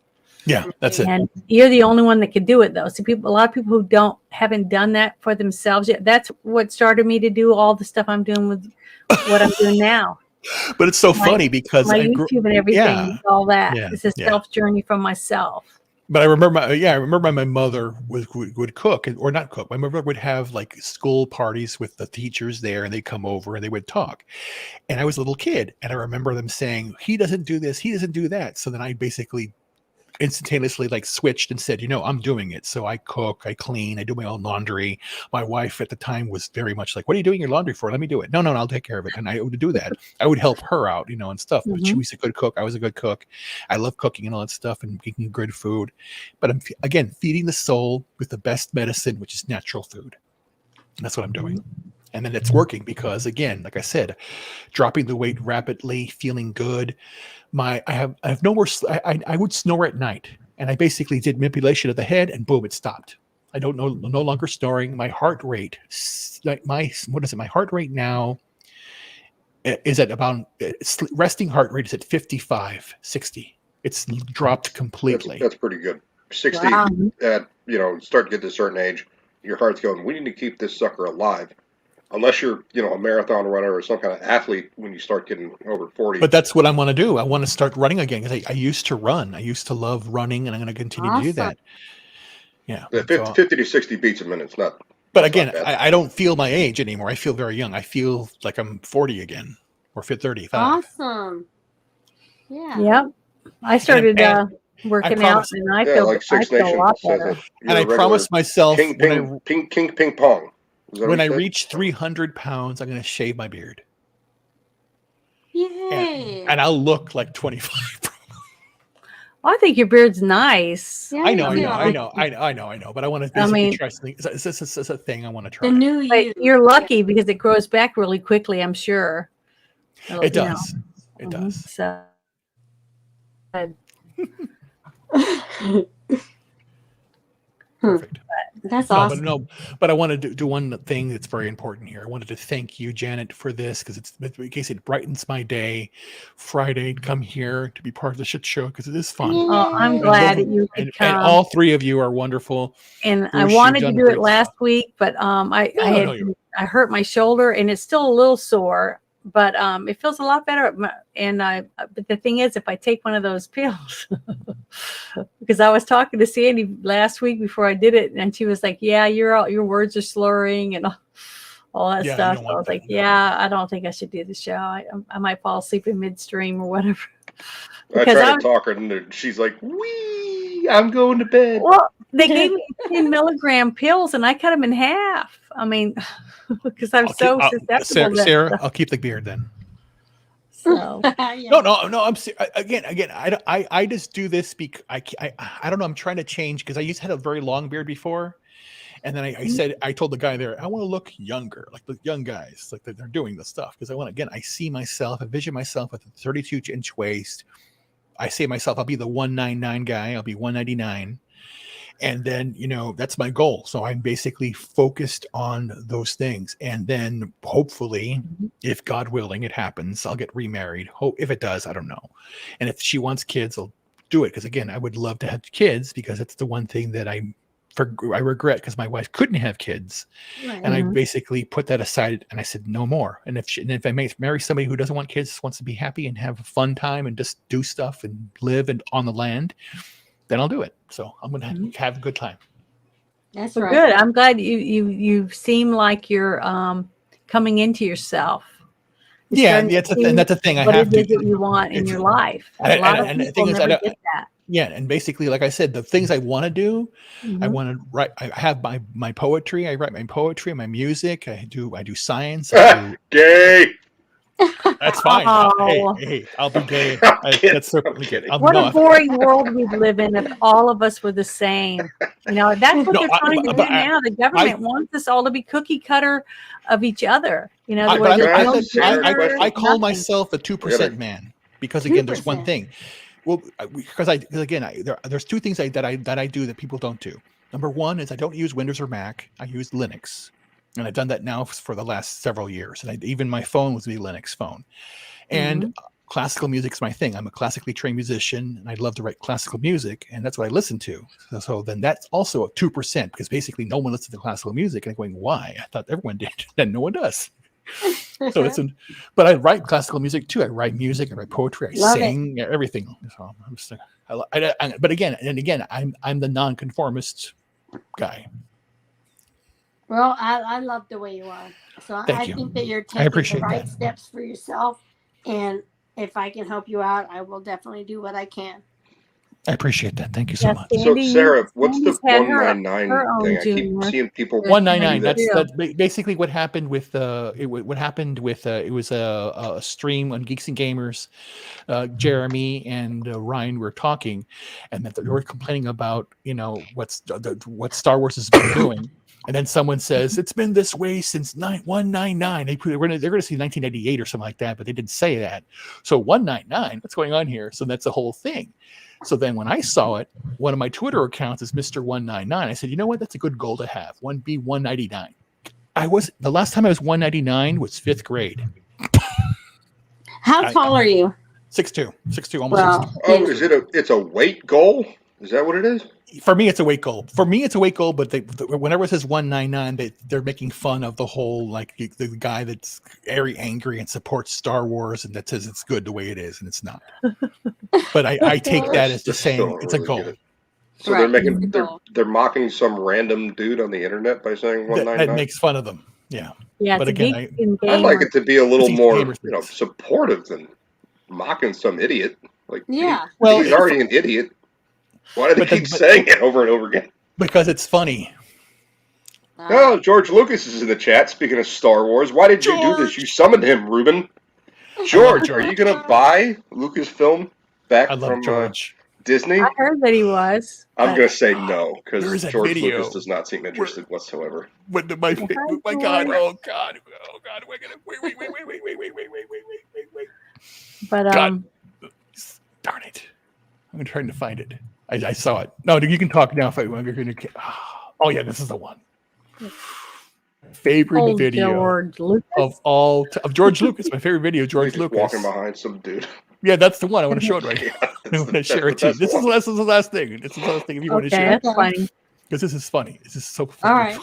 Yeah, that's it. And you're the only one that can do it, though. So a lot of people who haven't done that for themselves yet. That's what started me to do all the stuff I'm doing with what I'm doing now. But it's so funny because my YouTube and everything, all that. It's a self journey from myself. But I remember my mother would cook, or not cook. My mother would have like school parties with the teachers there, and they'd come over and they would talk. And I was a little kid, and I remember them saying, he doesn't do this, he doesn't do that. So then I basically instantaneously like switched and said, I'm doing it. So I cook, I clean, I do my own laundry. My wife at the time was very much like, what are you doing your laundry for? Let me do it. No, I'll take care of it. And I would do that. I would help her out, and stuff. But she was a good cook. I was a good cook. I love cooking and all that stuff and making good food. But I'm, again, feeding the soul with the best medicine, which is natural food. And that's what I'm doing. And then it's working because, again, like I said, dropping the weight rapidly, feeling good. I have no more. I would snore at night, and I basically did manipulation of the head, and boom, it stopped. I don't know, no longer snoring. My heart rate, my heart rate now is at about resting heart rate is at 55, 60. It's dropped completely. That's pretty good. 60 at start to get to a certain age, your heart's going, we need to keep this sucker alive. Unless you're, a marathon runner or some kind of athlete when you start getting over 40. But that's what I want to do. I want to start running again because I used to run. I used to love running, and I'm going to continue to do that. Yeah. 50 to 60 beats a minute. It's not. But again, I don't feel my age anymore. I feel very young. I feel like I'm 40 again or 35. Awesome. Yeah. Yep. I started working out, and I feel, like Six I feel Nations a lot says better. it. And I promised myself Ping pong. When I reach 300 pounds, I'm going to shave my beard. Yay! And I'll look like 25. Well, I think your beard's nice. Yeah, I know. But I want to try something. It's a thing I want to try. The new you. You're lucky because it grows back really quickly, I'm sure. It does. It does. So. Perfect. That's awesome. But I wanted to do one thing that's very important here. I wanted to thank you, Janet, for this because in case it brightens my day. Friday, come here to be part of the shit show because it is fun. Oh, I'm glad that you could come. And all three of you are wonderful. And Bruce, I wanted to do it last week, but I hurt my shoulder and it's still a little sore. But it feels a lot better. But the thing is, if I take one of those pills, because I was talking to Sandy last week before I did it, and she was like, "Yeah, your words are slurring and all that stuff." So I was like, "Yeah, I don't think I should do the show. I might fall asleep in midstream or whatever." I tried to talk her, and she's like, "Wee, I'm going to bed." Well, they gave me 10 milligram pills, and I cut them in half. I mean, because I'm so susceptible. Sarah, I'll keep the beard then. So no, I'm again. I just do this because I don't know. I'm trying to change because I used to have a very long beard before, and then I told the guy there I want to look younger, like the young guys, like they're doing the stuff because I see myself, I vision myself with a 32-inch waist. I say myself, I'll be the 199 guy. I'll be 199. And then, that's my goal. So I'm basically focused on those things. And then hopefully, if God willing, it happens, I'll get remarried. If it does, I don't know. And if she wants kids, I'll do it. Because again, I would love to have kids because it's the one thing that I I regret because my wife couldn't have kids, and I basically put that aside and I said no more. And if I marry somebody who doesn't want kids, just wants to be happy and have a fun time and just do stuff and live and on the land, then I'll do it. So I'm gonna have a good time. That's Well, right. good. I'm glad you seem like you're coming into yourself. You're starting to and that's the thing. I what have it is to. that you want in your life. And A lot of the people thing is, never get that. Yeah, and basically, like I said, the things I want to do, I want to write. I have my poetry. I write my poetry, my music. I do science. I do. Gay. That's fine. Oh. Hey, I'll be gay. I'm kidding. That's certainly I'm good. kidding. What a boring world we'd live in if all of us were the same. You know, that's what No, they're trying to do now. The government I- wants us all to be cookie cutter of each other. You know, the I, way but there's I- no I- gender, I call nothing. myself a 2% man because again, there's one 2%. thing. Well, because there's two things that I do that people don't do. Number one is I don't use Windows or Mac. I use Linux, and I've done that now for the last several years. And even my phone was a Linux phone. And classical music is my thing. I'm a classically trained musician, and I love to write classical music, and that's what I listen to. So then that's also a 2% because basically no one listens to classical music. And I'm going, why? I thought everyone did, and no one does. So but I write classical music too. I write music, I write poetry, I Love sing, everything. So I'm just, but again, I'm the nonconformist guy. Well, I love the way you are. So Thank I you. think that you're I taking the appreciate right that. steps for yourself. And if I can help you out, I will definitely do what I can. I appreciate that. Thank you so much. So Sarah, what's the Sandy's had her 199 own thing? I keep junior. seeing people. 199. do that. That's basically what happened with what happened with it was a stream on Geeks and Gamers. Jeremy and Ryan were talking, and that they were complaining about what Star Wars has been doing. And then someone says it's been this way since 199. They're going to see 1998 or something like that, but they didn't say that. So 199, what's going on here? So that's the whole thing. So then when I saw it, one of my Twitter accounts is Mr. 199. I said, you know what? That's a good goal to have. 199. The last time I was 199 was 5th grade. How tall are you? 6'2", almost 6'2". Oh, it's a weight goal? Is that what it is? For me, it's a weight goal. But whenever it says 199, they're making fun of the whole the guy that's very angry and supports Star Wars and that says it's good the way it is, and it's not. But I take that as just saying it's a goal. So they're mocking some random dude on the internet by saying 199. That makes fun of them. Yeah. Yeah, but again, I'd like it to be a little more gamers. Supportive than mocking some idiot. Yeah. He's already an idiot. Why do they keep saying it over and over again? Because it's funny. Oh, George Lucas is in the chat. Speaking of Star Wars, why did you do this? You summoned him, Ruben. George, are you going to buy Lucasfilm back from Disney? I heard that he was. I'm going to say no because George video. Lucas does not seem interested whatsoever. My God! Oh God! Wait! But God. Darn it! I'm trying to find it. I saw it. No, you can talk now if I want. Oh yeah, this is the one. Favorite video of George Lucas. My favorite video, George Lucas walking behind some dude. Yeah, that's the one I want to show it right now. I want to share it to you. This is the last thing. This is the last thing. If you want to share, that's funny. Because this is funny. This is so funny. All right.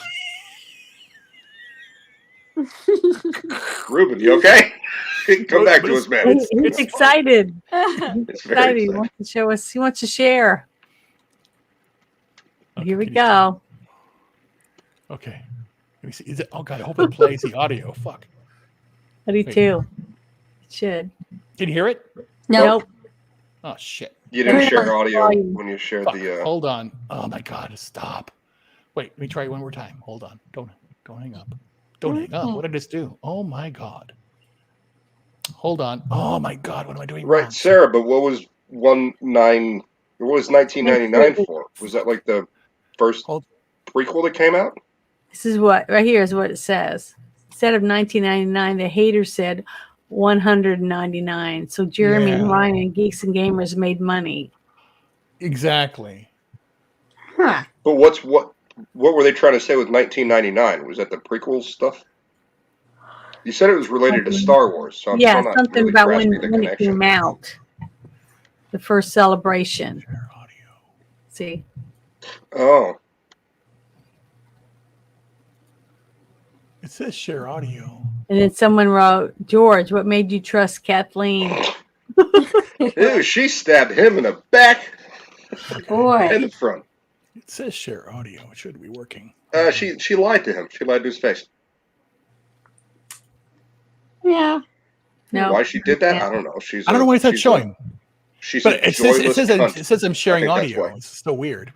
Ruben, you okay? Come back to us, man. He's excited. It's very He wants to show us. He wants to share. Okay, here we go. Okay. Let me see. Is it? Oh God! I hope it plays the audio. Fuck. I do too. It should. Can you hear it? Nope. Oh shit! You didn't share audio when you shared the. Hold on. Oh my God! Stop. Wait. Let me try it one more time. Hold on. Don't hang up. Don't hang up. What did this do? Oh my God. Hold on. Oh my God. What am I doing? Right, wrong? Sarah. But what was 1999 for? Was that like the first prequel that came out? This is right here is what it says. Instead of 1999, the hater said 199. So Jeremy and Ryan and Geeks and Gamers made money. Exactly. Huh. But what were they trying to say with 1999? Was that the prequel stuff? You said it was related to Star Wars, so I'm still not something really about grasping when the it connection. came out. The first celebration. See? Oh. It says share audio. And then someone wrote, George, what made you trust Kathleen? Ew, she stabbed him in the back and Boy. the front. It says share audio. It should be working. She lied to him. She lied to his face. Yeah. No. Why she did that, Yeah. I don't know. I don't know why it's not showing. She's But a it says joyless cunt. it says I'm sharing I think that's audio. why. It's so weird.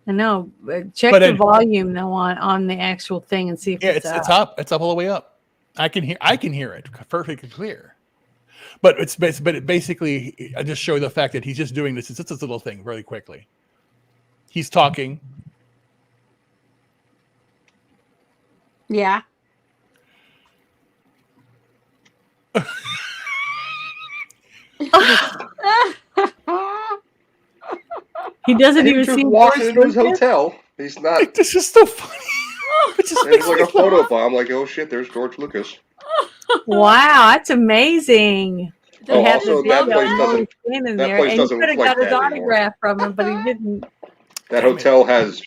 I know. Check But the volume though on the actual thing and see if Yeah, it's it's up. It's up all the way up. I can hear it perfectly clear. But it basically I just show the fact that he's just doing this. It's just this little thing really quickly. He's talking. Yeah. He doesn't He even just see walking George into his Lucas? hotel. He's not. This is so funny. It just And makes it's like me a photo laugh. bomb. Like, oh shit, there's George Lucas. Wow, that's amazing. Oh, They had also, the that video place of doesn't- him standing that there, place and doesn't he could have look got like his that anymore. autograph from him, but he didn't. That hotel has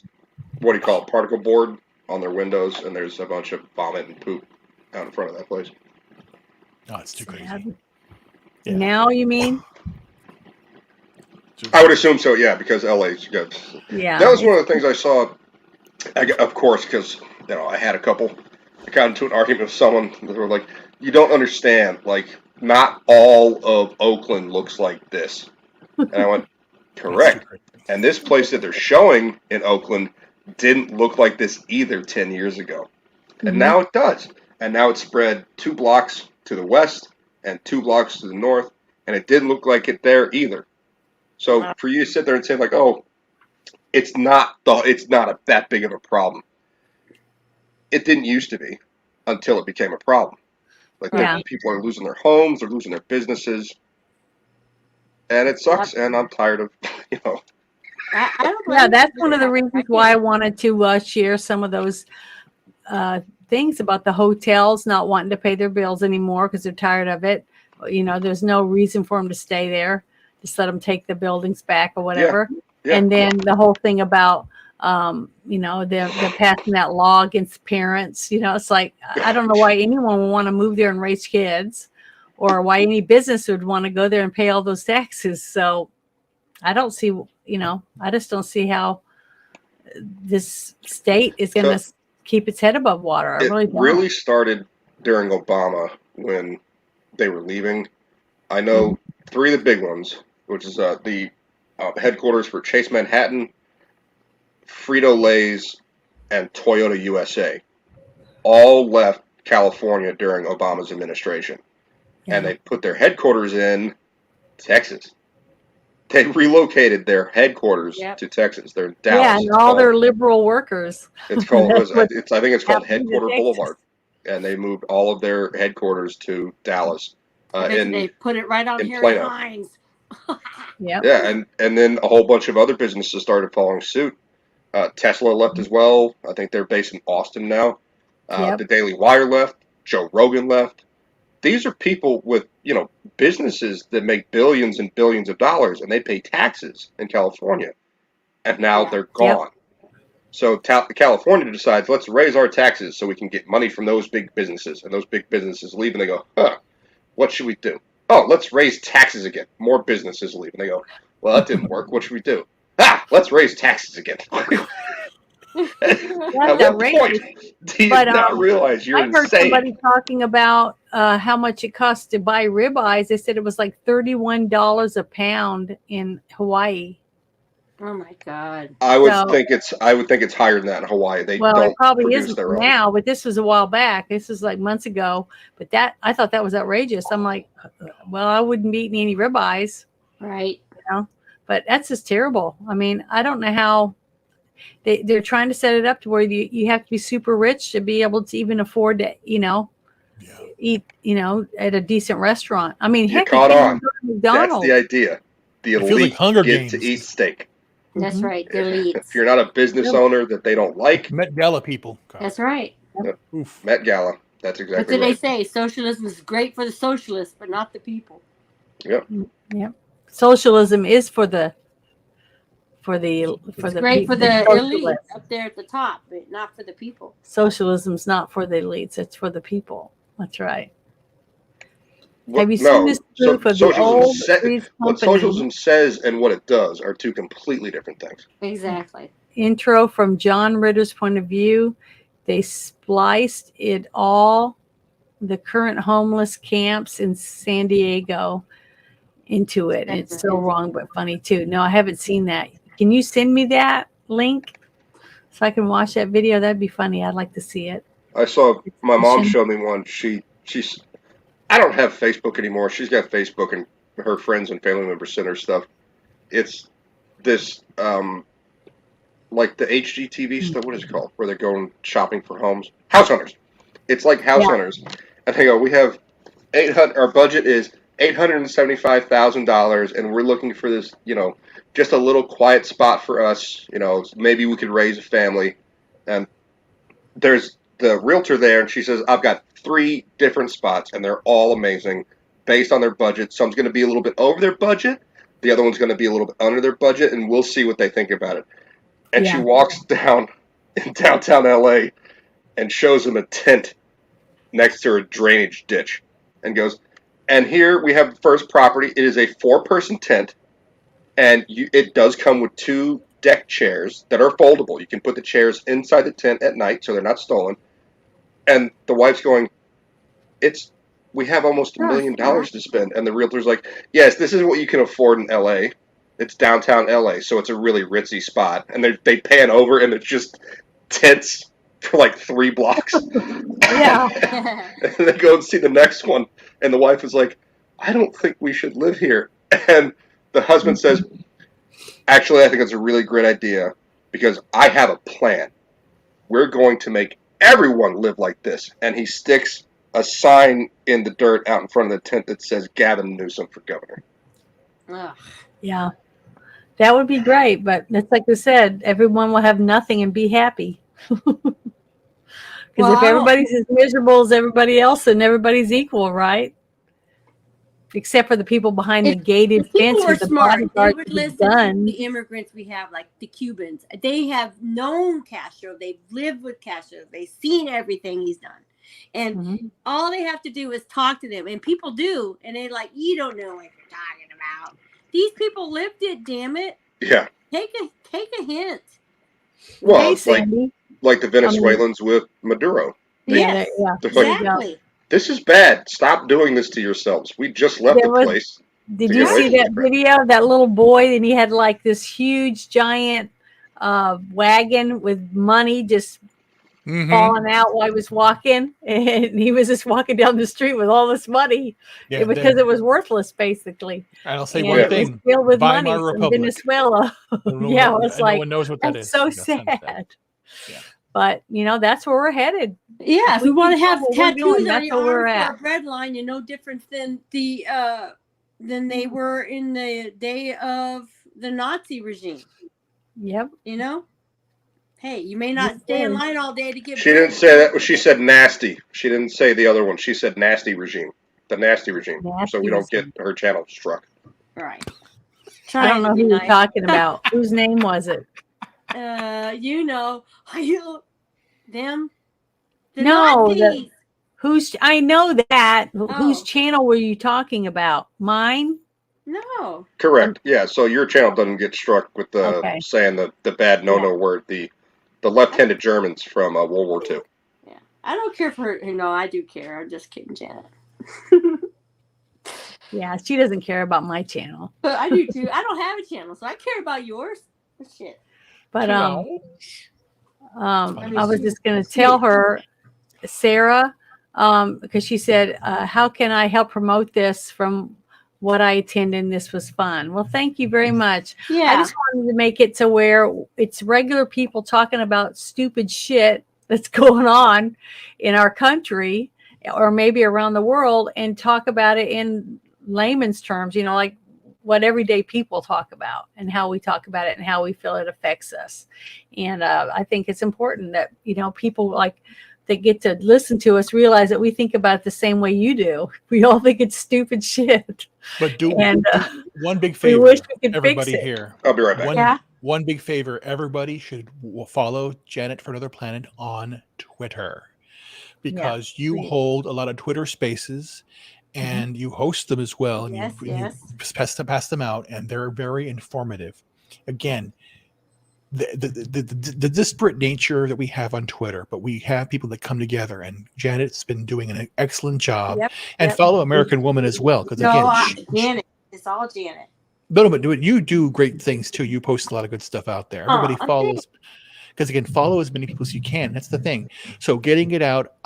what do you call it, particle board on their windows, and there's a bunch of vomit and poop out in front of that place. Oh, it's too crazy. Sad. Yeah. Now you mean? I would assume so, yeah, because LA's good. Yeah. That was one of the things I saw. Of course, because I had a couple. I got into an argument with someone. They were like, "You don't understand. Like, not all of Oakland looks like this." And I went, "Correct." And this place that they're showing in Oakland didn't look like this either 10 years ago. And now it does. And now it's spread 2 blocks to the west and 2 blocks to the north. And it didn't look like it there either. So for you to sit there and say like, "Oh, it's not that big of a problem." It didn't used to be until it became a problem. Like people are losing their homes, they're losing their businesses. And it sucks, and I'm tired of, I don't Yeah, that's one of the reasons why I wanted to share some of those things about the hotels not wanting to pay their bills anymore because they're tired of it. There's no reason for them to stay there. Just let them take the buildings back or whatever. Yeah. And then the whole thing about, they're passing that law against parents. It's like, I don't know why anyone would want to move there and raise kids or why any business would want to go there and pay all those taxes. So I don't see, I just don't see how this state is going to keep its head above water. I really don't. It really started during Obama when they were leaving. I know 3 of the big ones, which is the headquarters for Chase Manhattan, Frito-Lay's, and Toyota USA, all left California during Obama's administration. Yeah. And they put their headquarters in Texas. They relocated their headquarters to Texas. They're in Dallas. Yeah, and all their liberal workers. It's called. I think it's called happened to Headquarter Texas. Boulevard, and they moved all of their headquarters to Dallas. And they put it right on in Harry Plano. Hines. Yeah, and then a whole bunch of other businesses started following suit. Tesla left as well. I think they're based in Austin now. The Daily Wire left. Joe Rogan left. These are people with, businesses that make billions and billions of dollars, and they pay taxes in California. And now they're gone. So California decides, let's raise our taxes so we can get money from those big businesses. And those big businesses leave, and they go, what should we do? Oh, let's raise taxes again. More businesses leave. And they go, well, that didn't work. What should we do? Let's raise taxes again. At what point do you not realize you're I heard insane? somebody talking about how much it costs to buy ribeyes. They said it was like $31 a pound in Hawaii. Oh my God! I would think it's higher than that in Hawaii. They don't it probably produce isn't their own. now, but this was a while back. This was like months ago. But I thought that was outrageous. I'm like, well, I wouldn't be eating any ribeyes, Right? But that's just terrible. I mean, I don't know how. They're trying to set it up to where you have to be super rich to be able to even afford to, eat, at a decent restaurant. I mean, You caught on. McDonald's. That's the idea. The feels elite like Hunger get Games. to eat steak. That's right. The elites. If you're not a business owner that they don't like, Met Gala people. God. That's right. Oof. Met Gala. That's That's exactly what they right. say. Socialism is great for the socialists, but not the people. Yep. Yep. Socialism is for the for the It's great for the elite up there at the top, but not for the people. Socialism's not for the elites; it's for the people. That's right. What, Have you seen this proof of the old Three's what Company socialism says and what it does are two completely different things. Exactly. intro from John Ritter's point of view? They spliced it all, the current homeless camps in San Diego, into it. And it's so wrong, but funny too. No, I haven't seen that. Can you send me that link so I can watch that video? That'd be funny. I'd like to see it. I saw my mom showed me one. She's I don't have Facebook anymore. She's got Facebook and her friends and family members send her stuff. It's this like the HGTV stuff. What is it called? Where they're going shopping for homes. House Hunters. It's like House Hunters. And they go, we have 800. Our budget is $875,000, and we're looking for this, just a little quiet spot for us. Maybe we could raise a family. And there's the realtor there, and she says, I've got 3 different spots, and they're all amazing based on their budget. Some's going to be a little bit over their budget. The other one's going to be a little bit under their budget, and we'll see what they think about it. And she walks down in downtown LA and shows them a tent next to a drainage ditch and goes, and here we have the first property. It is a 4-person tent, and it does come with 2 deck chairs that are foldable. You can put the chairs inside the tent at night so they're not stolen. And the wife's going, we have almost $1 million to spend. And the realtor's like, yes, this is what you can afford in LA. It's downtown LA, so it's a really ritzy spot. And they pan over, and it's just tents for like 3 blocks. Yeah. And they go and see the next one, and the wife is like, I don't think we should live here. And the husband says, actually, I think it's a really great idea because I have a plan. We're going to make everyone live like this. And he sticks a sign in the dirt out in front of the tent that says Gavin Newsom for governor. Ugh. Yeah. That would be great, but it's like I said, everyone will have nothing and be happy. Because if everybody's as miserable as everybody else, then everybody's equal, right? Except for the people behind the gated fence with the bodyguards with the gun. The immigrants we have, like the Cubans, they have known Castro. They've lived with Castro. They've seen everything he's done. And all they have to do is talk to them. And people do. And they're like, you don't know what you're talking about. These people lived it, damn it. Yeah. Take a hint. Well, Hey, it's like the Venezuelans with Maduro. Yes, exactly. This is bad. Stop doing this to yourselves. We just left the place. Did you see that video? That little boy, and he had like this huge, giant wagon with money just falling out while he was walking, and he was just walking down the street with all this money because it was worthless, basically. I'll say one thing: filled with Buy money my from Republic. Venezuela. Yeah, it's like no one knows what that is. So sad. Yeah. But that's where we're headed. Yeah, if we want to have tattoos on your arm for a bread line, you're no different than than they were in the day of the Nazi regime. Yep. Hey, you may not stay in line all day to get. She didn't say that. She said nasty. She didn't say the other one. She said nasty regime. The nasty regime. So we don't get her channel struck. Right. I don't know who you're talking about. Whose name was it? Them. I know that. Whose channel were you talking about? Mine? No. Correct. Yeah. So your channel doesn't get struck with the saying the bad no word. The left-handed Germans from World War II. Yeah. I don't care for her. No, I do care. I'm just kidding, Janet. Yeah, she doesn't care about my channel. But I do too. I don't have a channel, so I care about yours. Shit. But I was just going to tell her, Sarah, because she said, how can I help promote this from what I attended? And this was fun. Well, thank you very much. Yeah. I just wanted to make it to where it's regular people talking about stupid shit that's going on in our country or maybe around the world and talk about it in layman's terms, like what everyday people talk about and how we talk about it and how we feel it affects us. And I think it's important that, people that get to listen to us realize that we think about it the same way you do. We all think it's stupid shit. But do one big we favor, wish we could everybody fix it. here. I'll be right back. one big favor: everybody should follow Janet for Another Planet on Twitter, because you please. hold a lot of Twitter spaces, and you host them as well, and Yes, you yes. pass them out, and they're very informative. Again, the disparate nature that we have on Twitter, but we have people that come together, and Janet's been doing an excellent job. Yep, And yep. follow American Woman as well, because No, again, Janet. It's all Janet. but you do great things too. You post a lot of good stuff out there. Everybody Aw, follows, because again, follow as many people as you can. That's the thing. So getting it out,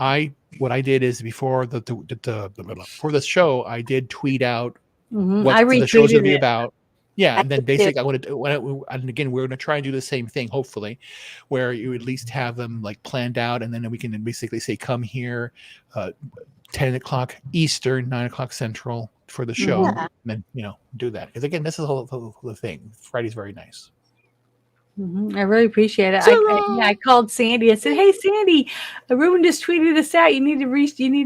what I did is before before the show, I did tweet out what I the show's going to retweeted be it. about. Yeah, I and then did basically, and again, we're going to try and do the same thing, hopefully, where you at least have them like planned out, and then we can basically say, come here, 10 o'clock Eastern, 9 o'clock Central for the show, Yeah. and then do that, because again, this is the thing. Friday's very nice. I really appreciate it. I called Sandy. I said, "Hey, Sandy, Ruben just tweeted this out. You need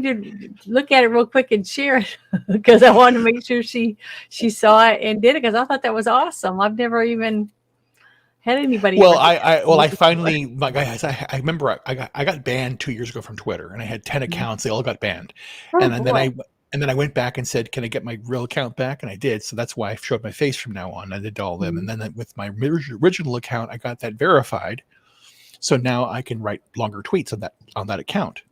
to look at it real quick and share it," because I wanted to make sure she saw it and did it, because I thought that was awesome. I've never even had anybody. Well, ever I finally, my guys, I remember I got banned 2 years ago from Twitter, and I had 10 accounts. They all got banned, and then I went back and said, "Can I get my real account back?" And I did. So that's why I showed my face from now on. I did all of them, and then with my original account, I got that verified. So now I can write longer tweets on that account.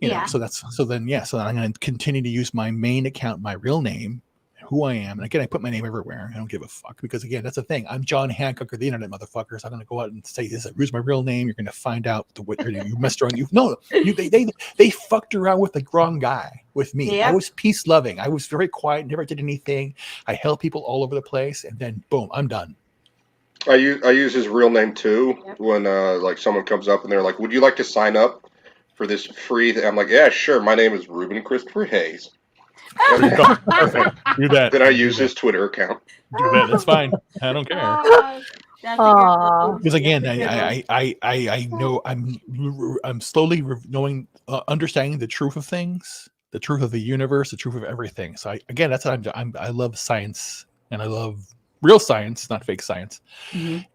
You know, so then I'm going to continue to use my main account, my real name, who I am. And again, I put my name everywhere. I don't give a fuck, because again, that's the thing. I'm John Hancock of the internet, motherfuckers. I'm going to go out and say this. Here's my real name. You're going to find out you messed around. They fucked around with the wrong guy with me. Yep. I was peace loving. I was very quiet. Never did anything. I helped people all over the place, and then boom, I'm done. I use his real name too when like someone comes up and they're like, "Would you like to sign up for this free thing?" I'm like, "Yeah, sure. My name is Ruben Christopher Hayes." Perfect. Do that. Then I use his Twitter account. Do that. That's fine. I don't care. That's a good one. Because again, That's a good one. I know I'm slowly understanding the truth of things, the truth of the universe, the truth of everything. So that's what I love science, and I love real science, not fake science,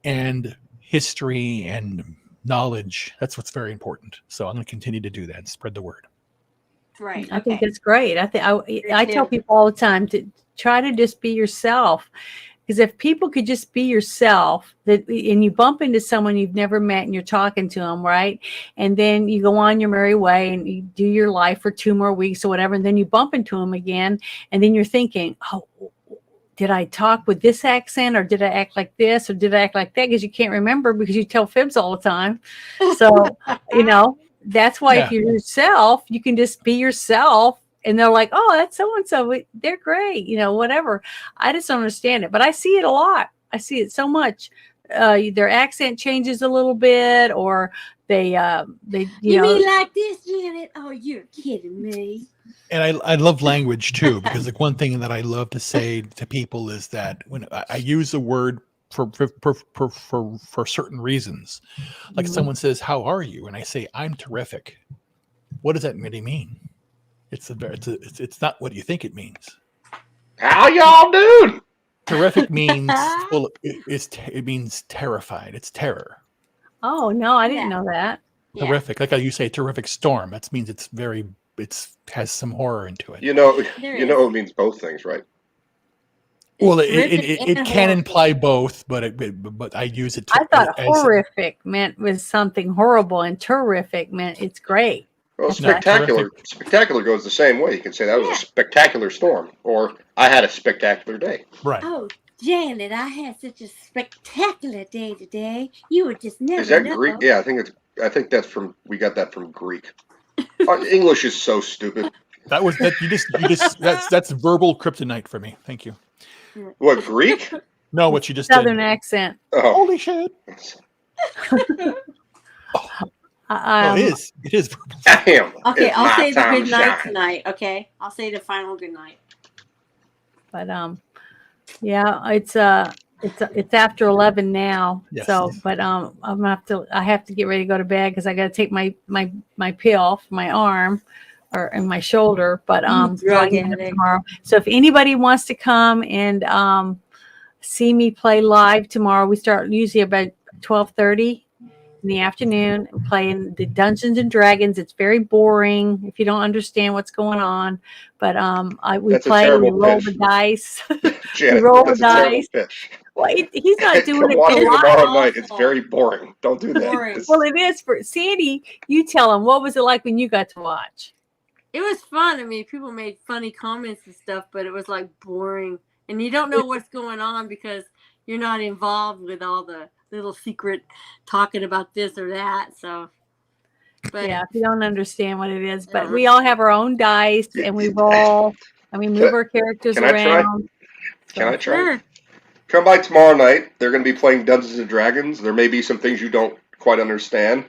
and history and knowledge. That's what's very important. So I'm going to continue to do that and spread the word. Right. I think that's great. I tell people all the time to try to just be yourself. Because if people could just be yourself, and you bump into someone you've never met and you're talking to them, right? And then you go on your merry way and you do your life for 2 more weeks or whatever. And then you bump into them again. And then you're thinking, oh, did I talk with this accent, or did I act like this, or did I act like that? Because you can't remember, because you tell fibs all the time. So, that's why if you're yourself, you can just be yourself. And they're like, "Oh, that's so-and-so. They're great." whatever. I just don't understand it, but I see it a lot. I see it so much. Their accent changes a little bit, or they You mean like this, Janet? Oh, you're kidding me. And I love language too, because like one thing that I love to say to people is that when I use a word for certain reasons, like someone says, "How are you?" and I say, "I'm terrific." What does that really mean? It's not what you think it means. How y'all doing? Terrific means it means terrified. It's terror. Oh no, I didn't know that. Terrific, like how you say terrific storm. That means it's has some horror into it. It means both things, right? Well, it can imply both, but I use it. I thought horrific meant was something horrible, and terrific meant it's great. Well, spectacular goes the same way. You can say that was a spectacular storm, or I had a spectacular day. Right. Oh, Janet, I had such a spectacular day today. You would just never. Is that know. Greek? Yeah, I think that's from. We got that from Greek. English is so stupid. That was that. You just that's verbal kryptonite for me. Thank you. What, Greek? No, what you just Southern did. accent. Oh. Holy shit. It is. Damn. Okay, It's I'll my say the time good to night shine. tonight. Okay, I'll say the final good night. But it's after 11 now. Yes. So, but I have to get ready to go to bed, because I got to take my pill for my arm and my shoulder. But Drug addict. tomorrow. So if anybody wants to come and see me play live tomorrow. We start usually about 12:30 in the afternoon playing the Dungeons and Dragons. It's very boring if you don't understand what's going on. But we That's a play, we terrible roll pitch. the dice. We Janet, roll the that's a terrible dice. pitch. Well, he's not doing Come it watch to me live. tomorrow night. It's Awful. very boring. Don't do that. Boring. It's- Well, it is for Sandy. You tell him, what was it like when you got to watch? It was fun. I mean, people made funny comments and stuff, but it was like boring. And you don't know what's going on because you're not involved with all the little secret talking about this or that. So, but Yeah, if you don't understand what it is, but Uh-huh. we all have our own dice and we roll and we move our characters Can I try? around. Can I try? sure. Come by tomorrow night. They're going to be playing Dungeons and Dragons. There may be some things you don't quite understand,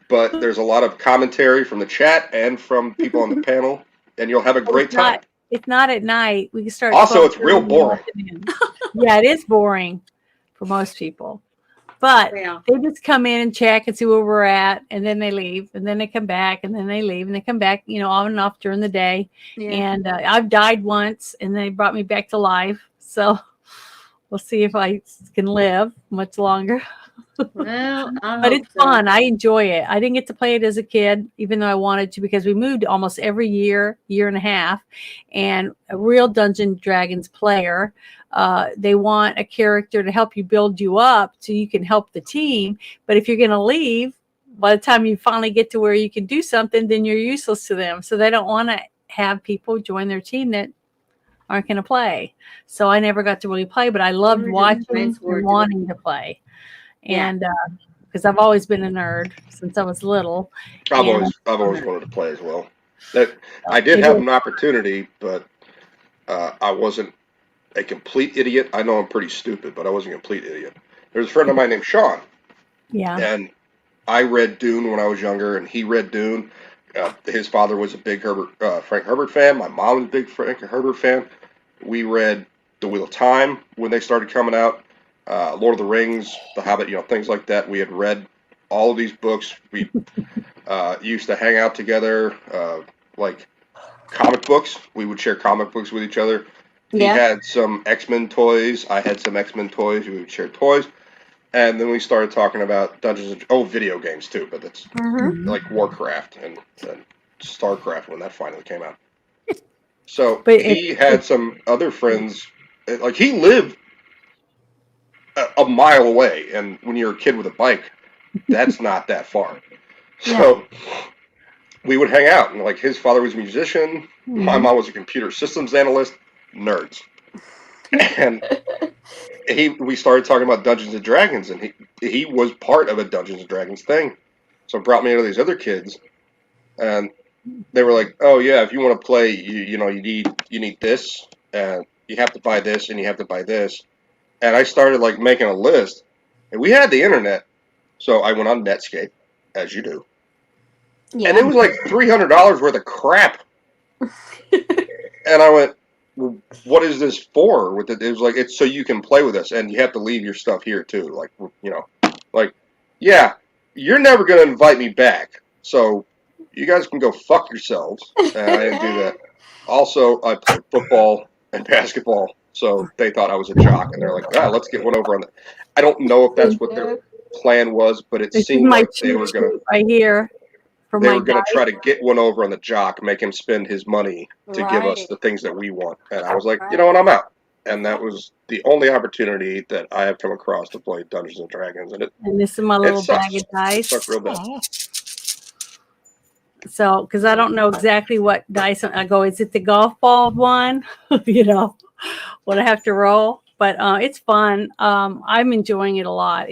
but there's a lot of commentary from the chat and from people on the panel, and you'll have a great time. It's not at night. We can start. Also, it's 12:30 real in the boring. afternoon. Yeah, it is boring for most people. But Yeah. they just come in and check and see where we're at, and then they leave, and then they come back, and then they leave, and they come back, on and off during the day. Yeah. And I've died once, and they brought me back to life. So we'll see if I can live much longer. Well, I But hope it's so. fun. I enjoy it. I didn't get to play it as a kid, even though I wanted to, because we moved almost every year and a half. And a real Dungeons Dragons player, they want a character to help you build you up so you can help the team. But if you're going to leave, by the time you finally get to where you can do something, then you're useless to them. So they don't want to have people join their team that aren't going to play. So I never got to really play, but I loved We're just watching nice and word to wanting to play. Yeah. And because I've always been a nerd since I was little. I've And, always wanted to play as well. I it did have is- an opportunity, but I wasn't a complete idiot. I know I'm pretty stupid, but I wasn't a complete idiot. There was a friend of mine named Sean, Yeah. and I read Dune when I was younger, and he read Dune. His father was a big Frank Herbert fan. My mom was a big Frank Herbert fan. We read The Wheel of Time when they started coming out. Lord of the Rings, The Hobbit, things like that. We had read all of these books. We used to hang out together, like comic books. We would share comic books with each other. He Yeah. had some X-Men toys. I had some X-Men toys. We would share toys. And then we started talking about video games too, but that's Mm-hmm. like Warcraft and StarCraft when that finally came out. So But he had some other friends, like he lived a mile away, and when you're a kid with a bike, that's not that far. So we would hang out, and like his father was a musician, my mom was a computer systems analyst, nerds, and we started talking about Dungeons and Dragons, and he was part of a Dungeons and Dragons thing, so it brought me into these other kids, and they were like, "Oh yeah, if you want to play, you need this, and you have to buy this, and you have to buy this." And I started like making a list, and we had the internet, so I went on Netscape, as you do, Yeah. and it was like $300 worth of crap. And I went, well, "What is this for?" With it was like, "It's so you can play with us, and you have to leave your stuff here too." Like, yeah, you're never gonna invite me back, so you guys can go fuck yourselves. And I didn't do that. Also, I played football and basketball, so they thought I was a jock, and they're like, let's get one over on the. I don't know if that's what their plan was, but it this is seemed my like they cheat were gonna sheet right here for they my were gonna dice. try to get one over on the jock, make him spend his money to give us Right. the things that we want. And I was like, you know what, I'm out. And that was the only opportunity that I have come across to play Dungeons and Dragons, and And this is my little sucks. bag of It dice. sucked real bad. So, because I don't know exactly what dice I go, is it the golf ball one? What I have to roll. But it's fun. I'm enjoying it a lot.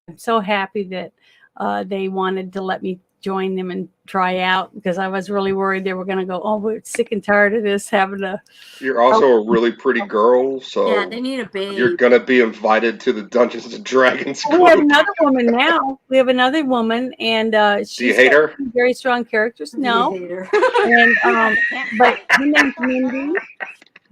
I'm so happy that they wanted to let me join them and try out, because I was really worried they were going to go, oh, we're sick and tired of this having to. You're also a really pretty girl, so Yeah, they need a babe. you're gonna be invited to the Dungeons and Dragons We have group. another woman now. We have another woman, and she's Do you hate got her? some very strong characters. No, You hate her. and but her name's Mindy.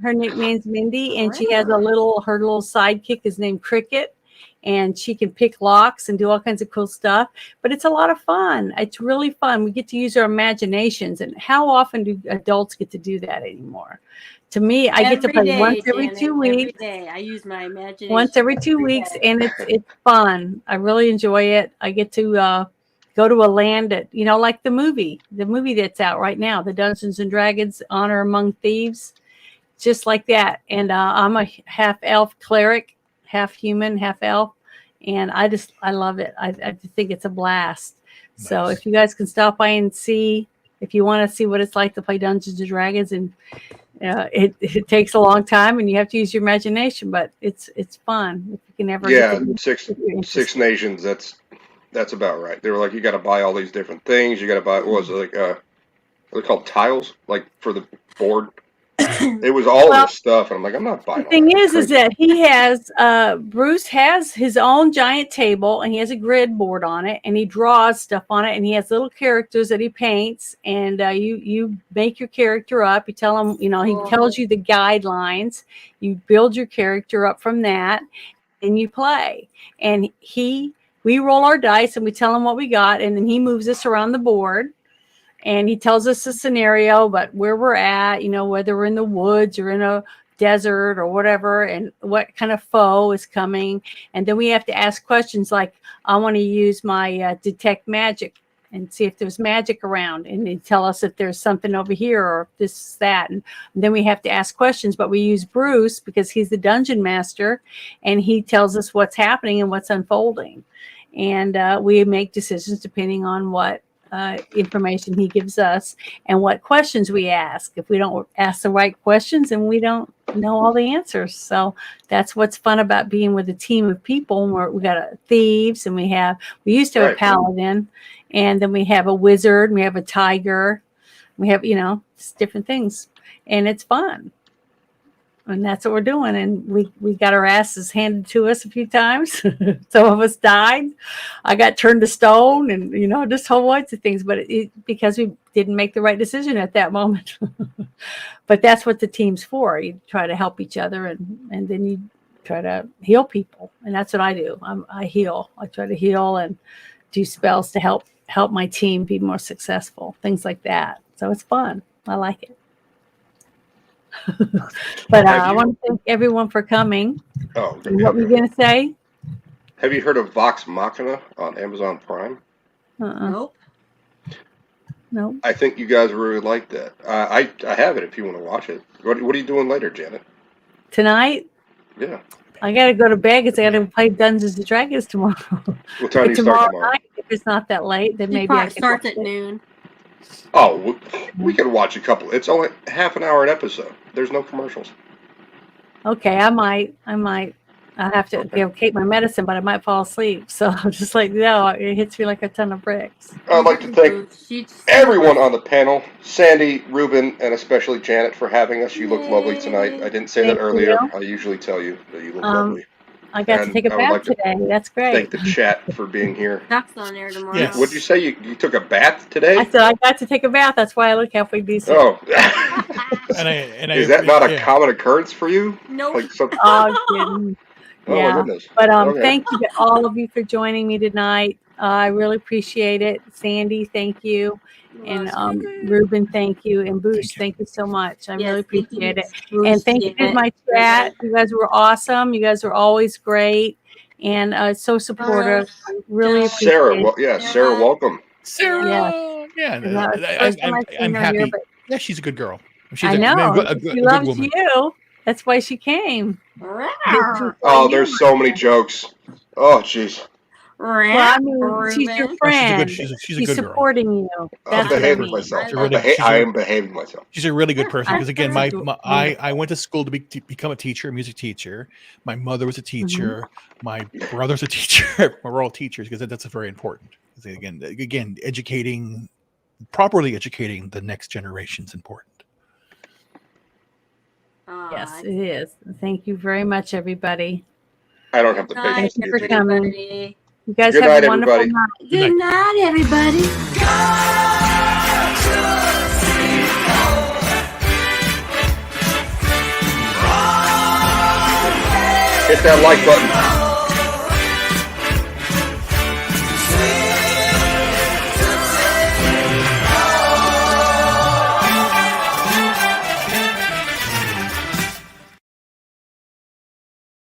Her nickname's Mindy, and she has her little sidekick is named Cricket, and she can pick locks and do all kinds of cool stuff. But it's a lot of fun. It's really fun. We get to use our imaginations. And how often do adults get to do that anymore? To me, I get to play once every 2 weeks. Every day, I use my imagination. Once every 2 weeks, and it's fun. I really enjoy it. I get to go to a land that, like the movie that's out right now, the Dungeons and Dragons Honor Among Thieves, just like that. And I'm a half elf cleric, half human, half elf, and I love it. I think it's a blast. Nice. So if you guys can stop by and see, if you want to see what it's like to play Dungeons and Dragons, and it takes a long time and you have to use your imagination, but it's fun if you can ever. Yeah, Six Nations. That's about right. They were like, you got to buy all these different things. You got to buy, what was it, like, they're called tiles, like for the board. It was all this stuff, and I'm like, I'm not buying. The thing is that he has Bruce has his own giant table, and he has a grid board on it, and he draws stuff on it, and he has little characters that he paints, and you make your character up. You tell him, he tells you the guidelines. You build your character up from that, and you play. And we roll our dice, and we tell him what we got, and then he moves us around the board. And he tells us a scenario, but where we're at, whether we're in the woods or in a desert or whatever, and what kind of foe is coming. And then we have to ask questions like, I want to use my detect magic and see if there's magic around. And they tell us if there's something over here or this, that. And then we have to ask questions, but we use Bruce because he's the dungeon master, and he tells us what's happening and what's unfolding. And we make decisions depending on what information he gives us and what questions we ask. If we don't ask the right questions, and we don't know all the answers. So that's what's fun about being with a team of people. We got thieves, and we used to have a paladin, and then we have a wizard, and we have a tiger, we have just different things, and it's fun. And that's what we're doing. And we got our asses handed to us a few times. Some of us died. I got turned to stone, and, just whole bunch of things. But because we didn't make the right decision at that moment. But that's what the team's for. You try to help each other, and then you try to heal people. And that's what I do. I heal. I try to heal and do spells to help my team be more successful. Things like that. So it's fun. I like it. But I want to thank everyone for coming. Oh, what were you going to say? Have you heard of Vox Machina on Amazon Prime? Nope. Nope. I think you guys really like that. I have it if you want to watch it. What are you doing later, Janet? Tonight? Yeah. I got to go to bed because I got to play Dungeons and Dragons tomorrow. What time do you start tomorrow? Night, if it's not that late, then maybe I can start at noon. Oh, we can watch a couple. It's only half an hour an episode. There's no commercials. Okay, I might. I have to take my medicine, but I might fall asleep. So I'm just like, no, it hits me like a ton of bricks. I'd like to thank everyone on the panel, Sandy, Ruben, and especially Janet for having us. You look lovely tonight. I didn't say that earlier. I usually tell you that you look lovely. I got to take a bath today. That's great. Thank the chat for being here. Duck's on there tomorrow. Yes. What did you say? You took a bath today? I said I got to take a bath. That's why I look halfway decent. Oh. Is that not a common occurrence for you? Nope. Like something? Oh, yeah. My goodness. But thank you to all of you for joining me tonight. I really appreciate it. Sandy, thank you. And Ruben, thank you. And Bruce, thank you so much. I really appreciate it. And thank you to my chat. You guys were awesome. You guys were always great and so supportive. I really appreciate it. Sarah, welcome. Sarah, I'm happy. Yeah, she's a good girl. I know. She loves you. That's why she came. Oh, there's so many jokes. Oh, jeez. Well, I mean, she's your friend. She's a good supporting girl. you. I'm behaving myself. I am behaving myself. She's a really good person because, again, I went to school to become a teacher, a music teacher. My mother was a teacher. Mm-hmm. My brother's a teacher. We're all teachers because that's very important. Again, properly educating the next generation is important. Yes, it is. Thank you very much, everybody. I don't have the patience. Thank you for coming. You guys Good have night, a wonderful everybody. night. Good night, everybody. Hit that like button.